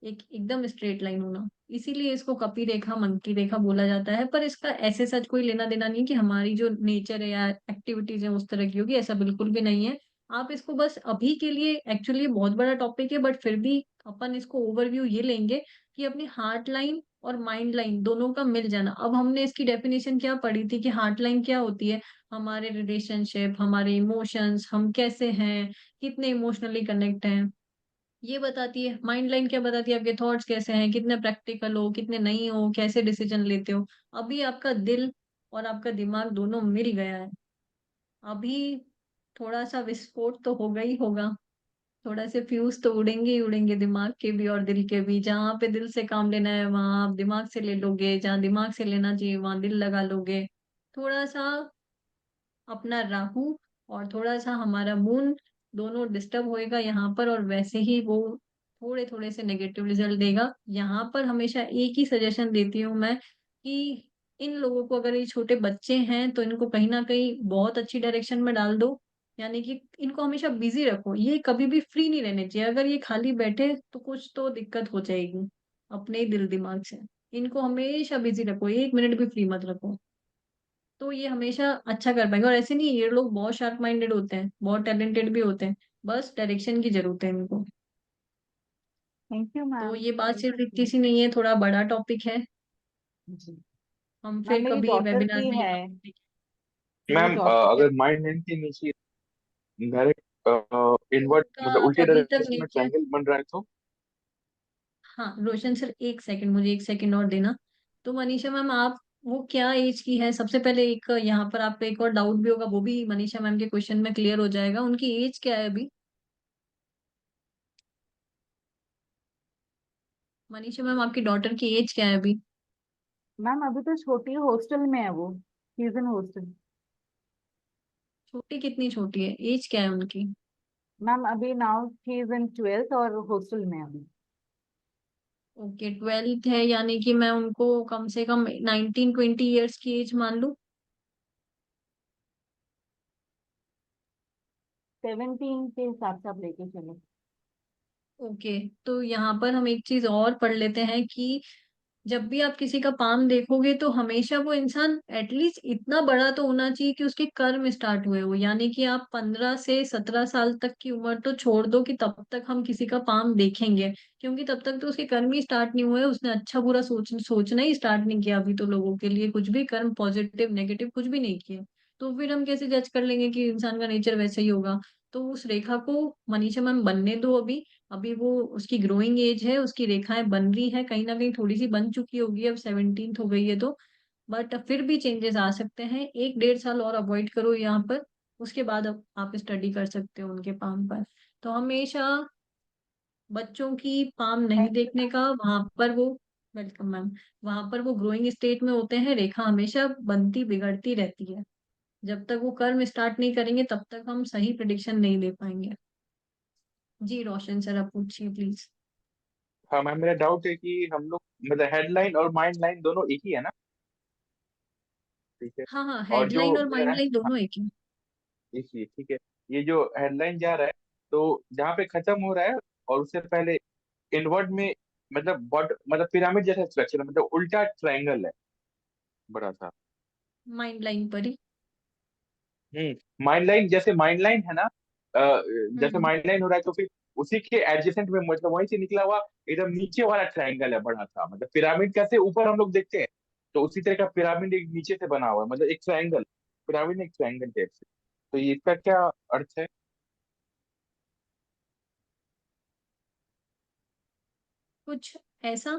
एक एकदम स्ट्रेट लाइन होना। इसीलिए इसको कपी रेखा, मंकी रेखा बोला जाता है, पर इसका ऐसे सच कोई लेना देना नहीं कि हमारी जो नेचर है या एक्टिविटीज है उस तरह की होगी, ऐसा बिल्कुल भी नहीं है। आप इसको बस अभी के लिए, एक्चुअली बहुत बड़ा टॉपिक है बट फिर भी अपन इसको ओवरव्यू ये लेंगे कि अपनी हार्ट लाइन और माइंड लाइन दोनों का मिल जाना। अब हमने इसकी डेफिनेशन क्या पढ़ी थी कि हार्ट लाइन क्या होती है, हमारे रिलेशनशिप, हमारे इमोशंस, हम कैसे हैं, कितने इमोशनली कनेक्ट हैं, ये बताती है। माइंड लाइन क्या बताती है, आपके थॉट्स कैसे हैं, कितने प्रैक्टिकल हो, कितने नहीं हो, कैसे डिसीजन लेते हो। अभी आपका दिल और आपका दिमाग दोनों मिल गया है, अभी थोड़ा सा विस्फोट तो होगा ही होगा, थोड़ा से फ्यूज तो उड़ेंगे ही उड़ेंगे, दिमाग के भी और दिल के भी। जहाँ पे दिल से काम लेना है वहां आप दिमाग से ले लोगे, जहाँ दिमाग से लेना चाहिए वहां दिल लगा लोगे। थोड़ा सा अपना राहु और थोड़ा सा हमारा मून दोनों डिस्टर्ब होएगा यहाँ पर, और वैसे ही वो थोड़े थोड़े से नेगेटिव रिजल्ट देगा। यहाँ पर हमेशा एक ही सजेशन देती हूँ मैं कि इन लोगों को, अगर ये छोटे बच्चे हैं तो इनको कहीं ना कहीं बहुत अच्छी डायरेक्शन में डाल दो, यानी कि इनको हमेशा बिजी रखो, ये कभी भी फ्री नहीं रहने चाहिए। अगर ये खाली बैठे तो कुछ तो दिक्कत हो जाएगी अपने ही दिल दिमाग से। इनको हमेशा बिजी रखो, एक मिनट भी फ्री मत रखो, तो ये हमेशा अच्छा कर पाएंगे। और ऐसे नहीं, ये लोग बहुत शार्प माइंडेड होते हैं, बहुत टैलेंटेड भी होते हैं, बस डायरेक्शन की जरूरत है इनको। Thank you, तो ma'am. ये बात Thank सिर्फ इतनी you. सी नहीं है, थोड़ा बड़ा टॉपिक है, जी। हम मैम फिर मेरी कभी डॉटर वेबिनार की में ये है, topic देखेंगे। मेरी मैम डॉटर अगर माइंड लाइन के नीचे डायरेक्ट इनवर्ट का मतलब उल्टे अभी तक डायरेक्शन नहीं में किया। ट्रायंगल बन रहा है तो हाँ रोशन सर, एक सेकंड, मुझे एक सेकंड और देना। तो मनीषा मैम, आप वो क्या एज की है? सबसे पहले एक यहाँ पर आपको एक और डाउट भी होगा, वो भी मनीषा मैम के क्वेश्चन में क्लियर हो जाएगा। उनकी एज क्या है अभी? मनीषा मैम, आपकी डॉटर की एज क्या है अभी? मैम अभी तो छोटी हॉस्टल में है वो, शी इज इन हॉस्टल। छोटी कितनी छोटी है? एज क्या है उनकी? मैम अभी now she is in 12th और हॉस्टल में है अभी। ओके, 12th है, यानी कि मैं उनको कम से कम 19-20 ईयर्स की एज मान लूं। 17 के हिसाब से आप लेके चलो। ओके, तो यहाँ पर हम एक चीज और पढ़ लेते हैं कि जब भी आप किसी का पाम देखोगे तो हमेशा वो इंसान एटलीस्ट इतना बड़ा तो होना चाहिए कि उसके कर्म स्टार्ट हुए हो। यानी कि आप 15 से 17 साल तक की उम्र तो छोड़ दो कि तब तक हम किसी का पाम देखेंगे, क्योंकि तब तक तो उसके कर्म ही स्टार्ट नहीं हुए, उसने अच्छा बुरा सोचना ही स्टार्ट नहीं किया अभी तो लोगों के लिए, कुछ भी कर्म पॉजिटिव नेगेटिव कुछ भी नहीं किया। तो फिर हम कैसे जज कर लेंगे कि इंसान का नेचर वैसे ही होगा? तो उस रेखा को मनीषा मैम बनने दो अभी। अभी वो, उसकी ग्रोइंग एज है, उसकी रेखाएं बन रही है, कहीं ना कहीं थोड़ी सी बन चुकी होगी, अब 17th हो गई है तो। बट फिर भी चेंजेस आ सकते हैं, 1-1.5 साल और अवॉइड करो यहाँ पर। उसके बाद अब आप स्टडी कर सकते हो उनके पाम पर। तो हमेशा बच्चों की पाम नहीं देखने का, वहां पर वो, वेलकम मैम, वहां पर वो ग्रोइंग स्टेट में होते हैं, रेखा हमेशा बनती बिगड़ती रहती है। जब तक वो कर्म स्टार्ट नहीं करेंगे तब तक हम सही प्रिडिक्शन नहीं दे पाएंगे। जी रोशन सर, आप पूछिए प्लीज। हाँ मैम मेरा डाउट है कि हम लोग मतलब हेडलाइन और माइंड लाइन दोनों एक ही है ना? ठीक है। हाँ हाँ, और जो हेडलाइन और माइंड मेरा लाइन हाँ दोनों एक ही। एक ही है, ठीक है। ये जो हेडलाइन जा रहा है तो जहाँ पे खत्म हो रहा है और उससे पहले इनवर्ट में मतलब बॉट मतलब पिरामिड जैसा स्ट्रक्चर मतलब उल्टा ट्रायंगल है बड़ा सा। माइंड लाइन पर ही। माइंड लाइन जैसे माइंड लाइन है ना जैसे हम्म। माइंड लाइन हो रहा है तो फिर उसी के एडजेसेंट में मतलब वहीं से निकला हुआ एकदम नीचे वाला ट्रायंगल है बड़ा सा मतलब पिरामिड कैसे ऊपर हम लोग देखते हैं तो उसी तरह का पिरामिड एक नीचे से बना हुआ है मतलब एक ट्रायंगल पिरामिड एक ट्रायंगल टाइप से। तो ये इसका क्या अर्थ है? कुछ ऐसा।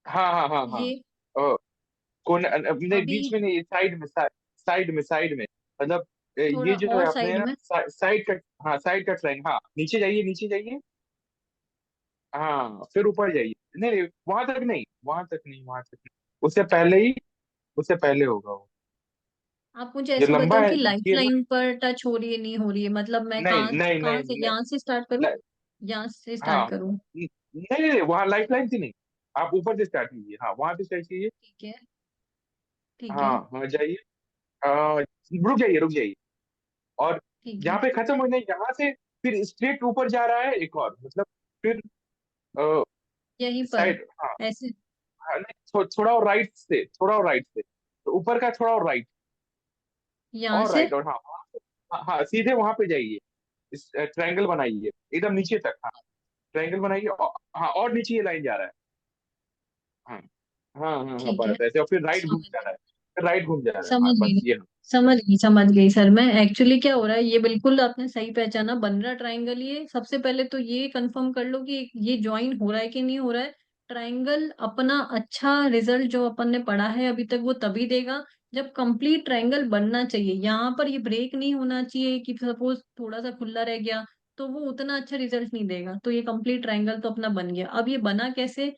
हाँ हाँ हाँ हाँ। ये कौन अपने अभी बीच में नहीं साइड में मतलब थोड़ा ये जो है और अपने साइड ना में। साइड का। हाँ साइड का ट्रायंगल हाँ नीचे जाइए। हाँ फिर ऊपर जाइए। नहीं नहीं वहां तक नहीं उससे पहले होगा वो। आप मुझे ये ऐसे लंबा बताओ है कि लाइफ ये ना। लाइन पर टच हो रही है नहीं हो रही है, मतलब मैं नहीं कहाँ नहीं कहाँ नहीं से, नहीं, यहाँ से स्टार्ट करूँ? नहीं यहाँ से स्टार्ट हाँ करूँ? नहीं वहां लाइफ लाइन थी नहीं। आप ऊपर से स्टार्ट कीजिए हाँ वहां से स्टार्ट कीजिए। ठीक है। ठीक हाँ है। हाँ जाइए। रुक जाइए और ठीक है। जहाँ पे खत्म हो जाए यहाँ से फिर स्ट्रेट ऊपर जा रहा है एक और मतलब फिर यहीं पर साइड हाँ। ऐसे। हाँ, नहीं, थोड़ा और राइट से तो ऊपर का थोड़ा और राइट यहाँ से। और हाँ हाँ सीधे वहां पे जाइए। इस ट्रायंगल बनाइए एकदम नीचे तक हाँ। ट्रायंगल बनाइए हाँ और नीचे ये लाइन जा रहा है। हाँ हाँ ठीक है, बस ऐसे और फिर राइट घूम समझ जा गई। रहा है। फिर राइट घूम जा रहा है हाँ समझ गई। बस ये। समझ गई सर। मैं एक्चुअली क्या हो रहा है, ये बिल्कुल आपने सही पहचाना, बन रहा ट्रायंगल। ये सबसे पहले तो ये कंफर्म कर लो कि ये ज्वाइन हो रहा है कि नहीं हो रहा है। ट्रायंगल अपना अच्छा रिजल्ट जो अपन ने पढ़ा है अभी तक वो तभी देगा जब कंप्लीट ट्रायंगल बनना चाहिए। यहाँ पर ये ब्रेक नहीं होना चाहिए कि सपोज थोड़ा सा खुला रह गया, तो वो उतना अच्छा रिजल्ट नहीं देगा। तो ये कंप्लीट ट्रायंगल तो अपना बन गया। अब ये बना कैसे?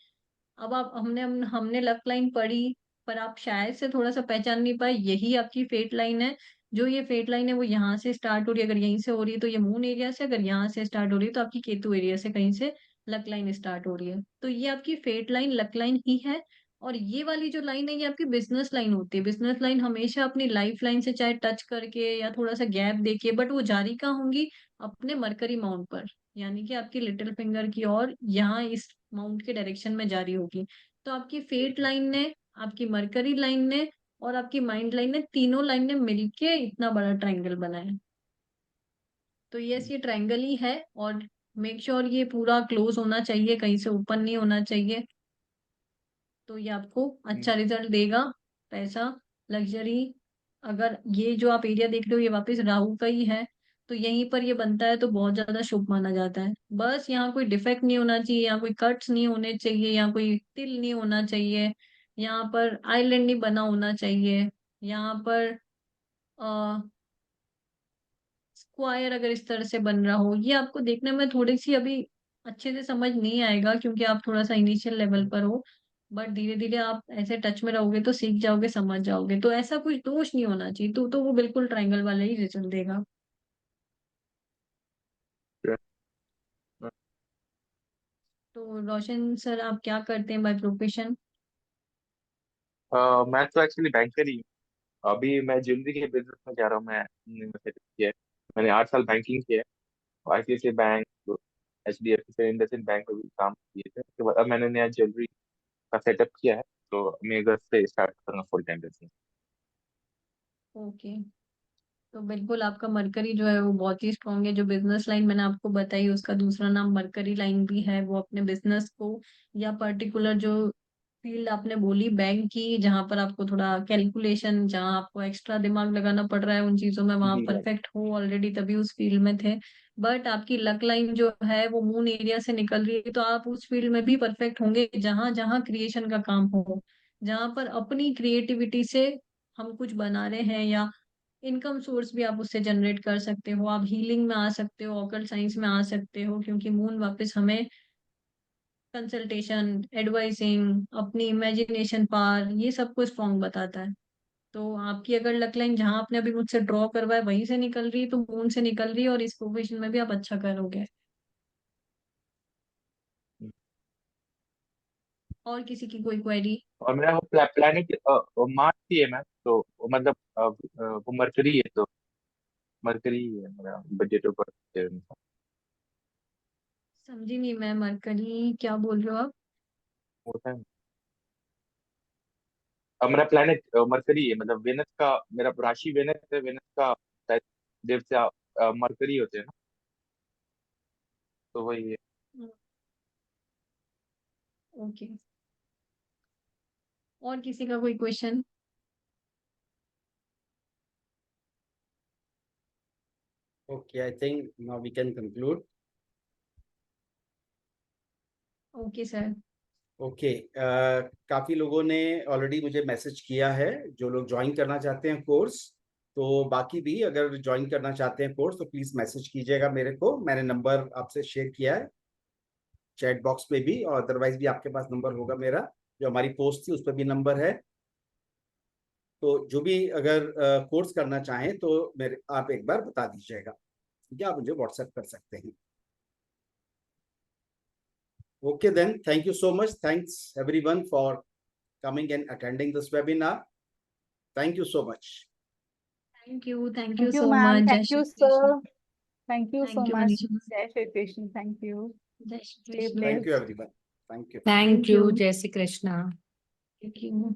अब आप, हमने लक लाइन पढ़ी, पर आप शायद से थोड़ा सा पहचान नहीं पाए, यही आपकी फेट लाइन है। जो ये फेट लाइन है वो यहाँ से स्टार्ट हो रही है, अगर यहीं से हो रही है तो ये मून एरिया से, अगर यहाँ से स्टार्ट हो रही है तो आपकी केतु एरिया से कहीं से लक लाइन स्टार्ट हो रही है। तो ये आपकी फेट लाइन लक लाइन ही है। और ये वाली जो लाइन है ये आपकी बिजनेस लाइन होती है। बिजनेस लाइन हमेशा अपनी लाइफ लाइन से चाहे टच करके या थोड़ा सा गैप देके, बट वो जारी कहाँ होंगी? अपने मरकरी माउंट पर, यानी कि आपकी लिटिल फिंगर की, और यहाँ इस माउंट के डायरेक्शन में जारी होगी। तो आपकी फेट लाइन ने, आपकी मरकरी लाइन ने और आपकी माइंड लाइन ने, तीनों लाइन ने मिलके इतना बड़ा ट्रायंगल बनाया है। तो यस, ये ट्रायंगल ही है। और मेक श्योर ये पूरा क्लोज होना चाहिए, कहीं से ओपन नहीं होना चाहिए। तो ये आपको अच्छा रिजल्ट देगा। पैसा, लग्जरी। अगर ये जो आप एरिया देख रहे हो ये वापस राहु का ही है, तो यहीं पर ये बनता है तो बहुत ज्यादा शुभ माना जाता है। बस यहाँ कोई डिफेक्ट नहीं होना चाहिए, यहाँ कोई कट्स नहीं होने चाहिए, यहाँ कोई तिल नहीं होना चाहिए, यहाँ पर आइलैंड नहीं बना होना चाहिए, यहाँ पर स्क्वायर अगर इस तरह से बन रहा हो, ये आपको देखने में थोड़ी सी अभी अच्छे से समझ नहीं आएगा क्योंकि आप थोड़ा सा इनिशियल लेवल पर हो। बट धीरे धीरे आप ऐसे टच में रहोगे तो सीख जाओगे, समझ जाओगे। तो ऐसा कुछ दोष नहीं होना चाहिए, तो वो बिल्कुल ट्रायंगल वाला ही रिजल्ट देगा। तो रोशन सर, आप क्या करते हैं बाय प्रोफेशन? मैं तो एक्चुअली बैंकर ही हूँ। अभी मैं ज्वेलरी के बिजनेस में जा रहा हूँ। सेटअप किया है। मैंने 8 साल बैंकिंग किया है, ICICI बैंक, HDFC से इंडसइंड बैंक में भी काम किए थे। उसके बाद अब मैंने नया ज्वेलरी का सेटअप किया है, तो मैं घर से स्टार्ट करूंगा फुल टाइम बिजनेस। ओके। तो बिल्कुल आपका मरकरी जो है वो बहुत ही स्ट्रांग है। जो बिजनेस लाइन मैंने आपको बताई उसका दूसरा नाम मरकरी लाइन भी है। वो अपने बिजनेस को या पर्टिकुलर जो फील्ड आपने बोली बैंक की, जहाँ पर आपको थोड़ा कैलकुलेशन, जहाँ आपको एक्स्ट्रा दिमाग लगाना पड़ रहा है उन चीजों में, वहां जी राइट। परफेक्ट हो ऑलरेडी, तभी उस फील्ड में थे। बट आपकी लक लाइन जो है वो मून एरिया से निकल रही है, तो आप उस फील्ड में भी परफेक्ट होंगे जहाँ जहाँ क्रिएशन का काम हो, जहाँ पर अपनी क्रिएटिविटी से हम कुछ बना रहे हैं, या इनकम सोर्स भी आप उससे जनरेट कर सकते हो। आप हीलिंग में आ सकते हो, ऑकल्ट साइंस में आ सकते हो, क्योंकि मून वापस हमें कंसल्टेशन, एडवाइसिंग, अपनी इमेजिनेशन पावर, ये सब कुछ स्ट्रॉन्ग बताता है। तो आपकी अगर लक लाइन जहाँ आपने अभी मुझसे ड्रॉ करवाया वहीं से निकल रही है, तो मून से निकल रही है, और इस प्रोफेशन में भी आप अच्छा करोगे। और किसी की कोई क्वेरी? और मेरा वो प्लानिट मार्स ही है मैम, तो वो मतलब वो मरकरी है, तो मरकरी ही है मेरा बजट ऊपर। समझी नहीं मैं, मरकरी क्या बोल रहे हो आप? होता है। अब मेरा प्लैनेट मरकरी है, मतलब वेनस का मेरा राशि वेनस है। वेनस का शायद देवता मरकरी होते हैं ना, तो वही है। ओके। और किसी का कोई question? Okay, I think now we can conclude. Okay sir. Okay, काफी लोगों ने ऑलरेडी मुझे मैसेज किया है, जो लोग ज्वाइन करना चाहते हैं कोर्स। तो बाकी भी अगर ज्वाइन करना चाहते हैं कोर्स तो प्लीज मैसेज कीजिएगा मेरे को। मैंने नंबर आपसे शेयर किया है चैट बॉक्स में भी, और अदरवाइज भी आपके पास नंबर होगा मेरा, जो हमारी पोस्ट थी उस पर भी नंबर है। तो जो भी अगर कोर्स करना चाहें तो मेरे आप एक बार बता दीजिएगा, ठीक है? आप मुझे व्हाट्सएप कर सकते हैं। Okay, then thank you so much. Thanks everyone for coming and attending this webinar. Thank you so much. Thank you, thank Thank you you, so ma'am. Much. जय Thank Shri you, Krishna. sir. Thank you so thank you much. Manisha ma'am. Jai Shri Krishna. Thank you. जय Shri Stay Krishna. Thank you blessed. everyone. Thank you. Thank thank you. You. जय Shri Krishna. Thank you.